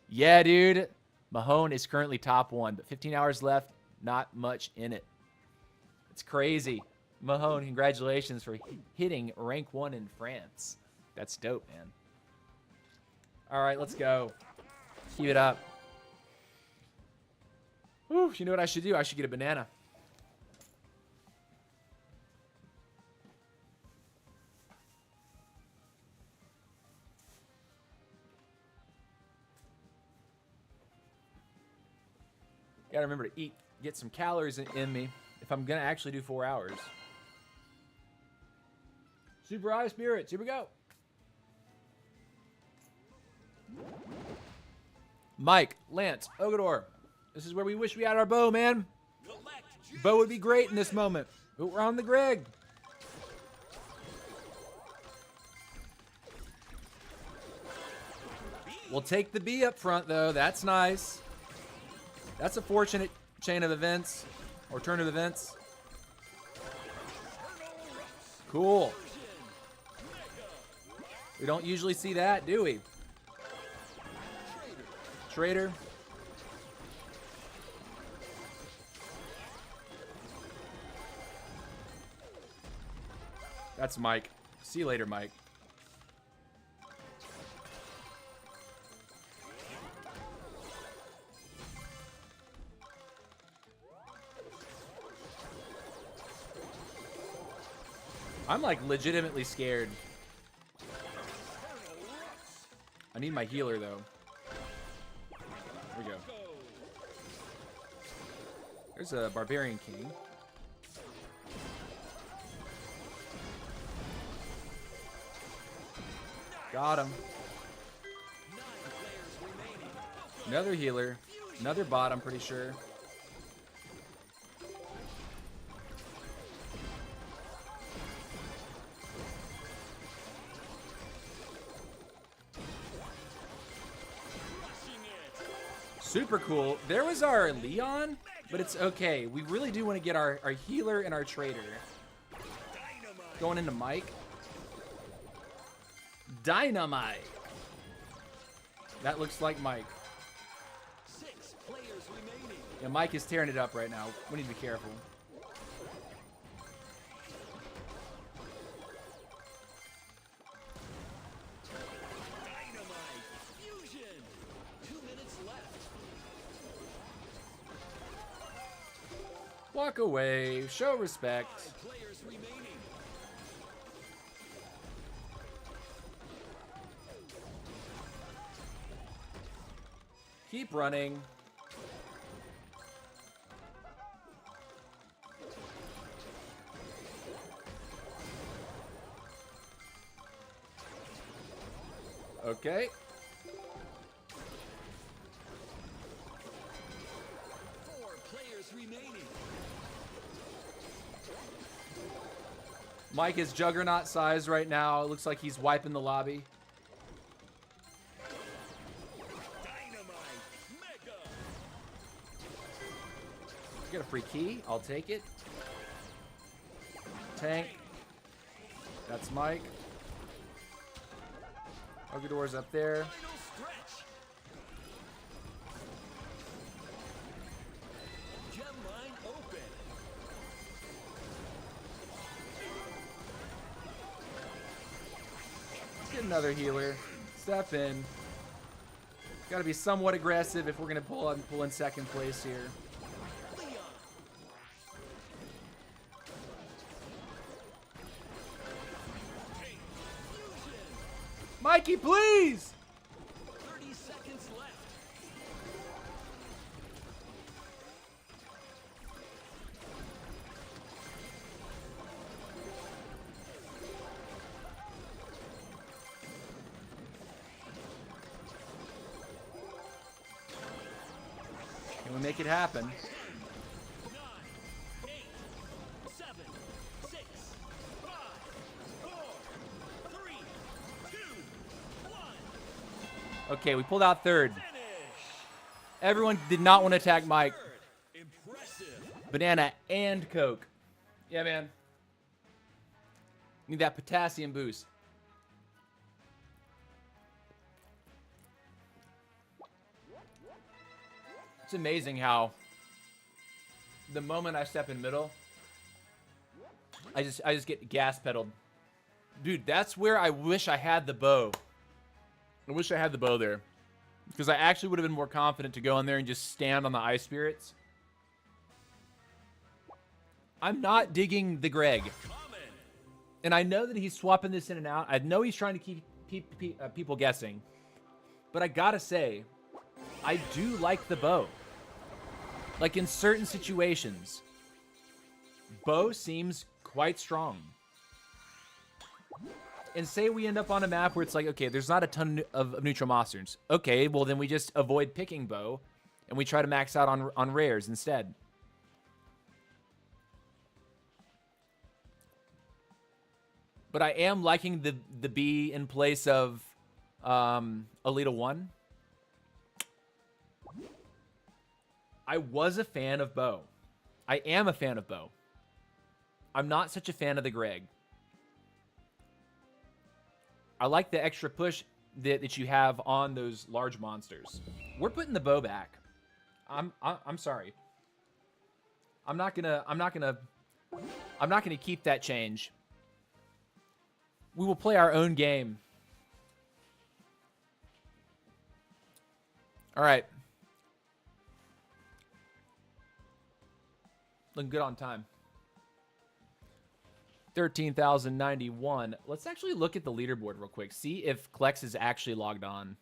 Yeah, dude. Mahone is currently top 1, but 15 hours left. Not much in it. It's crazy. Mahone, congratulations for hitting rank 1 in France. That's dope, man. All right, let's go. Keep it up. Whew, you know what I should do? I should get a banana. Gotta remember to eat, get some calories in me if I'm gonna actually do 4 hours. Super High Spirits, here we go. Mike, Lance, Ogador. This is where we wish we had our bow, man. Bow would be great in this moment. But we're on the Greg. We'll take the B up front, though. That's nice. That's a fortunate chain of events, or turn of events. Cool. We don't usually see that, do we? Trader. That's Mike. See you later, Mike. I'm like legitimately scared. I need my healer though. There we go. There's a Barbarian King. Got him. Another healer. Another bot, I'm pretty sure. Super cool. There was our Leon, but it's okay. We really do want to get our healer and our trader. Going into Mike. Dynamite. That looks like Mike. 6 players remaining. Yeah, Mike is tearing it up right now. We need to be careful. Dynamite fusion. 2 minutes left. Walk away. Show respect. 5 players remaining. Keep running. Okay. 4 players remaining. Mike is juggernaut size right now. It looks like he's wiping the lobby. Dynamite mega. Get a free key. I'll take it. Tank. That's Mike. Door's up there. Final stretch. Gem line open. Let's get another healer. Step in. Got to be somewhat aggressive if we're gonna pull in second place here. Leon. Tank fusion. Mikey, please! 30 seconds left. Can we make it happen? 9, 8, 7, 6, 5, 4, 3, 2, 1. Okay, we pulled out third. Finish. Everyone did not want to attack Mike. Third. Impressive. Banana and Coke. Yeah, man. Need that potassium boost. It's amazing how the moment I step in middle, I just get gas pedaled. Dude, that's where I wish I had the bow. I wish I had the bow there. Because I actually would have been more confident to go in there and just stand on the ice spirits. I'm not digging the Greg. Common. And I know that he's swapping this in and out. I know he's trying to keep people guessing. But I gotta say, I do like the bow. Like in certain situations, bow seems quite strong. And say we end up on a map where it's like, okay, there's not a ton of neutral monsters. Okay, well then we just avoid picking bow, and we try to max out on rares instead. But I am liking the B in place of Alita 1. I was a fan of bow. I am a fan of bow. I'm not such a fan of the Greg. I like the extra push that you have on those large monsters. We're putting the bow back. I'm sorry. I'm not gonna keep that change. We will play our own game. All right. Looking good on time. 13,091. Let's actually look at the leaderboard real quick. See if Klex is actually logged on.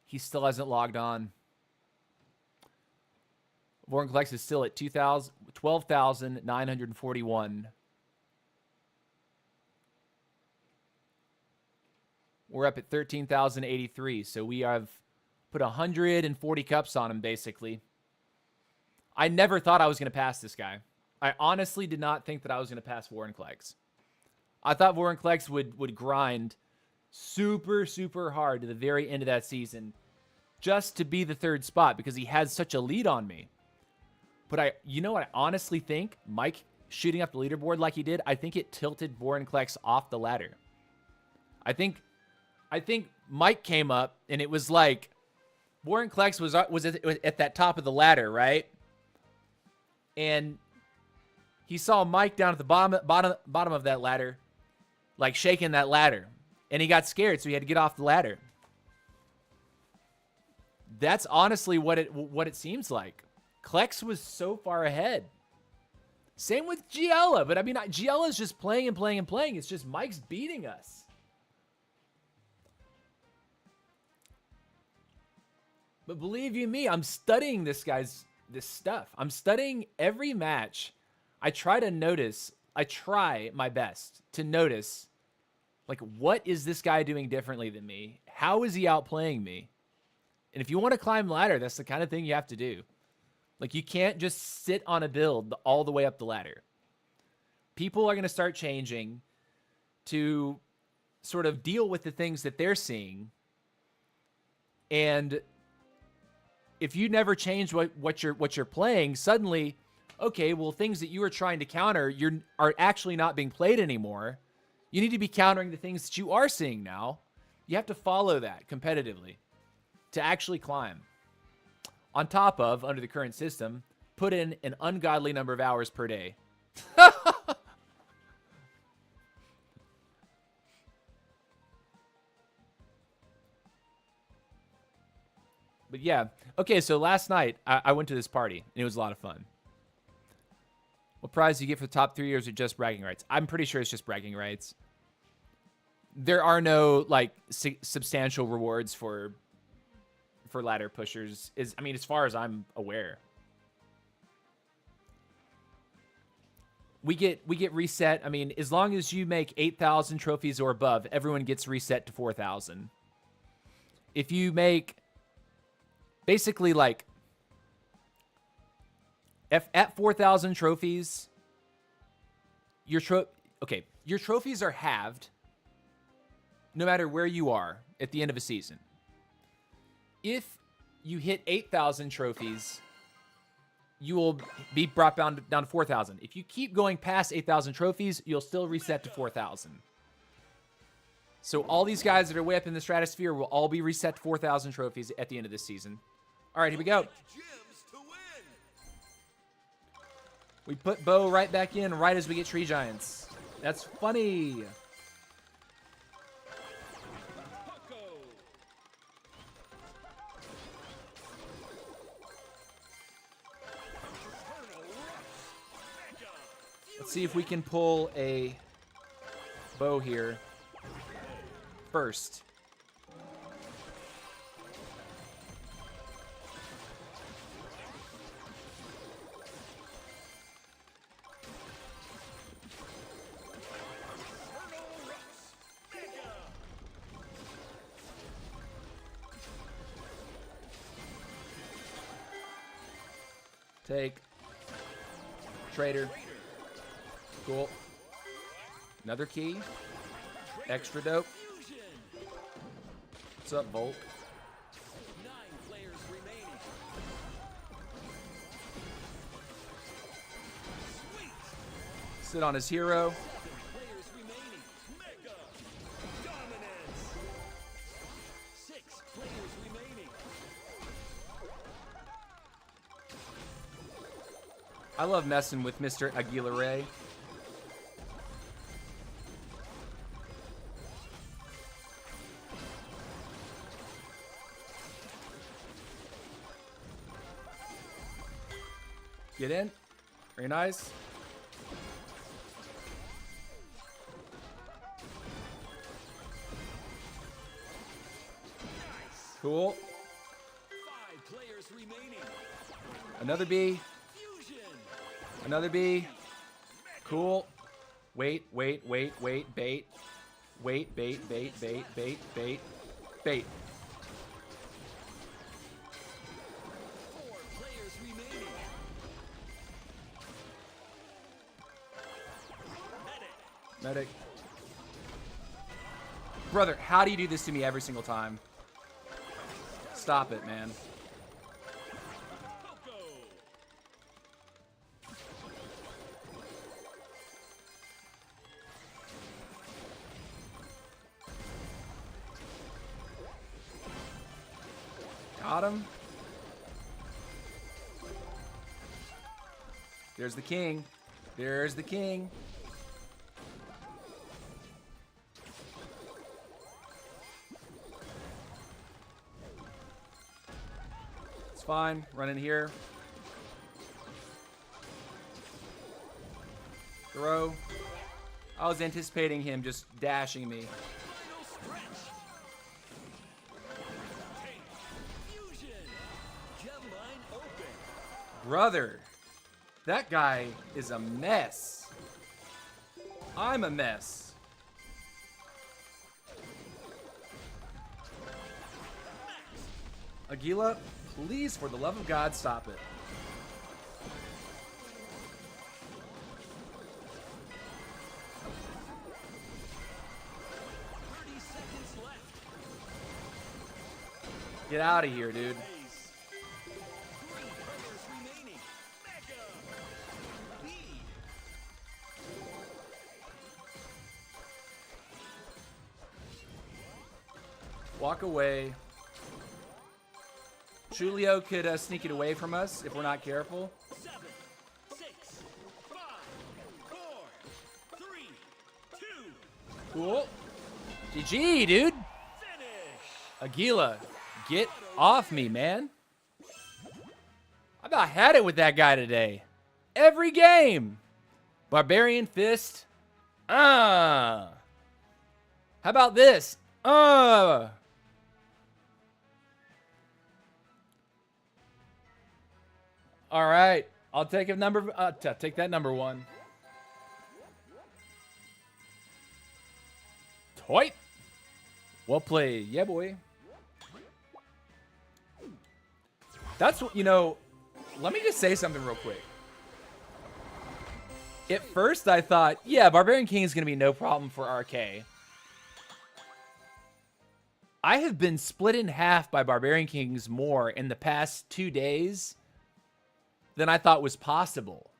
He still hasn't logged on. Warren Klex is still at 12,941. We're up at 13,083. So we have put 140 cups on him, basically. I never thought I was going to pass this guy. I honestly did not think that I was going to pass Warren Klex. I thought Warren Klex would grind super, super hard to the very end of that season just to be the third spot because he had such a lead on me. But you know what I honestly think? Mike shooting up the leaderboard like he did, I think it tilted Warren Klex off the ladder. I think Mike came up, and it was like Warren Klex was at that top of the ladder, right? And he saw Mike down at the bottom of that ladder, like shaking that ladder, and he got scared, so he had to get off the ladder. That's honestly what it seems like. Klex was so far ahead. Same with Giella, but I mean, Giella's just playing and playing and playing. It's just Mike's beating us. But believe you me, I'm studying this stuff. I'm studying every match. I try my best to notice, like, what is this guy doing differently than me? How is he outplaying me? And if you want to climb ladder, that's the kind of thing you have to do. Like, you can't just sit on a build all the way up the ladder. People are going to start changing to sort of deal with the things that they're seeing. And if you never change what you're playing, suddenly, okay, well, things that you were trying to counter are actually not being played anymore. You need to be countering the things that you are seeing now. You have to follow that competitively to actually climb. On top of, under the current system, put in an ungodly number of hours per day. But yeah, okay, so last night I went to this party, and it was a lot of fun. What prize do you get for the top 3 years or just bragging rights? I'm pretty sure it's just bragging rights. There are no, like, substantial rewards for ladder pushers, I mean, as far as I'm aware. We get reset. I mean, as long as you make 8,000 trophies or above, everyone gets reset to 4,000. If you make basically, like, at 4,000 trophies, your trophies are halved no matter where you are at the end of a season. If you hit 8,000 trophies, you will be brought down to 4,000. If you keep going past 8,000 trophies, you'll still reset to 4,000. So all these guys that are way up in the stratosphere will all be reset to 4,000 trophies at the end of this season. All right, here we go. We put Bo right back in right as we get Tree Giants. That's funny. Let's see if we can pull a Bo here first. Take. Trader. Cool. Another key. Extra dope. What's up, Volk? 9 players remaining. Sweet. Sit on his hero. 7 players remaining. Mega dominance. 6 players remaining. I love messing with Mr. Aguilera. Get in. Very nice. Cool. 5 players remaining. Another B. Fusion. Another B. Cool. Wait. Bait. Wait, bait. Bait. 4 players remaining. Medic. Brother, how do you do this to me every single time? Stop it, man. Got him. There's the king. There's the king. It's fine. Run in here. Throw. I was anticipating him just dashing me. Final stretch. Take. Fusion. Gem line open. Brother, that guy is a mess. I'm a mess. Aguila, please, for the love of God, stop it. Get out of here, dude. Ace. 3 players remaining. Mega. B. Walk away. Julio could sneak it away from us if we're not careful. 7, 6, 5, 4, 3, 2. Cool. GG, dude. Finish. Aguila, get off me, man. I about had it with that guy today. Every game. Barbarian Fist. How about this? All right. I'll take a number. Take that number 1. Toy. Well played. Yeah, boy. That's what, you know, let me just say something real quick. At first, I thought, yeah, Barbarian King is going to be no problem for RK. I have been split in half by Barbarian Kings more in the past 2 days than I thought was possible.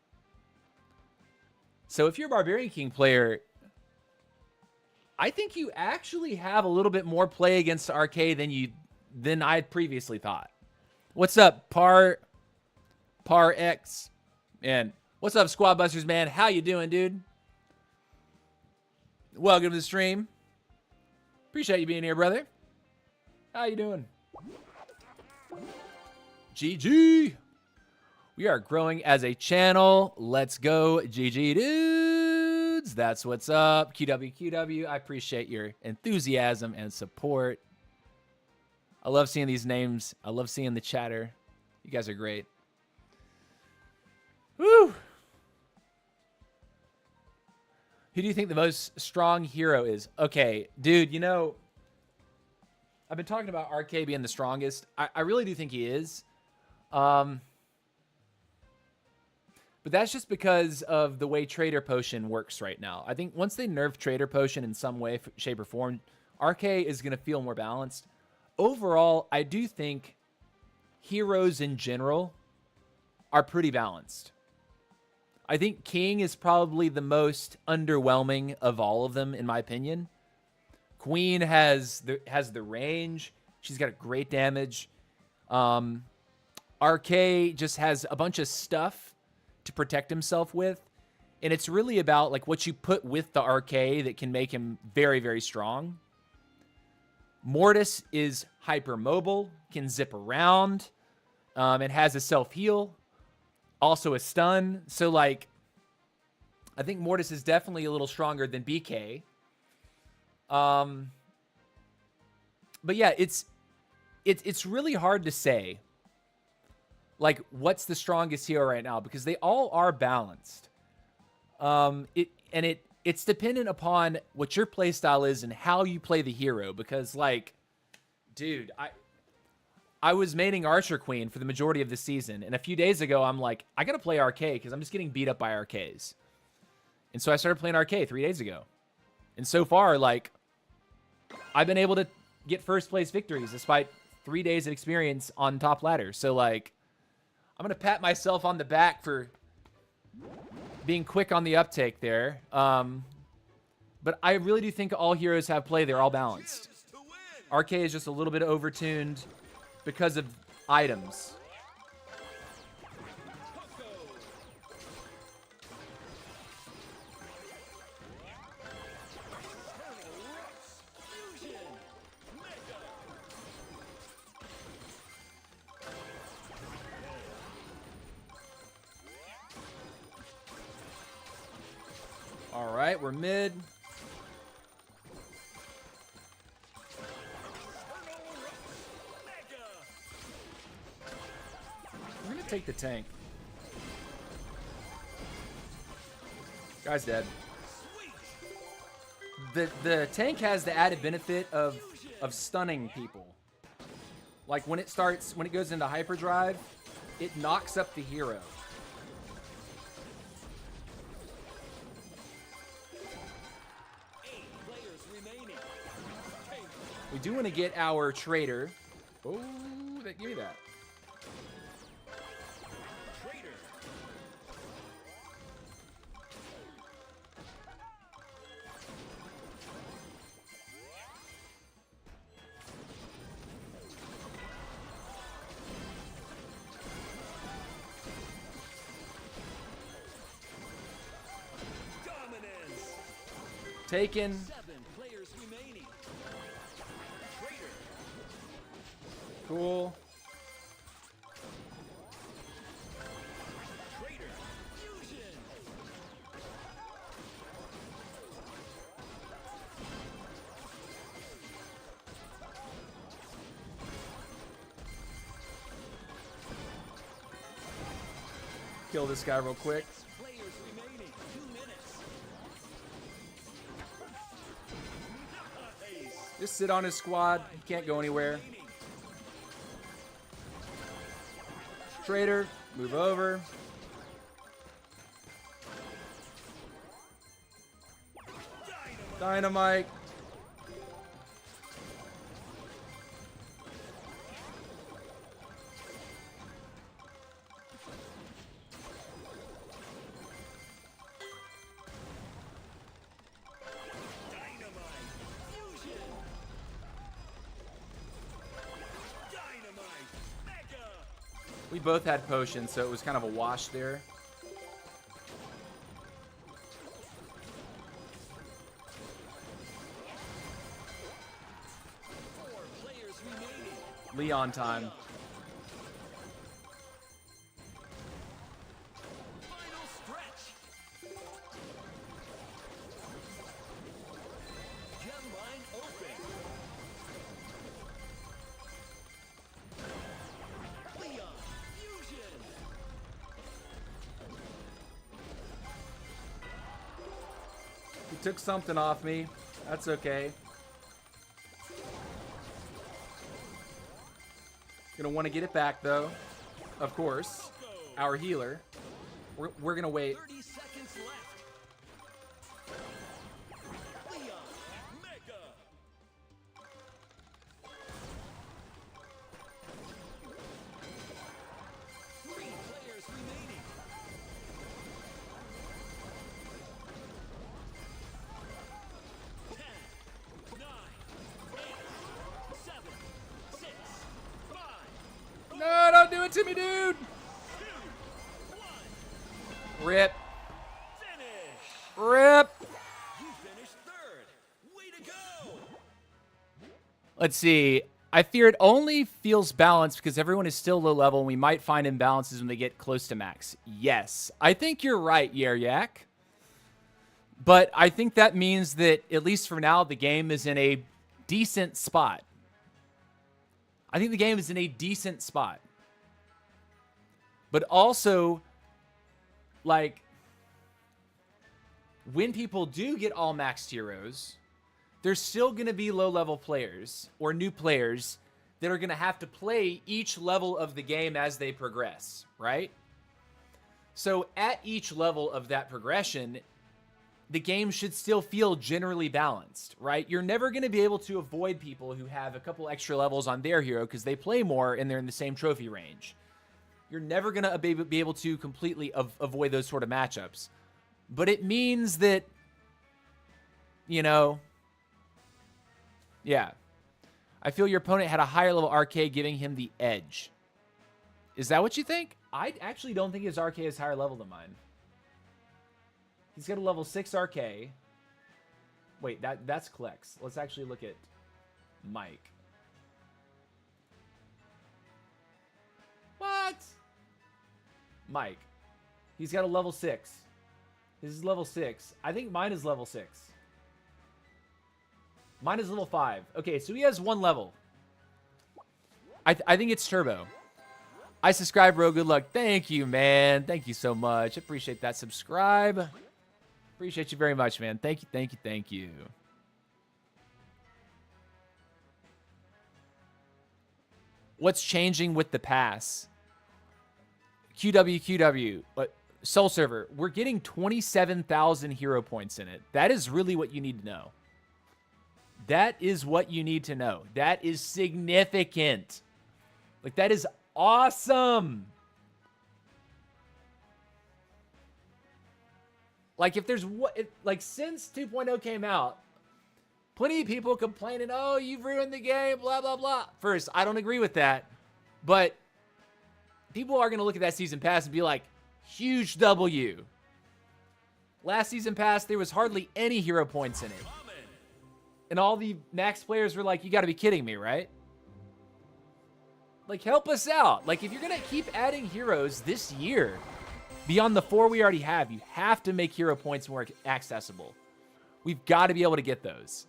So if you're a Barbarian King player, I think you actually have a little bit more play against RK than I previously thought. What's up, Par X? And what's up, Squad Busters, man? How you doing, dude? Welcome to the stream. Appreciate you being here, brother. How you doing? GG. We are growing as a channel. Let's go, GG dudes. That's what's up. QWQW. I appreciate your enthusiasm and support. I love seeing these names. I love seeing the chatter. You guys are great. Woo! Who do you think the most strong hero is? Okay, dude, you know, I've been talking about RK being the strongest. I really do think he is. But that's just because of the way Trader Potion works right now. I think once they nerf Trader Potion in some way, shape, or form, RK is going to feel more balanced. Overall, I do think heroes in general are pretty balanced. I think King is probably the most underwhelming of all of them, in my opinion. Queen has the range. She's got a great damage. RK just has a bunch of stuff to protect himself with. And it's really about like what you put with the RK that can make him very, very strong. Mortis is hypermobile, can zip around, and has a self-heal. Also a stun. So, like, I think Mortis is definitely a little stronger than BK. But yeah, it's really hard to say, like, what's the strongest hero right now, because they all are balanced. It's dependent upon what your playstyle is and how you play the hero. Because, like, dude, I was maining Archer Queen for the majority of the season. And a few days ago, I'm like, I got to play RK because I'm just getting beat up by RKs. And so I started playing RK 3 days ago. And so far, like, I've been able to get first place victories despite 3 days of experience on top ladder. So, like, I'm going to pat myself on the back for being quick on the uptake there. But I really do think all heroes have play. They're all balanced. RK is just a little bit overtuned because of items. All right, we're mid. We're gonna take the tank. Guy's dead. The tank has the added benefit of stunning people. Like when it goes into hyperdrive, it knocks up the hero. We do want to get our trader. Oh, give me that. Taken. 7 players remaining. Traitor. Cool. Traitor. Fusion. Kill this guy real quick. Players remaining. 2 minutes. Nice. Just sit on his squad. He can't go anywhere. Trader, move over. Dynamite. We both had potions, so it was kind of a wash there. Leon time. Final stretch. Gem line open. Leon fusion. He took something off me. That's okay. Gonna want to get it back though. Of course. Our healer. We're gonna wait. 30 seconds left. Leon Mega. 3 players remaining. 10, 9, 8, 7, 6, 5, No, don't do it to me, dude. 2, 1. Rip. Finish. Rip. You finished 3rd. Way to go. Let's see. I fear it only feels balanced because everyone is still low level and we might find imbalances when they get close to max. Yes. I think you're right, Yeryak. But I think that means that, at least for now, the game is in a decent spot. I think the game is in a decent spot. But also, like, when people do get all maxed heroes, there's still going to be low-level players or new players that are going to have to play each level of the game as they progress, right? So at each level of that progression, the game should still feel generally balanced, right? You're never going to be able to avoid people who have a couple extra levels on their hero because they play more and they're in the same trophy range. You're never going to be able to completely avoid those sort of matchups. But it means that, you know, yeah. I feel your opponent had a higher level arcade giving him the edge. Is that what you think? I actually don't think his RK is higher level than mine. He's got a level 6 RK. Wait, that's Klex. Let's actually look at Mike. What? Mike. He's got a level 6. His is level 6. I think mine is level 6. Mine is level 5. Okay, so he has 1 level. I think it's turbo. I subscribe, bro. Good luck. Thank you, man. Thank you so much. Appreciate that subscribe. Appreciate you very much, man. Thank you, thank you, thank you. What's changing with the pass? QW. But Soul Server, we're getting 27,000 hero points in it. That is really what you need to know. That is what you need to know. That is significant. Like, that is awesome. Like, if there's what, like, since 2.0 came out, plenty of people complaining, oh, you've ruined the game, blah, blah, blah. First, I don't agree with that. But people are going to look at that season pass and be like, huge W. Last season pass, there was hardly any hero points in it. And all the max players were like, you got to be kidding me, right? Like, help us out. Like, if you're going to keep adding heroes this year, beyond the 4 we already have, you have to make hero points more accessible. We've got to be able to get those.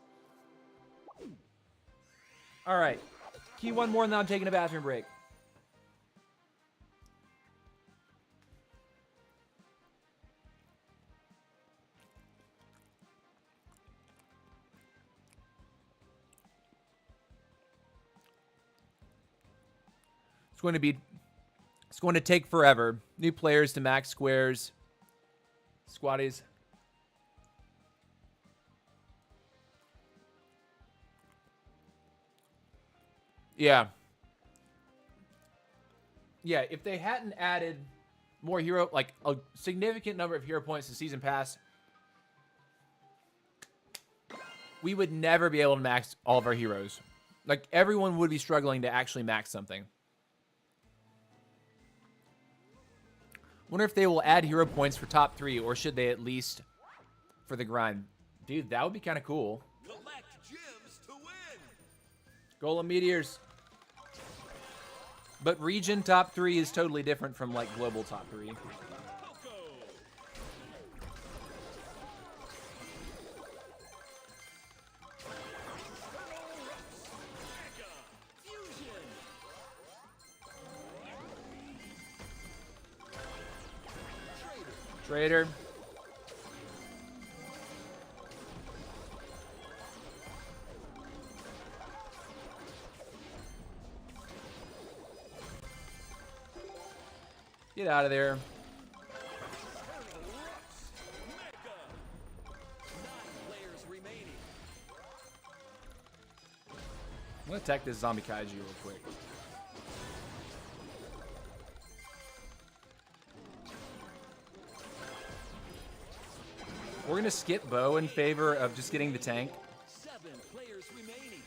All right. Key one more, and then I'm taking a bathroom break. It's going to take forever. New players to max squares. Squatties. Yeah. Yeah, if they hadn't added more hero, like a significant number of hero points to Season Pass, we would never be able to max all of our heroes. Like, everyone would be struggling to actually max something. Wonder if they will add hero points for top 3, or should they at least for the grind? Dude, that would be kind of cool. Collect gems to win. Golem Meteors. But region top 3 is totally different from, like, global top 3. Trader. Get out of there. I'm gonna attack this zombie kaiju real quick. We're gonna skip Bo in favor of just getting the tank. 7 players remaining.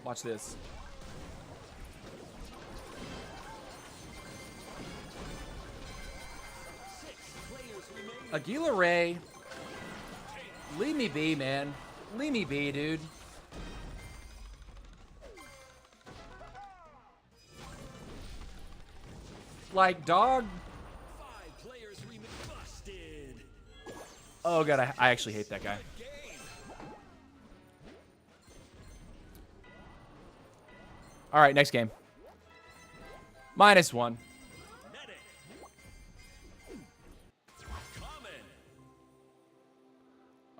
Watch this. Aguila Ray. Leave me be, man. Leave me be, dude. Like, dog. Oh, God, I actually hate that guy. All right, next game. -1.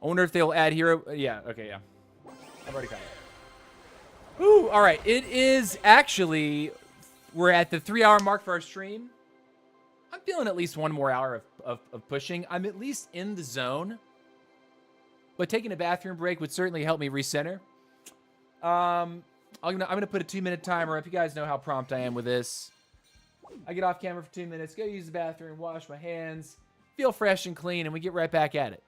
I wonder if they'll add hero. Yeah, okay, yeah. I've already got it. Ooh, all right. It is actually, we're at the 3-hour mark for our stream. I'm feeling at least 1 more hour of pushing. I'm at least in the zone. But taking a bathroom break would certainly help me recenter. I'm gonna put a 2-minute timer up. You guys know how prompt I am with this. I get off camera for 2 minutes, go use the bathroom, wash my hands, feel fresh and clean, and we get right back at it.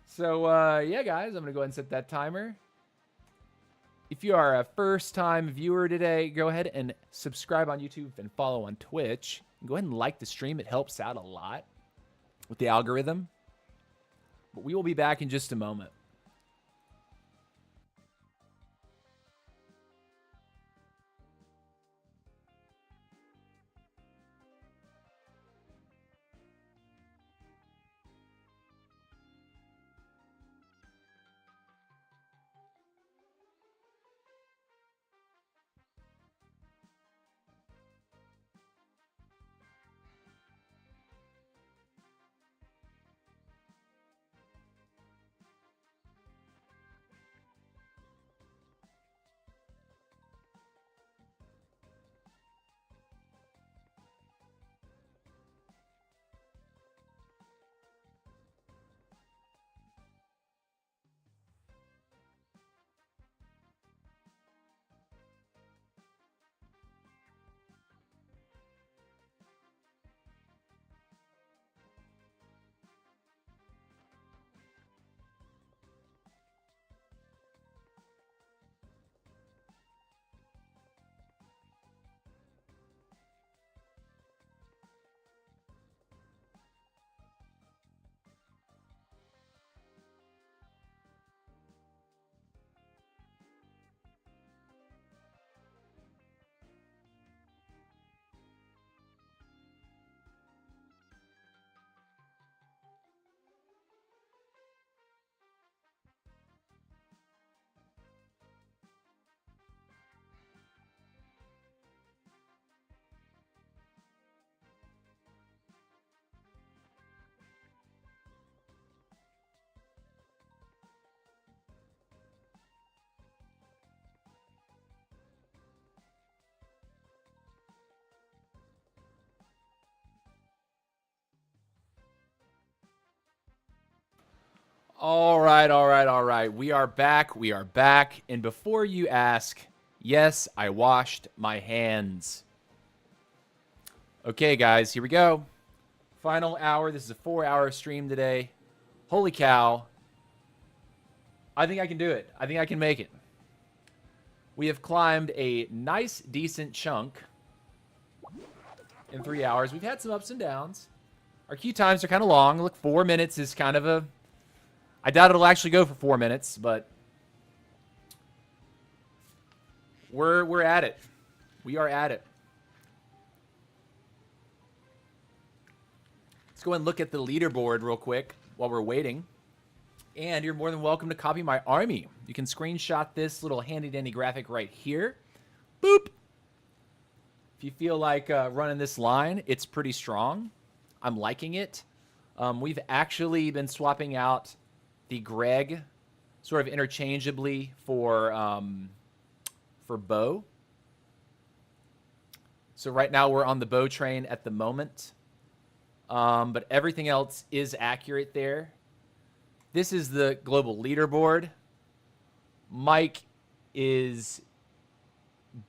So, yeah, guys, I'm going to go ahead and set that timer. If you are a first-time viewer today, go ahead and subscribe on YouTube and follow on Twitch. And go ahead and like the stream. It helps out a lot with the algorithm. But we will be back in just a moment. All right. We are back. And before you ask, yes, I washed my hands. Okay, guys, here we go. Final hour. This is a 4-hour stream today. Holy cow. I think I can do it. I think I can make it. We have climbed a nice, decent chunk in 3 hours. We've had some ups and downs. Our queue times are kind of long. Look, 4 minutes is kind of a... I doubt it'll actually go for 4 minutes, but we're at it. We are at it. Let's go and look at the leaderboard real quick while we're waiting. And you're more than welcome to copy my army. You can screenshot this little handy-dandy graphic right here. Boop. If you feel like running this line, it's pretty strong. I'm liking it. We've actually been swapping out the Greg sort of interchangeably for bow. So right now we're on the bow train at the moment. But everything else is accurate there. This is the global leaderboard. Mike is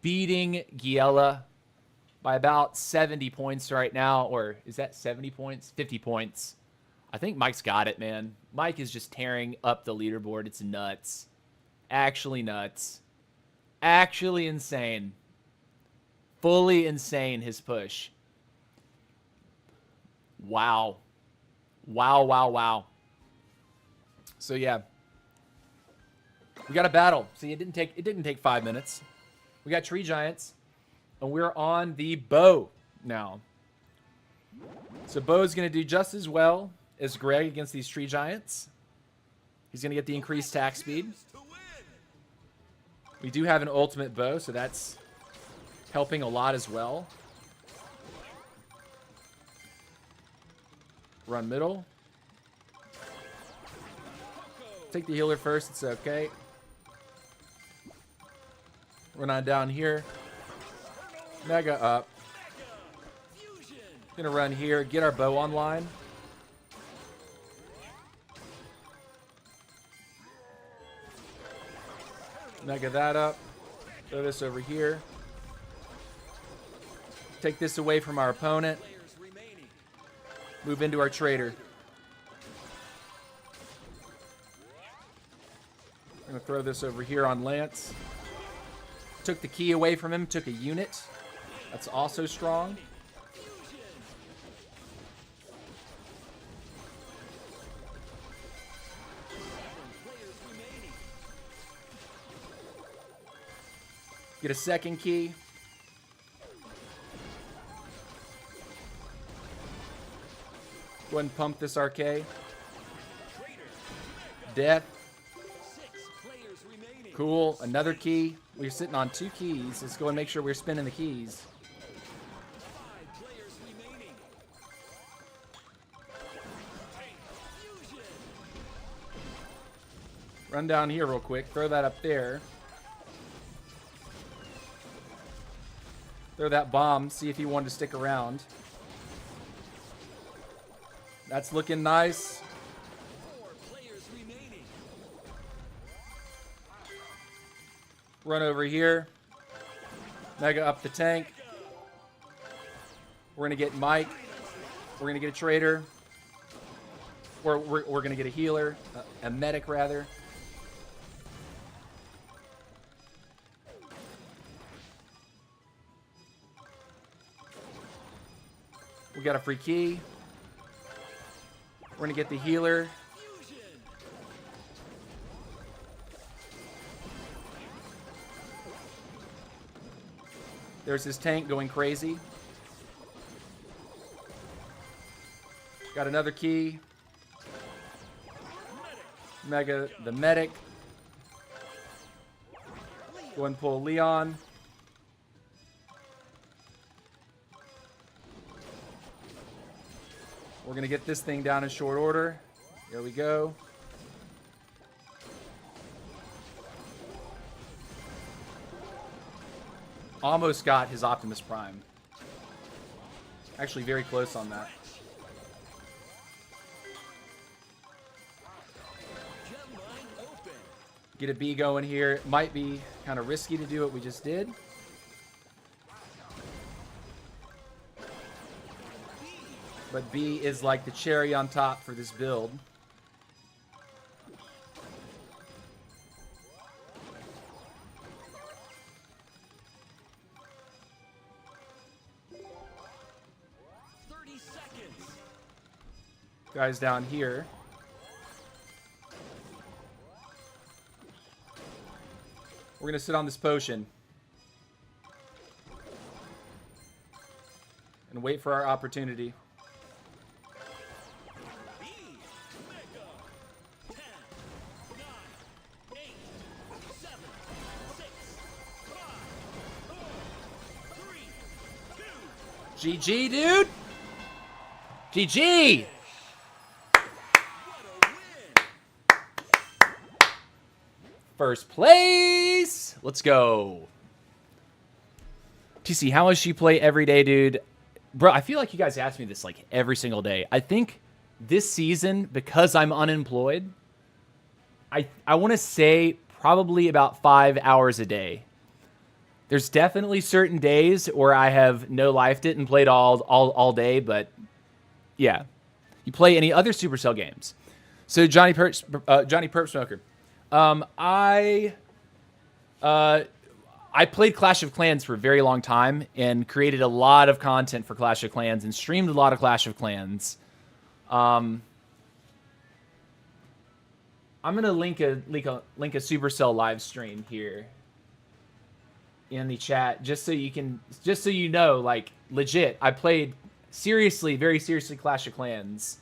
beating Giella by about 70 points right now. Or is that 70 points? 50 points. I think Mike's got it, man. Mike is just tearing up the leaderboard. It's nuts. Actually nuts. Actually insane. Fully insane, his push. Wow. Wow. So yeah. We got a battle. See, it didn't take 5 minutes. We got tree giants. And we're on the bow now. So Bo's gonna do just as well as Greg against these tree giants. He's going to get the increased attack speed. We do have an ultimate bow, so that's helping a lot as well. Run middle. Take the healer first, it's okay. Run on down here. Mega up. Gonna run here, get our bow online. Mega that up. Throw this over here. Take this away from our opponent. Move into our trader. I'm going to throw this over here on Lance. took the key away from him, took a unit. That's also strong. Get a second key. Go ahead and pump this RK. Death. Cool. Another key. We're sitting on 2 keys. Let's go and make sure we're spinning the keys. Run down here real quick. Throw that up there. Throw that bomb. See if he wanted to stick around. That's looking nice. Run over here. Mega up the tank. We're going to get Mike. We're going to get a trader. We're going to get a healer. A medic, rather. We got a free key. We're going to get the healer. There's his tank going crazy. Got another key. Mega the medic. Go and pull Leon. We're going to get this thing down in short order. Here we go. Almost got his Optimus Prime. Actually, very close on that. Get a B going here. It might be kind of risky to do what we just did. But B is like the cherry on top for this build. Guys down here. We're going to sit on this potion. And wait for our opportunity. GG, dude! GG! First place! Let's go. TC, how much you play every day, dude? Bro, I feel like you guys ask me this like every single day. I think this season, because I'm unemployed, I want to say probably about 5 hours a day. There's definitely certain days where I have no lifed it and played all day, but yeah. You play any other Supercell games? So Johnny Perp Smoker. I played Clash of Clans for a very long time and created a lot of content for Clash of Clans and streamed a lot of Clash of Clans. I'm gonna link a Supercell live stream here in the chat just so you know, like, legit, I played very seriously Clash of Clans.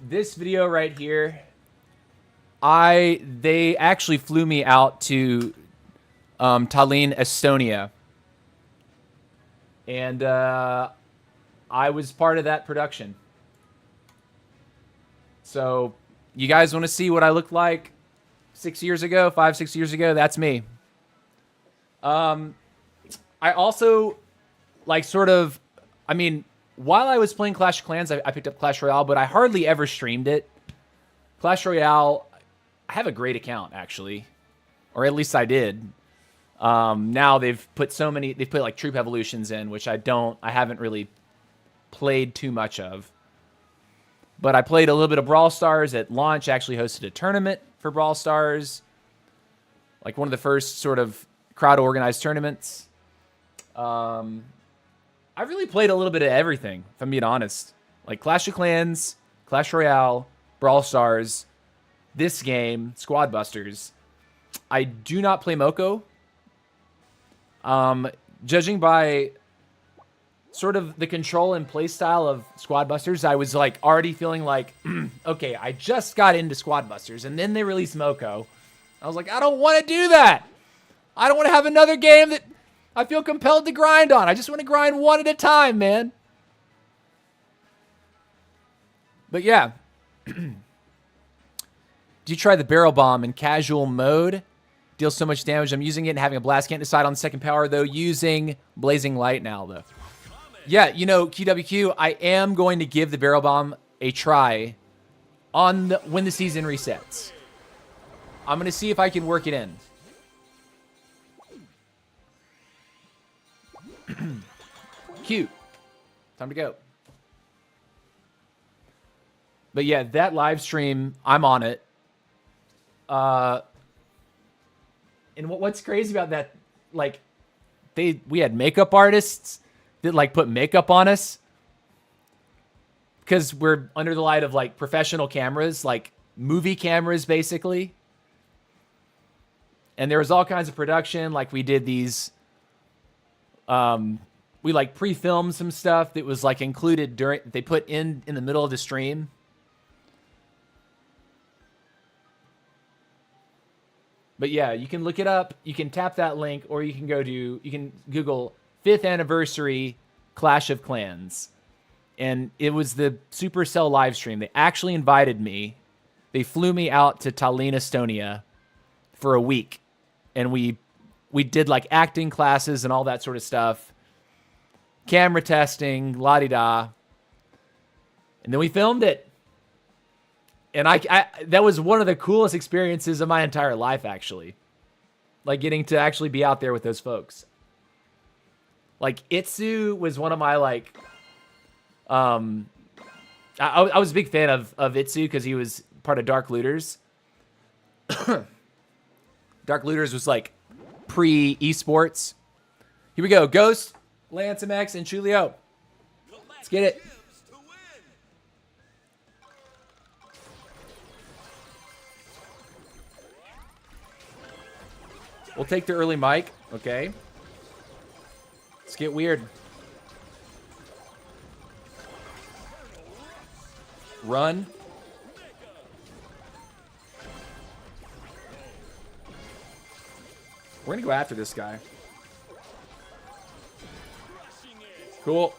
This video right here, they actually flew me out to Tallinn, Estonia, and I was part of that production. So you guys want to see what I looked like 6 years ago, 5-6 years ago? That's me. I also, like, sort of, I mean, while I was playing Clash of Clans, I picked up Clash Royale, but I hardly ever streamed it. Clash Royale, I have a great account, actually. Or at least I did. Now they've put like troop evolutions in, which I haven't really played too much of. But I played a little bit of Brawl Stars at launch, actually hosted a tournament for Brawl Stars. Like one of the first sort of crowd-organized tournaments. I've really played a little bit of everything, if I'm being honest. Like Clash of Clans, Clash Royale, Brawl Stars, this game, Squad Busters. I do not play Moko. Judging by sort of the control and play style of Squad Busters, I was like already feeling like, okay, I just got into Squad Busters, and then they released Moko. I was like, I don't want to do that. I don't want to have another game that I feel compelled to grind on. I just want to grind one at a time, man. But yeah. Did you try the barrel bomb in casual mode? Deals so much damage. I'm using it and having a blast. Can't decide on the second power, though. Using Blazing Light now, though. Yeah, you know, QWQ, I am going to give the barrel bomb a try on when the season resets. I'm going to see if I can work it in. Cute. Time to go. But yeah, that live stream, I'm on it. And what's crazy about that, like, we had makeup artists that like put makeup on us because we're under the light of like professional cameras, like movie cameras, basically. And there was all kinds of production. Like we did these, we like pre-filmed some stuff that was like included they put in the middle of the stream. But yeah, you can look it up. You can tap that link, or you can Google 5th anniversary Clash of Clans. And it was the Supercell live stream. They actually invited me. They flew me out to Tallinn, Estonia for a week. And we did like acting classes and all that sort of stuff. Camera testing, la-di-da. And then we filmed it. And I that was one of the coolest experiences of my entire life, actually. Like, getting to actually be out there with those folks. Like, Itsu was one of my, like... I was a big fan of Itsu because he was part of Dark Looters. Dark Looters was, like, pre-esports. Here we go. Ghost, Lance MX, and Chulio. Let's get it. We'll take the early mic. Okay. Let's get weird. Run. We're going to go after this guy. Cool.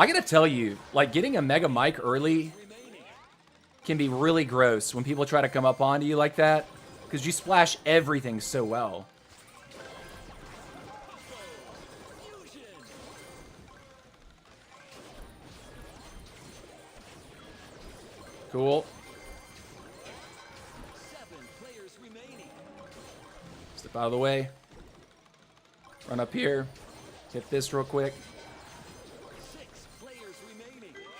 I gotta tell you, like, getting a mega mic early can be really gross when people try to come up onto you like that, because you splash everything so well. Cool. Step out of the way. Run up here. Hit this real quick.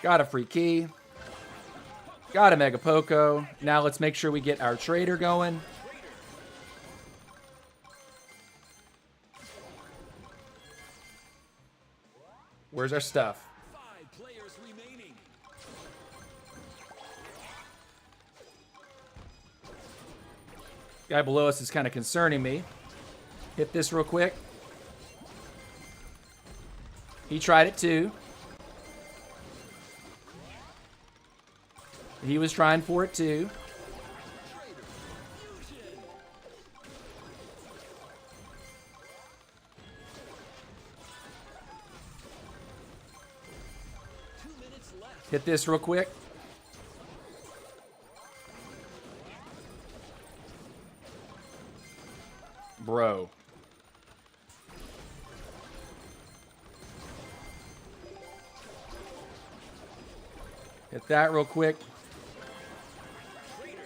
Got a free key. Got a Mega Poco. Now let's make sure we get our trader going. Where's our stuff? 5 players remaining. Guy below us is kind of concerning me. Hit this real quick. He tried it too. He was trying for it too. Hit this real quick. bro. Hit that real quick. Traitor.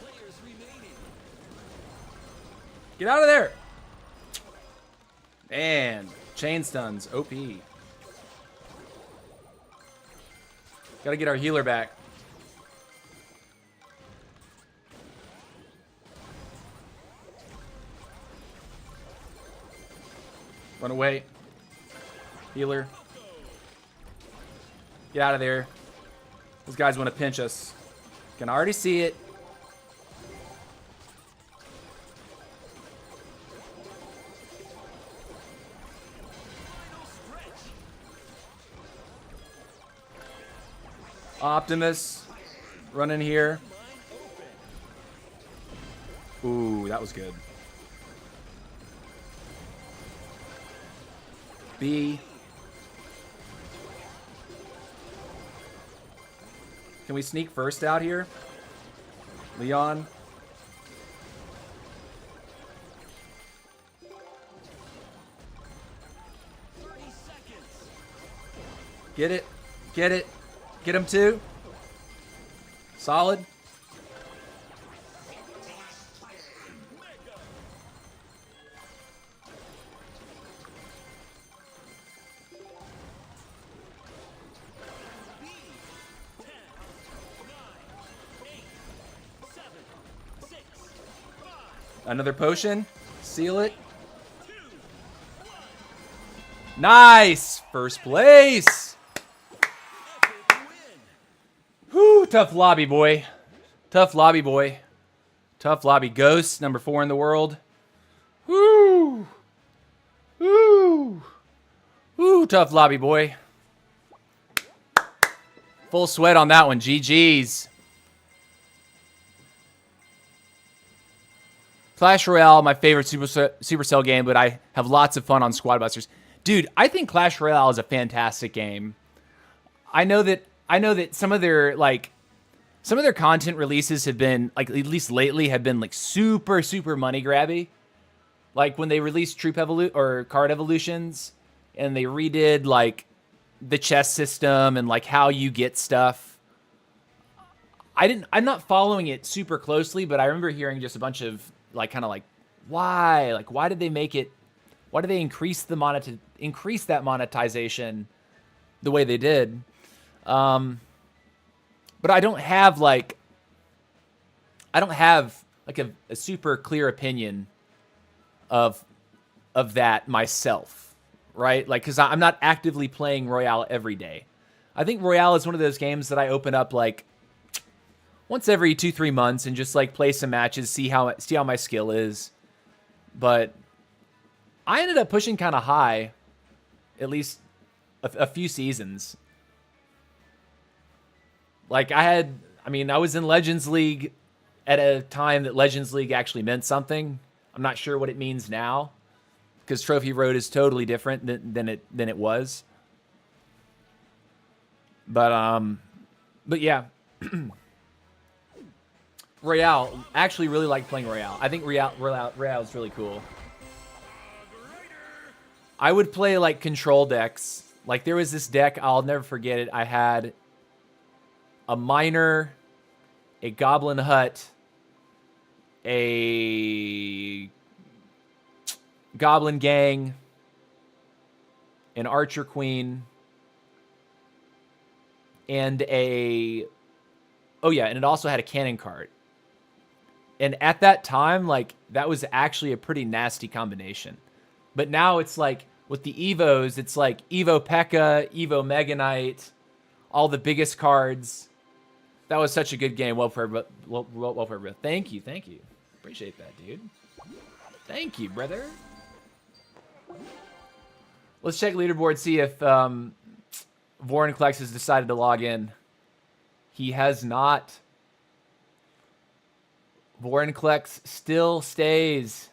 4 players remaining. Get out of there. Man, chain stuns, OP. Gotta get our healer back. Run away. Healer. Get out of there. Those guys want to pinch us. Can already see it. Final stretch. Optimus. Running here. Line open. Ooh, that was good. B. Can we sneak first out here? Leon. Get it. Get it. Get him too. Solid. Another potion. Seal it. Nice! First place! Whew, tough lobby, boy. Tough lobby, boy. Tough lobby. Ghost, number 4 in the world. Woo! Woo! Woo, tough lobby, boy. Full sweat on that one. GG's. Clash Royale, my favorite Supercell game, but I have lots of fun on Squad Busters. Dude, I think Clash Royale is a fantastic game. I know that some of their content releases have been, like, at least lately, have been like super money grabby. Like when they released Card Evolutions, and they redid like the chess system and like how you get stuff. I'm not following it super closely, but I remember hearing just a bunch of why did they make it, why did they increase that monetization the way they did? But I don't have a super clear opinion of that myself, right? Like, cause I'm not actively playing Royale every day. I think Royale is one of those games that I open up like once every 2-3 months and just like play some matches, see how my skill is. But I ended up pushing kind of high, at least a few seasons. Like I was in Legends League at a time that Legends League actually meant something. I'm not sure what it means now, because Trophy Road is totally different than it was. But yeah. Royale, actually really like playing Royale. I think Royale is really cool. I would play like control decks. Like there was this deck, I'll never forget it. I had a miner, a goblin hut, a goblin gang, an archer queen, and and it also had a cannon cart. And at that time, like, that was actually a pretty nasty combination. But now it's like, with the Evos, it's like Evo P.E.K.K.A, Evo Mega Knight, all the biggest cards. That was such a good game. Well for everybody. Thank you. Appreciate that, dude. Thank you, brother. Let's check Leaderboard, see if Vorinclex has decided to log in. He has not. Vorinclex still stays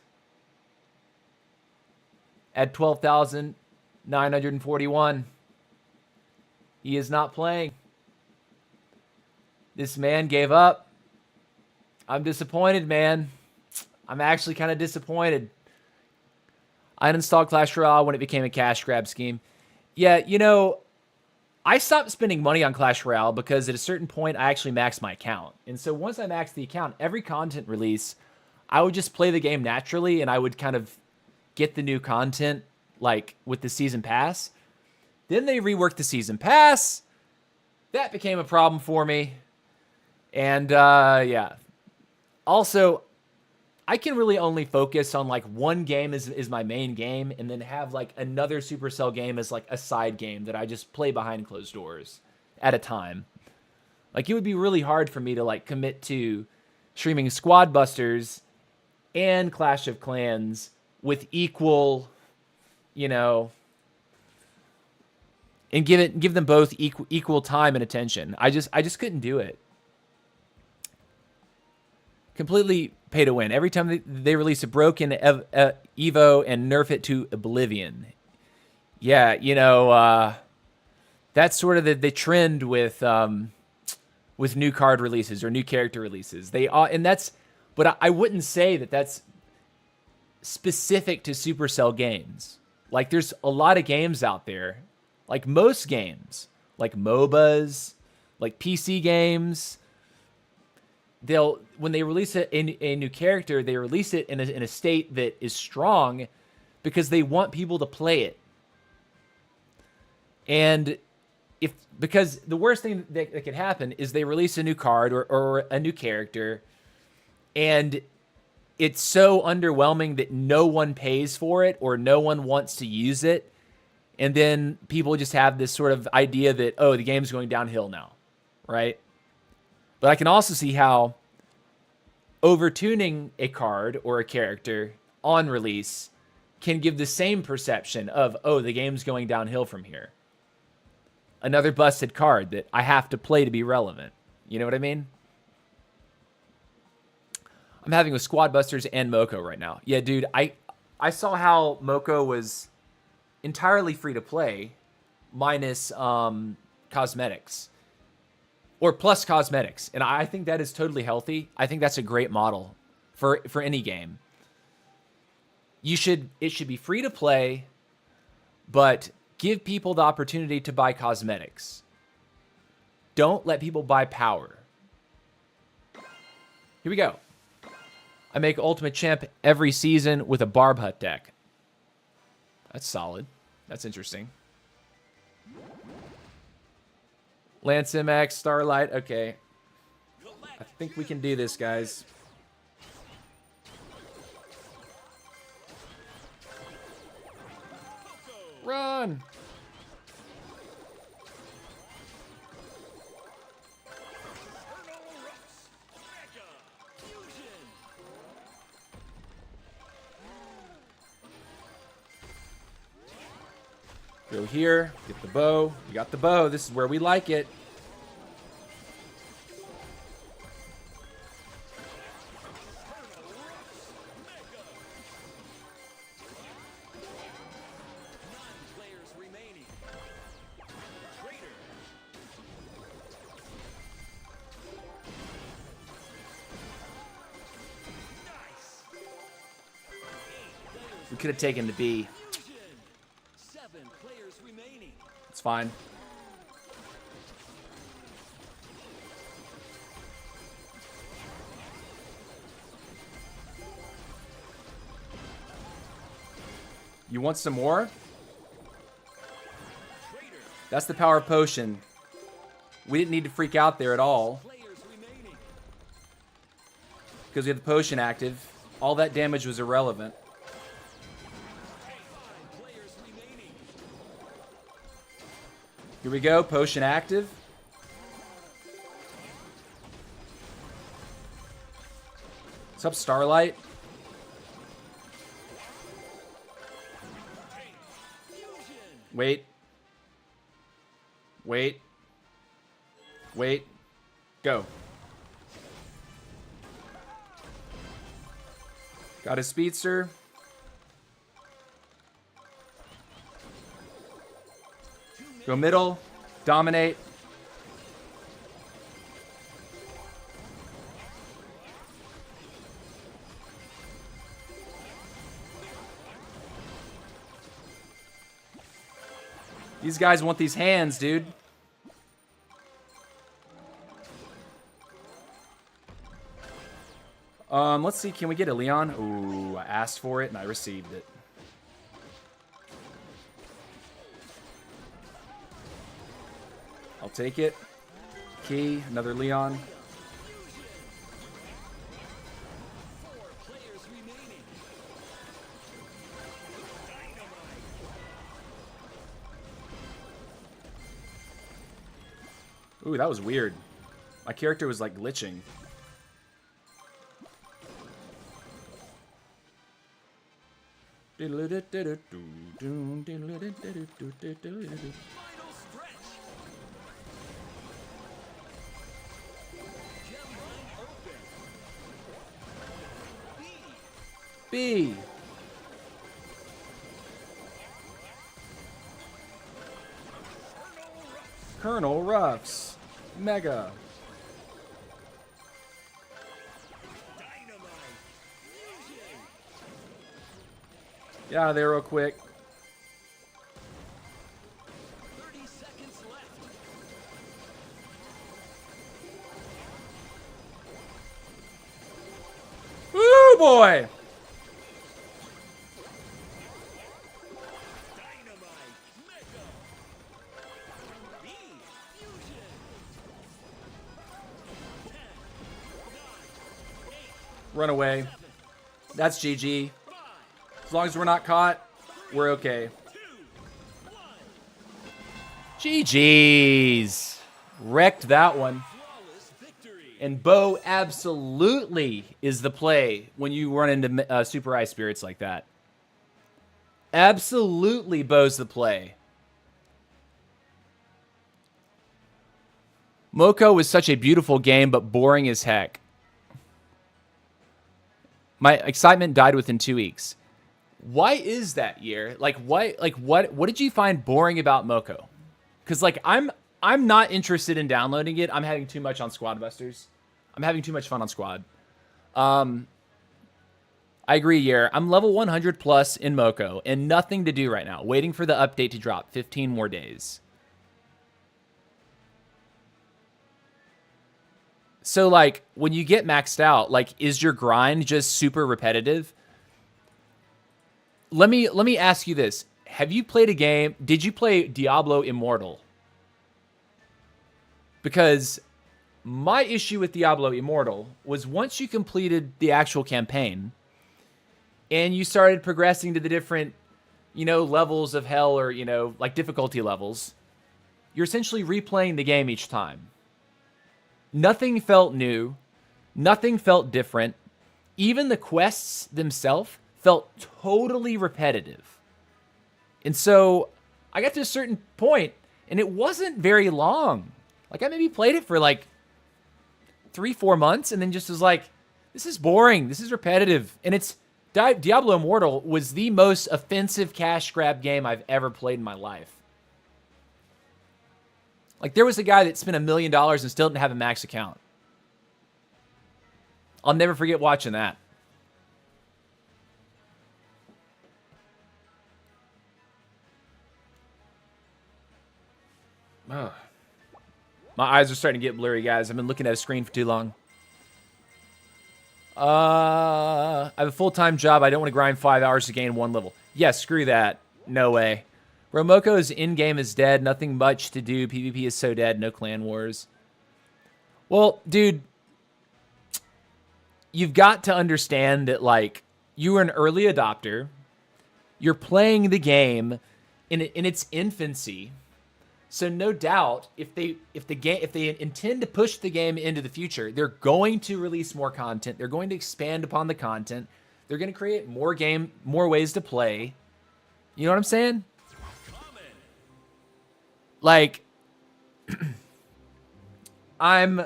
at 12,941. He is not playing. This man gave up. I'm disappointed, man. I'm actually kind of disappointed. I uninstalled Clash Royale when it became a cash grab scheme. Yeah, you know, I stopped spending money on Clash Royale because at a certain point, I actually maxed my account. And so once I maxed the account, every content release, I would just play the game naturally, and I would kind of get the new content, like, with the Season Pass. Then they reworked the Season Pass. That became a problem for me. And, yeah. Also, I can really only focus on, like, one game is my main game, and then have, like, another Supercell game as, like, a side game that I just play behind closed doors at a time. Like, it would be really hard for me to, like, commit to streaming Squad Busters and Clash of Clans with equal, you know, and give them both equal time and attention. I just couldn't do it. Completely pay to win. Every time they release a broken Evo and nerf it to oblivion. Yeah, you know, that's sort of the trend with new card releases or new character releases. They are, and that's, but I wouldn't say that that's specific to Supercell games. Like, there's a lot of games out there, like most games, like MOBAs, like PC games. When they release a new character, they release it in a state that is strong because they want people to play it. And because the worst thing that could happen is they release a new card or a new character, and it's so underwhelming that no one pays for it or no one wants to use it. And then people just have this sort of idea that, oh, the game's going downhill now, right? But I can also see how overtuning a card or a character on release can give the same perception of, oh, the game's going downhill from here. Another busted card that I have to play to be relevant. You know what I mean? I'm having with Squad Busters and Moko right now. Yeah, dude, I saw how Moko was entirely free to play minus cosmetics. Or plus cosmetics. And I think that is totally healthy. I think that's a great model for any game. It should be free to play, but give people the opportunity to buy cosmetics. Don't let people buy power. Here we go. I make Ultimate Champ every season with a Barb Hut deck. That's solid. That's interesting. Lance MX, Starlight. Okay. I think we can do this, guys. Run! Go here, get the bow. You got the bow. This is where we like it. We could have taken the B. It's fine. You want some more? That's the power of potion. We didn't need to freak out there at all. Because we have the potion active. All that damage was irrelevant. Here we go, potion active. What's up, Starlight? Wait. Wait. Wait. Go. Got a speedster. Go middle. Dominate. These guys want these hands, dude. Let's see. Can we get a Leon? Ooh, I asked for it and I received it. I'll take it. Key, another Leon. Ooh, that was weird. My character was like glitching. B. Colonel Ruffs. Mega. Get out of there real quick. 30 seconds left. Woo, boy! Dynamite. Mega. B. Fusion. 10, 9, 8, Run away. 7, That's GG. 5, As long as we're not caught, we're okay. 2, 1. GG's. Wrecked that one. Flawless victory. And Bo absolutely is the play when you run into Super Ice Spirits like that. Absolutely Bo's the play. Moko was such a beautiful game, but boring as heck. My excitement died within 2 weeks. Why is that, Year? What did you find boring about Moko? Because I'm not interested in downloading it. I'm having too much on Squad Busters. I'm having too much fun on Squad. I agree, Year. I'm level 100 plus in Moko and nothing to do right now. Waiting for the update to drop. 15 more days. So, like, when you get maxed out, like, is your grind just super repetitive? Let me ask you this. Have you played a game? Did you play Diablo Immortal? Because my issue with Diablo Immortal was once you completed the actual campaign and you started progressing to the different, levels of hell or, like difficulty levels, you're essentially replaying the game each time. Nothing felt new. Nothing felt different. Even the quests themselves felt totally repetitive. And so I got to a certain point, and it wasn't very long. Like, I maybe played it for like 3-4 months, and then just was like, this is boring. This is repetitive. And it's Diablo Immortal was the most offensive cash grab game I've ever played in my life. Like, there was a guy that spent $1 million and still didn't have a max account. I'll never forget watching that. Ugh. My eyes are starting to get blurry, guys. I've been looking at a screen for too long. I have a full-time job. I don't want to grind 5 hours to gain 1 level. Yeah, screw that. No way. Romoko's in-game is dead. Nothing much to do. PvP is so dead. No clan wars. Well, dude, you've got to understand that, like, you were an early adopter. You're playing the game in its infancy. So no doubt, if they intend to push the game into the future, they're going to release more content. They're going to expand upon the content. They're going to create more ways to play. You know what I'm saying? Like, I'm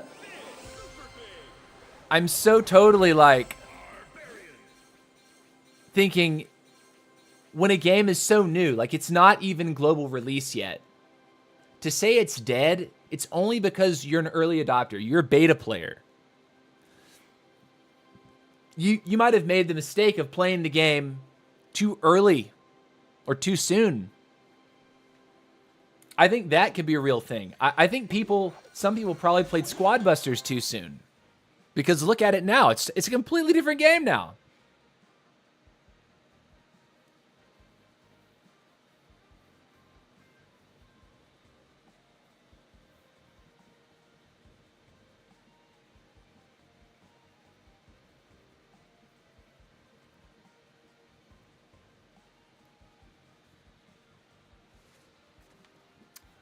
so totally like thinking when a game is so new, like it's not even global release yet. To say it's dead, it's only because you're an early adopter. You're a beta player. You might have made the mistake of playing the game too early or too soon. I think that could be a real thing. I think some people probably played Squad Busters too soon. Because look at it now. It's a completely different game now.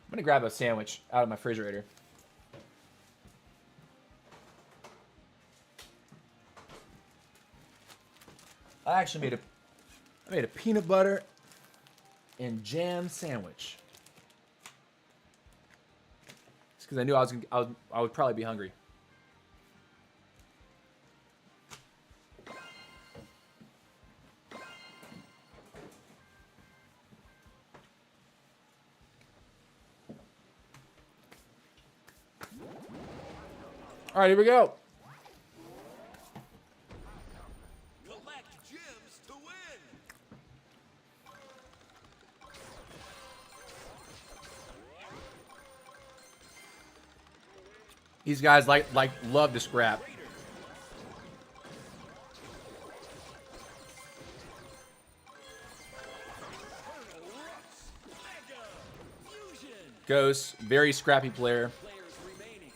I'm gonna grab a sandwich out of my refrigerator. I actually made a peanut butter and jam sandwich. Just because I knew I would probably be hungry. All right, here we go. Collect gems to win. These guys love to scrap. Ghost, very scrappy player. Players remaining.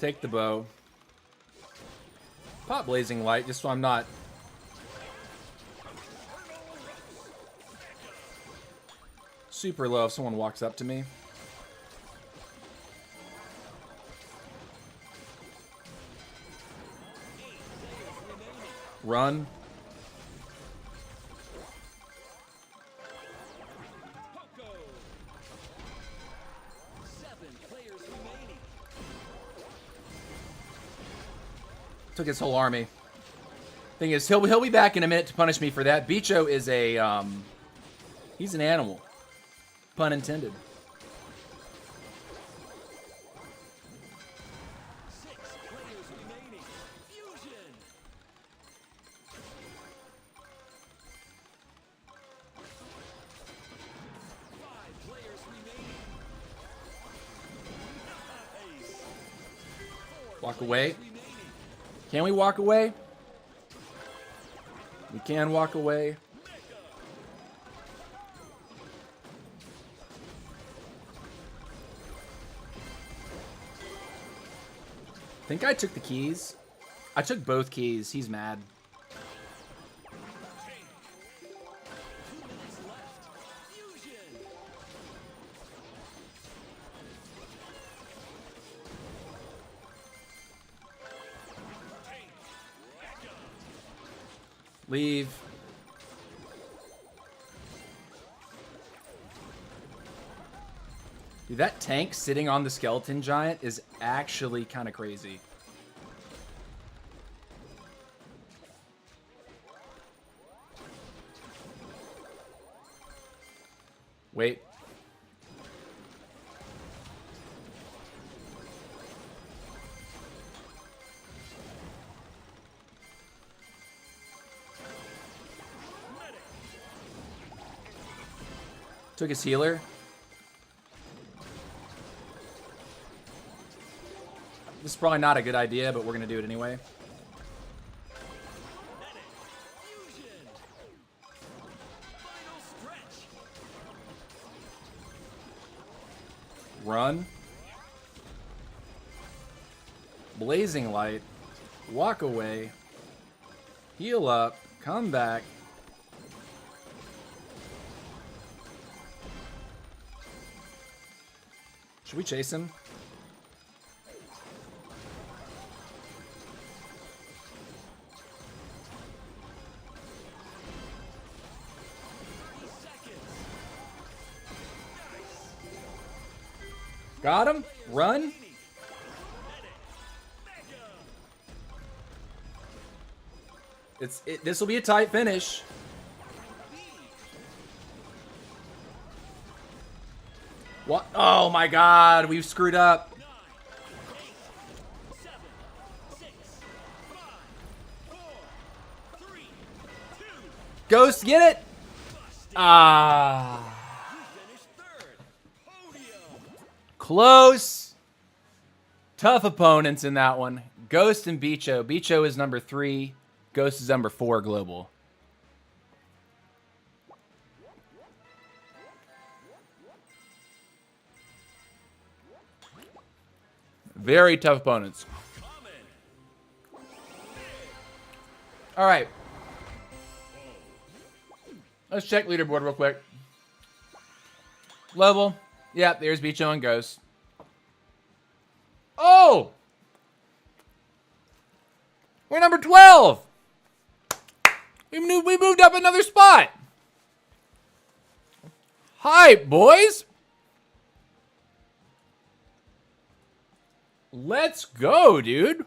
Take the bow. Pop blazing light, just so I'm not super low if someone walks up to me. Run. Poco. 7 players remaining. Took his whole army. Thing is, he'll be back in a minute to punish me for that. Bicho is he's an animal. Pun intended. 6 players remaining. Fusion. 5 players remaining. Nice. 4 Walk players away. remaining. Can we walk away? We can walk away. I think I took the keys. I took both keys. He's mad. 2 minutes left. Fusion. Leave. Dude, that tank sitting on the skeleton giant is actually kind of crazy. Wait. Took his healer. This is probably not a good idea, but we're going to do it anyway. Fusion. Final stretch. Run. Blazing light. Walk away. Heal up. Come back. Should we chase him? Got him. Run. This will be a tight finish. What? Oh my God, we've screwed up. 9, 8, 7, 6, 5, 4, 3, Ghost, get it? Ah. Finished third. Podium. Close. Tough opponents in that one. Ghost and Bicho. Bicho is number 3. Ghost is number 4 global. Very tough opponents. All right. Let's check leaderboard real quick. Level. Yeah, there's Bicho and Ghost. Oh! We're number 12. We moved up another spot. Hi, boys. Let's go, dude.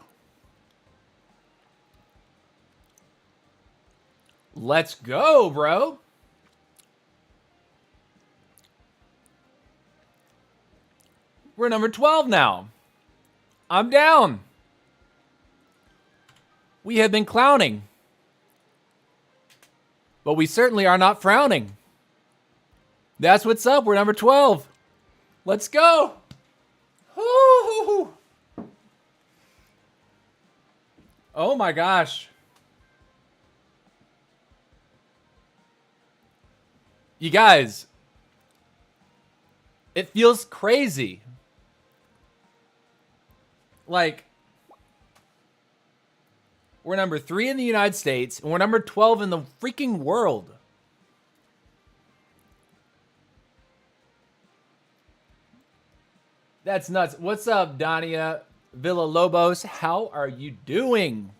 Let's go, bro. We're number 12 now. I'm down. We have been clowning. But we certainly are not frowning. That's what's up. We're number 12. Let's go. Woo-hoo-hoo. Oh my gosh. You guys, it feels crazy. Like, we're number 3 in the United States, and we're number 12 in the freaking world. That's nuts. What's up, Dania Villalobos? How are you doing?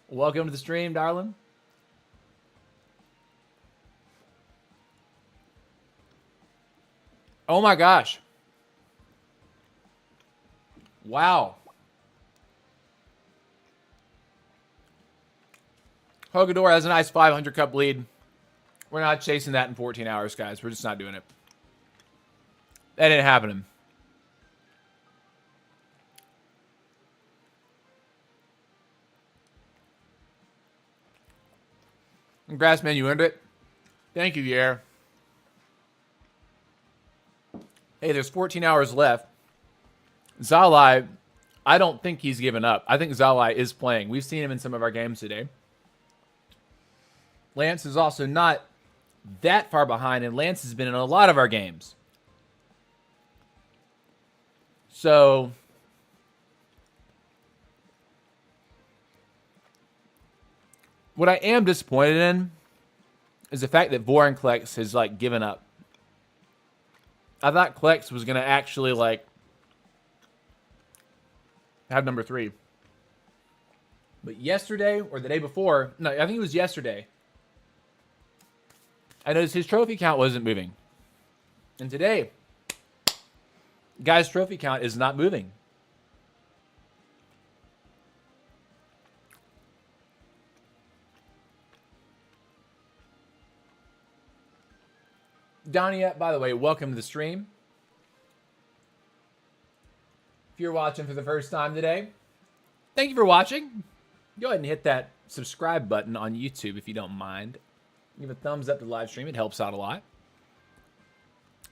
Welcome to the stream, darling. Oh my gosh. Wow. Hogador has a nice 500 cup lead. We're not chasing that in 14 hours, guys. We're just not doing it. That ain't happening. Congrats, man. You earned it. Thank you, Yair. Hey, there's 14 hours left. Zalai, I don't think he's given up. I think Zalai is playing. We've seen him in some of our games today. Lance is also not that far behind, and Lance has been in a lot of our games. So, what I am disappointed in is the fact that Vorinclex has, like, given up. I thought Klex was going to actually, like, have number 3. But yesterday, or the day before, no, I think it was yesterday, I noticed his trophy count wasn't moving. And today, guy's trophy count is not moving. Donia, by the way, welcome to the stream. If you're watching for the first time today, thank you for watching. Go ahead and hit that subscribe button on YouTube if you don't mind. Give a thumbs up to the live stream. It helps out a lot.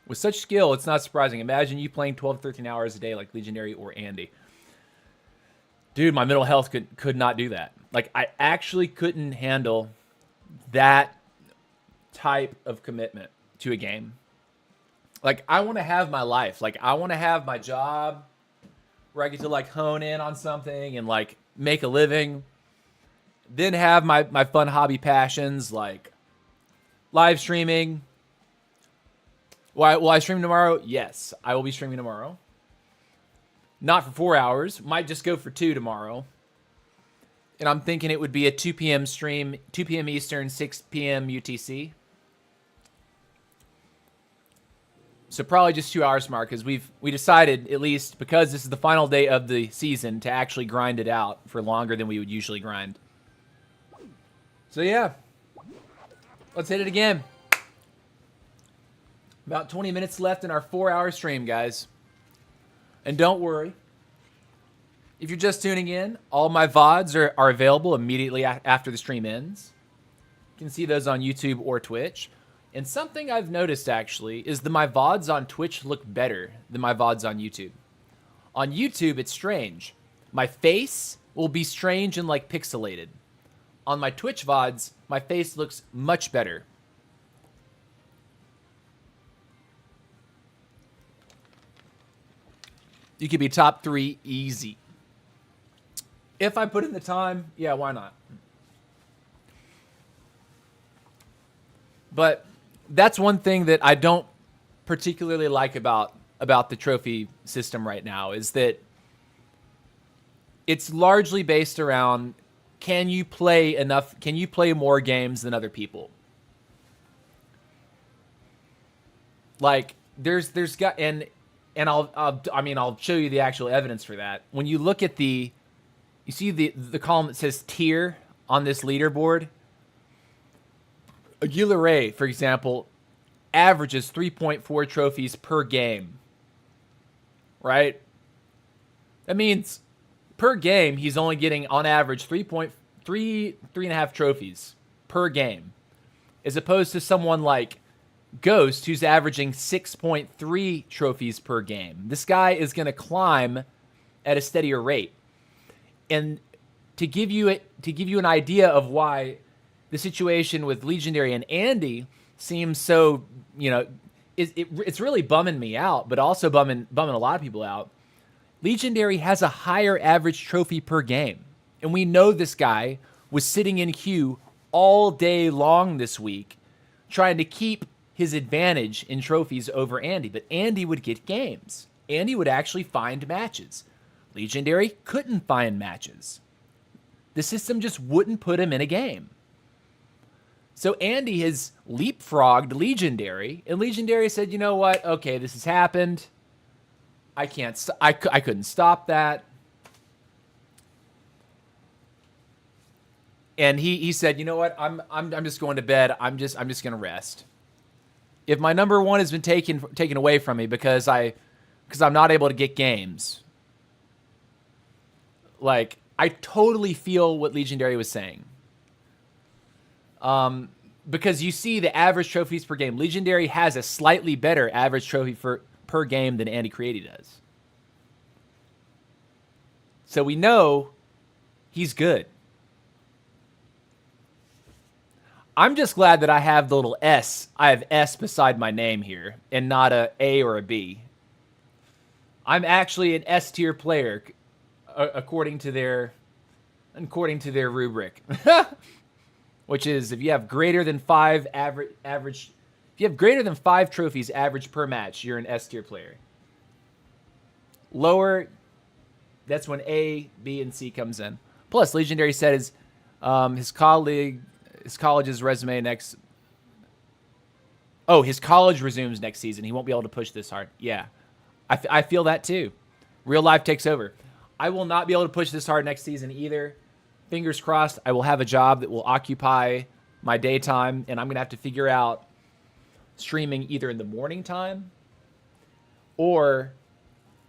With such skill, it's not surprising. Imagine you playing 12, 13 hours a day like Legionary or Andy. Dude, my mental health could not do that. Like, I actually couldn't handle that type of commitment to a game. Like, I want to have my life. Like, I want to have my job where I get to, like, hone in on something and, like, make a living. Then have my fun hobby passions, like live streaming. Will I stream tomorrow? Yes, I will be streaming tomorrow. Not for 4 hours. Might just go for 2 tomorrow. And I'm thinking it would be a 2 p.m. stream, 2 p.m. Eastern, 6 p.m. UTC. So probably just 2 hours tomorrow, because we decided, at least because this is the final day of the season, to actually grind it out for longer than we would usually grind. So yeah, let's hit it again. About 20 minutes left in our 4-hour stream, guys. And don't worry, if you're just tuning in, all my VODs are available immediately after the stream ends. You can see those on YouTube or Twitch. And something I've noticed, actually, is that my VODs on Twitch look better than my VODs on YouTube. On YouTube, it's strange. My face will be strange and, like, pixelated. On my Twitch VODs, my face looks much better. You could be top 3 easy. If I put in the time, yeah, why not? But that's one thing that I don't particularly like about the trophy system right now, is that it's largely based around, can you play more games than other people? Like, there's got, and I'll show you the actual evidence for that. When you look at you see the column that says tier on this leaderboard. Aguilera, for example, averages 3.4 trophies per game. Right? That means per game, he's only getting, on average, 3.5 trophies per game. As opposed to someone like Ghost, who's averaging 6.3 trophies per game. This guy is going to climb at a steadier rate. And to give you an idea of why the situation with Legendary and Andy seems so, it's really bumming me out, but also bumming a lot of people out. Legendary has a higher average trophy per game. And we know this guy was sitting in queue all day long this week trying to keep his advantage in trophies over Andy. But Andy would get games. Andy would actually find matches. Legendary couldn't find matches. The system just wouldn't put him in a game. So Andy has leapfrogged Legendary, and Legendary said, you know what? Okay, this has happened. I couldn't stop that. And he said, you know what? I'm just going to bed. I'm just going to rest. If my number 1 has been taken away from me because I'm not able to get games, like, I totally feel what Legendary was saying. Because you see the average trophies per game. Legendary has a slightly better average trophy per game than Andy Creaty does. So we know he's good. I'm just glad that I have the little S. I have S beside my name here and not a A or a B. I'm actually an S tier player according to their rubric. Which is, if you have greater than 5 if you have greater than 5 trophies average per match, you're an S tier player. Lower, that's when A, B, and C comes in. Plus, Legendary said his college's resume next. Oh, his college resumes next season. He won't be able to push this hard. Yeah, I feel that too. Real life takes over. I will not be able to push this hard next season either. Fingers crossed, I will have a job that will occupy my daytime, and I'm going to have to figure out streaming either in the morning time or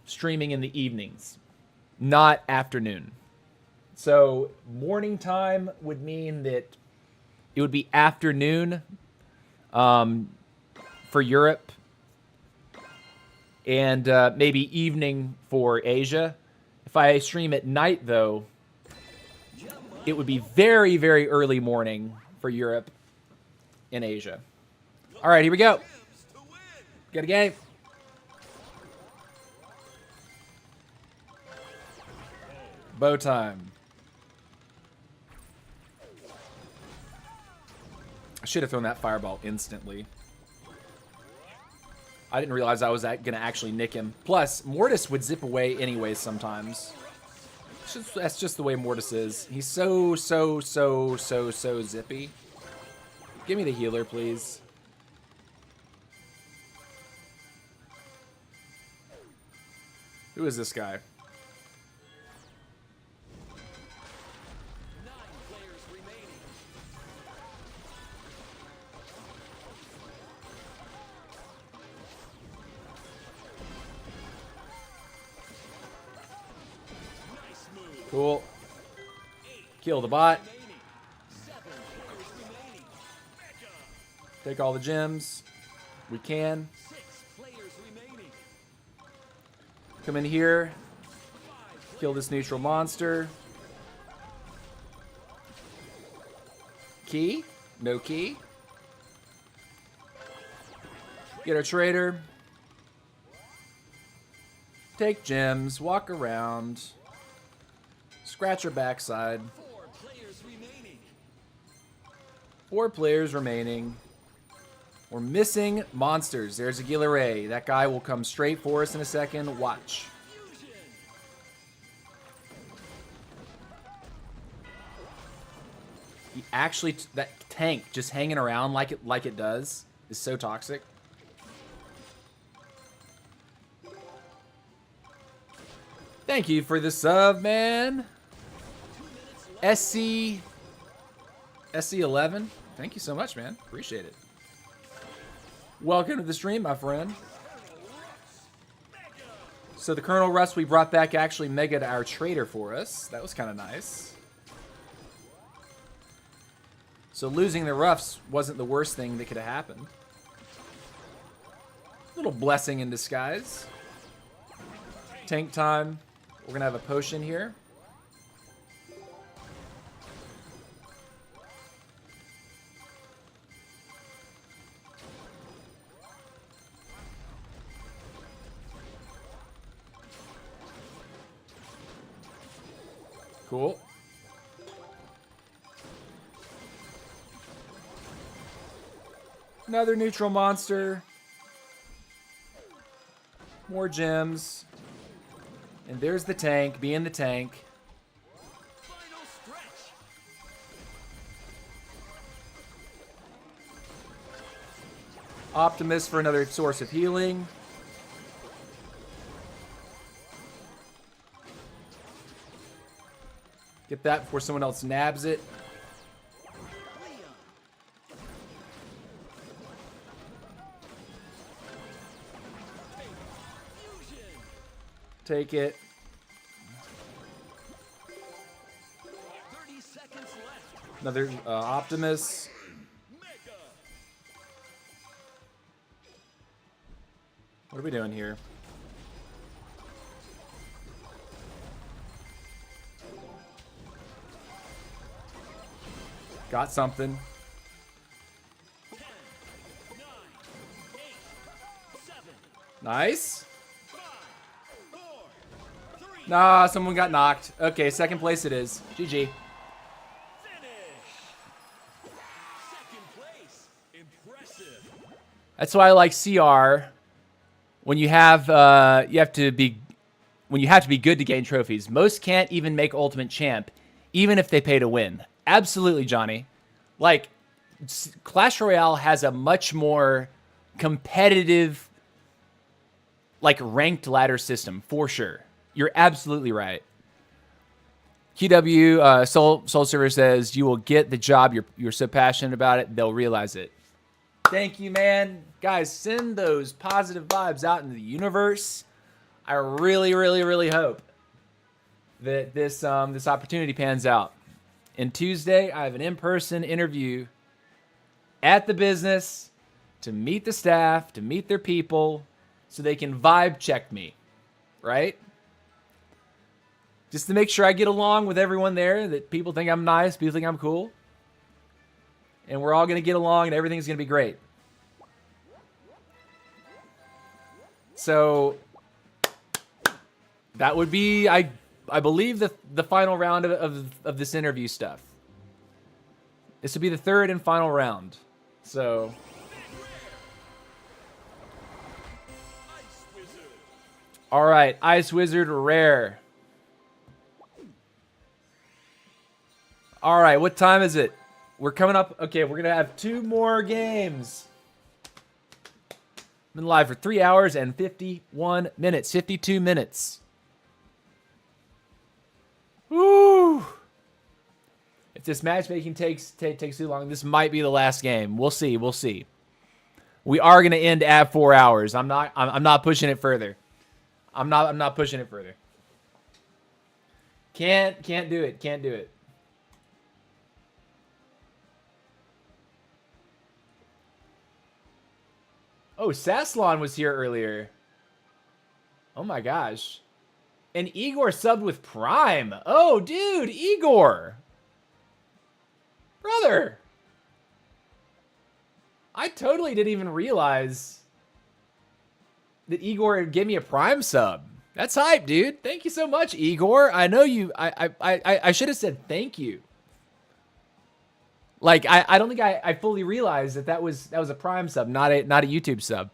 streaming in the evenings, not afternoon. So morning time would mean that it would be afternoon for Europe and maybe evening for Asia. If I stream at night, though, it would be very, very early morning for Europe and Asia. All right, here we go. Got a game. Bow time. I should have thrown that fireball instantly. I didn't realize I was going to actually nick him. Plus, Mortis would zip away anyways sometimes. That's just the way Mortis is. He's so zippy. Give me the healer, please. Who is this guy? 9 players remaining. Nice move. Cool. Kill the bot. Remaining. 7 players remaining. Take all the gems. We can. 6 players remaining. Come in here. Kill this neutral monster. Key? No key. Get our trader. Take gems. Walk around. Scratch our backside. 4 players remaining. 4 players remaining. We're missing monsters. There's a Gilliray. That guy will come straight for us in a second. Watch. Fusion. He actually, that tank just hanging around like it does is so toxic. Thank you for the sub, man. SC11. Thank you so much, man. Appreciate it. Welcome to the stream, my friend. So the Colonel Russ we brought back actually megaed our trader for us. That was kind of nice. So losing the Ruffs wasn't the worst thing that could have happened. Little blessing in disguise. Tank time. We're gonna have a potion here. Cool. Another neutral monster. More gems. And there's the tank, being the tank. Final stretch. Optimus for another source of healing. Get that before someone else nabs it. Fusion. Take it. 30 seconds left. Another Optimus. Mega. What are we doing here? Got something. 10, 9, 8, 7, Nice. 5, 4, 3. Nah, someone got knocked. Okay, second place it is. GG. Finish. Second place. Impressive. That's why I like CR. When you have to be good to gain trophies. Most can't even make Ultimate Champ, even if they pay to win. Absolutely, Johnny. Like, Clash Royale has a much more competitive, like, ranked ladder system, for sure. You're absolutely right. QW, Soul Server says, you will get the job. You're so passionate about it, they'll realize it. Thank you, man. Guys, send those positive vibes out into the universe. I really, really, really hope that this opportunity pans out. And Tuesday, I have an in-person interview at the business to meet the staff, to meet their people, so they can vibe check me, right? Just to make sure I get along with everyone there, that people think I'm nice, people think I'm cool. And we're all going to get along and everything's going to be great. So that would be, I believe, the final round of this interview stuff. This would be the third and final round. So Ice Wizard. all right, Ice Wizard rare. All right, what time is it? We're coming up. Okay, we're going to have 2 more games. Been live for 3 hours and 51 minutes, 52 minutes. Woo! If this matchmaking takes too long, this might be the last game. We'll see. We'll see. We are going to end at 4 hours. I'm not pushing it further. I'm not pushing it further. Can't do it. Can't do it. Oh, Saslon was here earlier. Oh my gosh. And Igor subbed with Prime. Oh, dude, Igor. Brother. I totally didn't even realize that Igor gave me a Prime sub. That's hype, dude. Thank you so much, Igor. I know you. I should have said thank you. Like I don't think I fully realized that was a Prime sub, not a YouTube sub.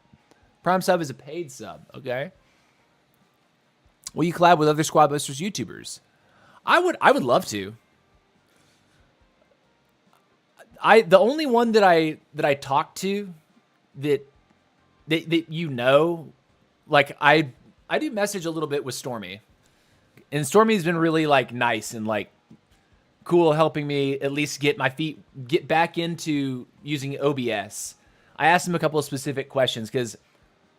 Prime sub is a paid sub. Okay. Will you collab with other Squad Busters YouTubers? I would love to. The only one that I talked to that you know, like I do message a little bit with Stormy, and Stormy's been really like nice and like cool, helping me at least get back into using OBS. I asked him a couple of specific questions because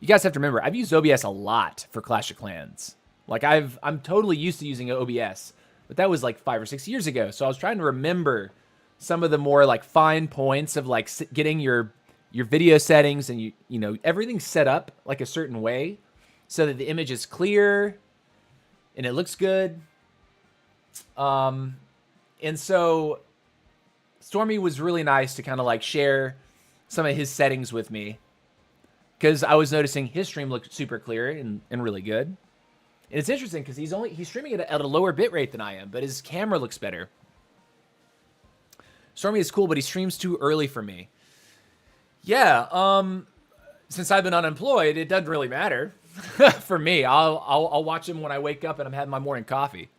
you guys have to remember I've used OBS a lot for Clash of Clans. Like I'm totally used to using OBS, but that was like 5 or 6 years ago. So I was trying to remember some of the more like fine points of like getting your video settings and you know everything's set up like a certain way so that the image is clear and it looks good. And so Stormy was really nice to kind of like share some of his settings with me because I was noticing his stream looked super clear and really good. And it's interesting because he's streaming it at a lower bitrate than I am, but his camera looks better. Stormy is cool, but he streams too early for me. Yeah, since I've been unemployed, it doesn't really matter for me. I'll watch him when I wake up and I'm having my morning coffee.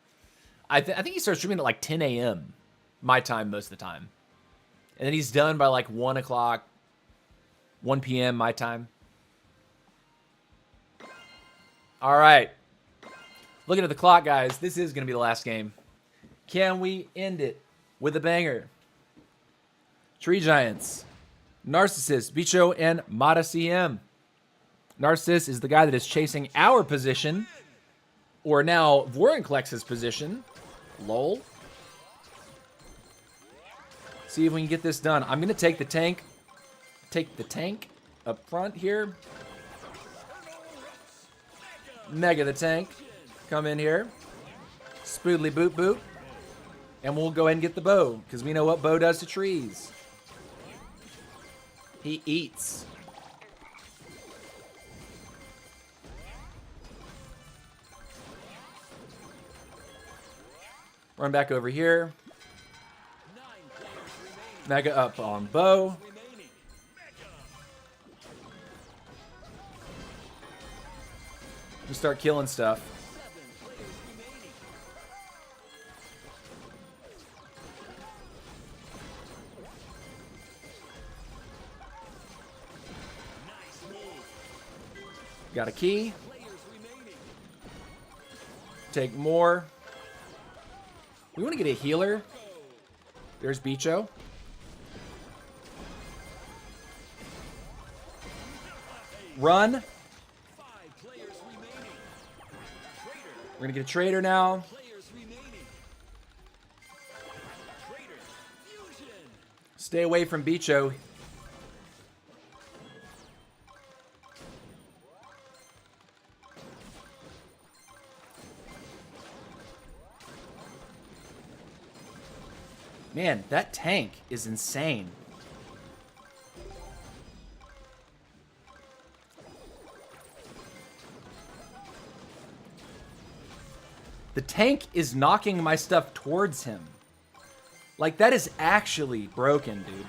I think he starts streaming at like 10 a.m. my time most of the time, and then he's done by like 1 o'clock, 1 p.m. my time. All right, looking at the clock, guys. This is gonna be the last game. Can we end it with a banger? Tree Giants, Narcissus, Bicho, and Mata CM. Narcissus is the guy that is chasing our position, or now Vorinclex's position. Lol. See if we can get this done. I'm gonna take the tank. Take the tank up front here. Mega the tank. Come in here. Spoodly boop boop. And we'll go ahead and get the bow, because we know what bow does to trees. He eats. Run back over here. Mega up on bow. We start killing stuff. Got a key. Take more. We want to get a healer. There's Bicho. Run. We're going to get a trader now. Stay away from Bicho. Man, that tank is insane. The tank is knocking my stuff towards him. Like, that is actually broken, dude.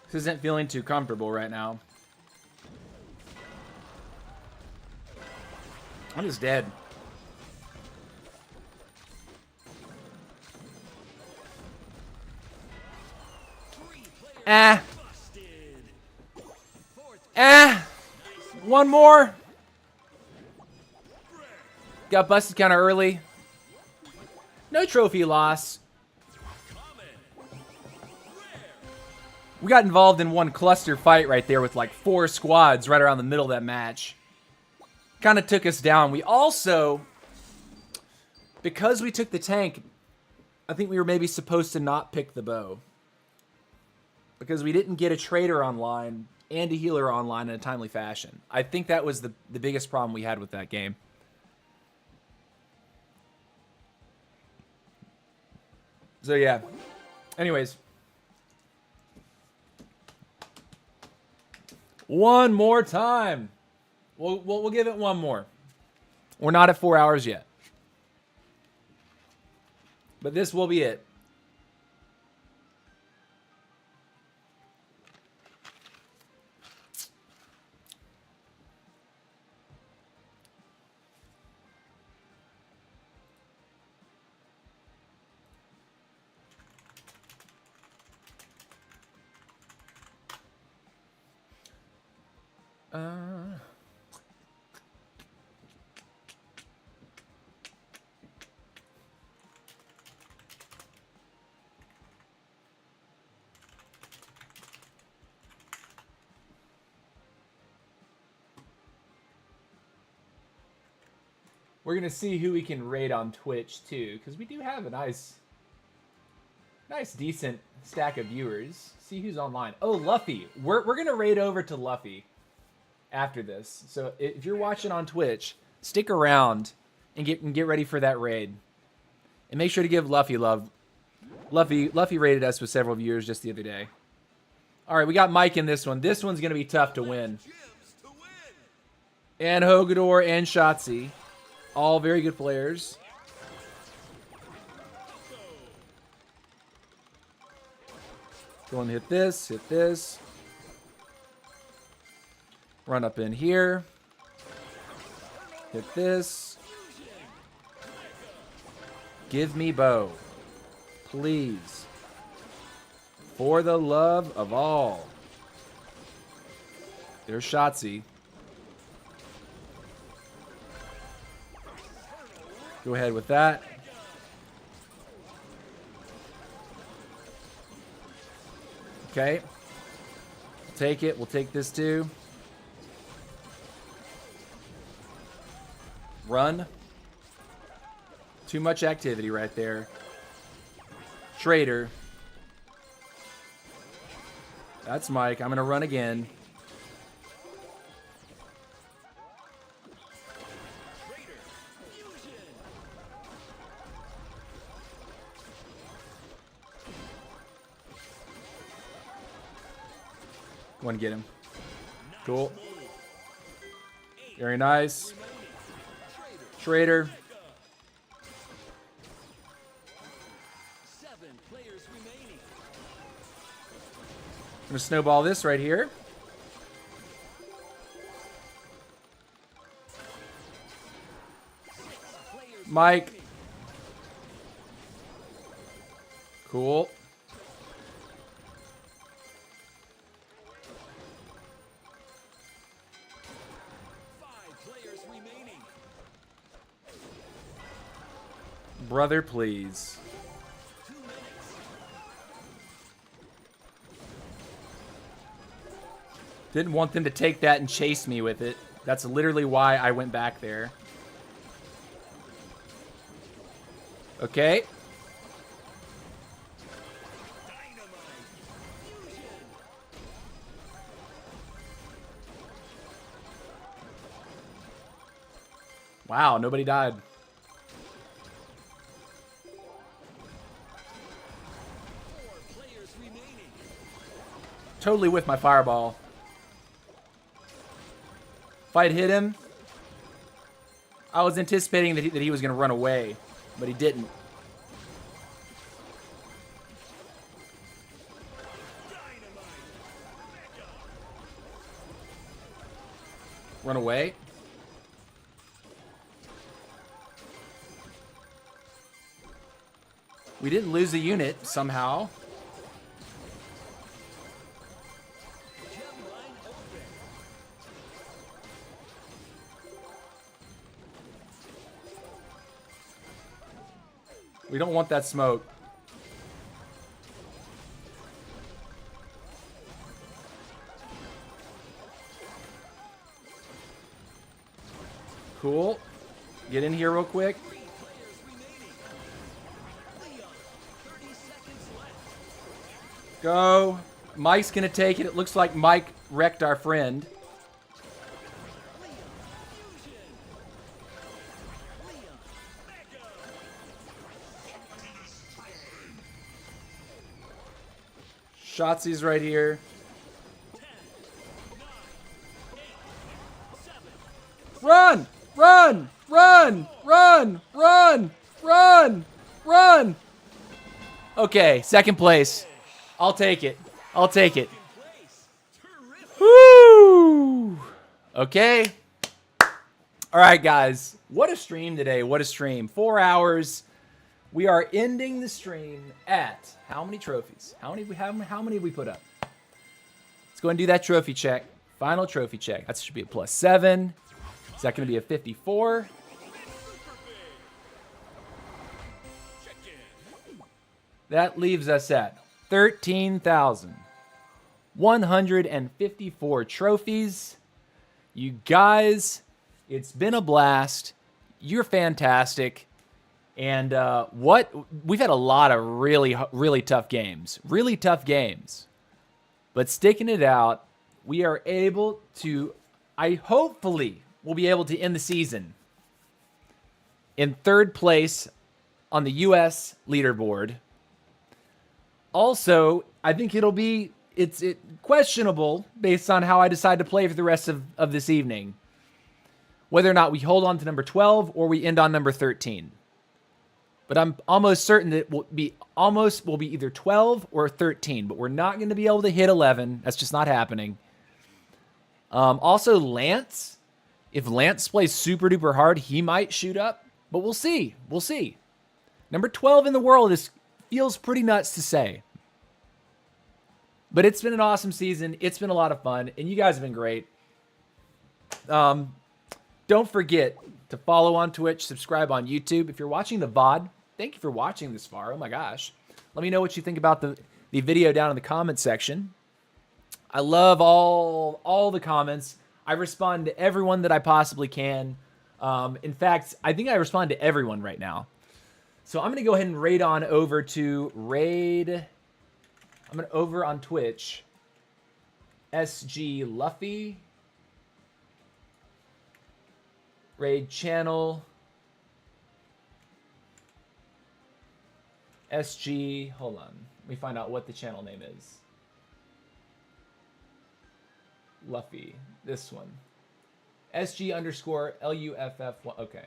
This isn't feeling too comfortable right now. I'm just dead. One more. Got busted kind of early. No trophy loss. We got involved in one cluster fight right there with like 4 squads right around the middle of that match. Kind of took us down. We also Because we took the tank, I think we were maybe supposed to not pick the bow. Because we didn't get a trader online and a healer online in a timely fashion. I think that was the biggest problem we had with that game. So yeah. Anyways. One more time. We'll give it one more. We're not at 4 hours yet. But this will be it. We're going to see who we can raid on Twitch, too, because we do have a nice, decent stack of viewers. See who's online. Oh, Luffy. We're going to raid over to Luffy after this. So if you're watching on Twitch, stick around and get ready for that raid. And make sure to give Luffy love. Luffy raided us with several viewers just the other day. All right, we got Mike in this one. This one's going to be tough to win. And Hogador and Shotzi. All very good players. Going to hit this, hit this. Run up in here. Hit this. Give me bow. Please. For the love of all. There's Shotzi. Go ahead with that. Okay. Take it. We'll take this too. Run. Too much activity right there. Trader. That's Mike. I'm going to run again. Go and get him. Cool. Very nice. Trader. 7 players remaining. I'm going to snowball this right here. Mike. Cool. Brother, please. Didn't want them to take that and chase me with it. That's literally why I went back there. Okay. Wow, nobody died. Totally with my fireball. If I'd hit him, I was anticipating that he was going to run away, but he didn't. Run away. We didn't lose a unit somehow. We don't want that smoke. Cool. Get in here real quick. Go. Mike's going to take it. It looks like Mike wrecked our friend. Shotzi's right here. Run! Run! Run! Run! Run! Run! Run! Okay, second place. I'll take it. I'll take it. Woo! Okay. All right, guys. What a stream today. What a stream. 4 hours. We are ending the stream at how many trophies? How many have we put up? Let's go and do that trophy check. Final trophy check. That should be a +7. Is that going to be a 54? That leaves us at 13,154 trophies. You guys, it's been a blast. You're fantastic. And we've had a lot of really tough games. Really tough games. But sticking it out, we are able to, hopefully, we'll be able to end the season in 3rd place on the US leaderboard. Also, I think it's questionable based on how I decide to play for the rest of this evening, whether or not we hold on to number 12 or we end on number 13. But I'm almost certain that we'll be either 12 or 13, but we're not going to be able to hit 11. That's just not happening. Also, Lance, if Lance plays super duper hard, he might shoot up, but we'll see. We'll see. Number 12 in the world feels pretty nuts to say. But it's been an awesome season. It's been a lot of fun, and you guys have been great. Don't forget to follow on Twitch, subscribe on YouTube. If you're watching the VOD, thank you for watching this far. Oh my gosh. Let me know what you think about the video down in the comment section. I love all the comments. I respond to everyone that I possibly can. In fact, I think I respond to everyone right now. So I'm going to go ahead and raid on over to I'm going to over on Twitch. SG Luffy. Raid channel. SG, hold on. Let me find out what the channel name is. Luffy, this one. SG underscore LUFF1, okay.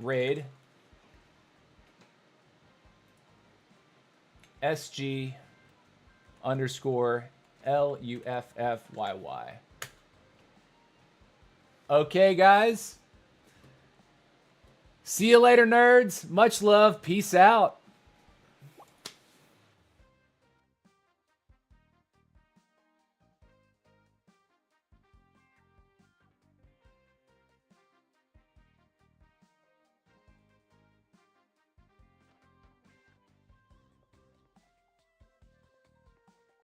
Raid. SG underscore LUFFYY. Okay, guys. See you later, nerds. Much love. Peace out.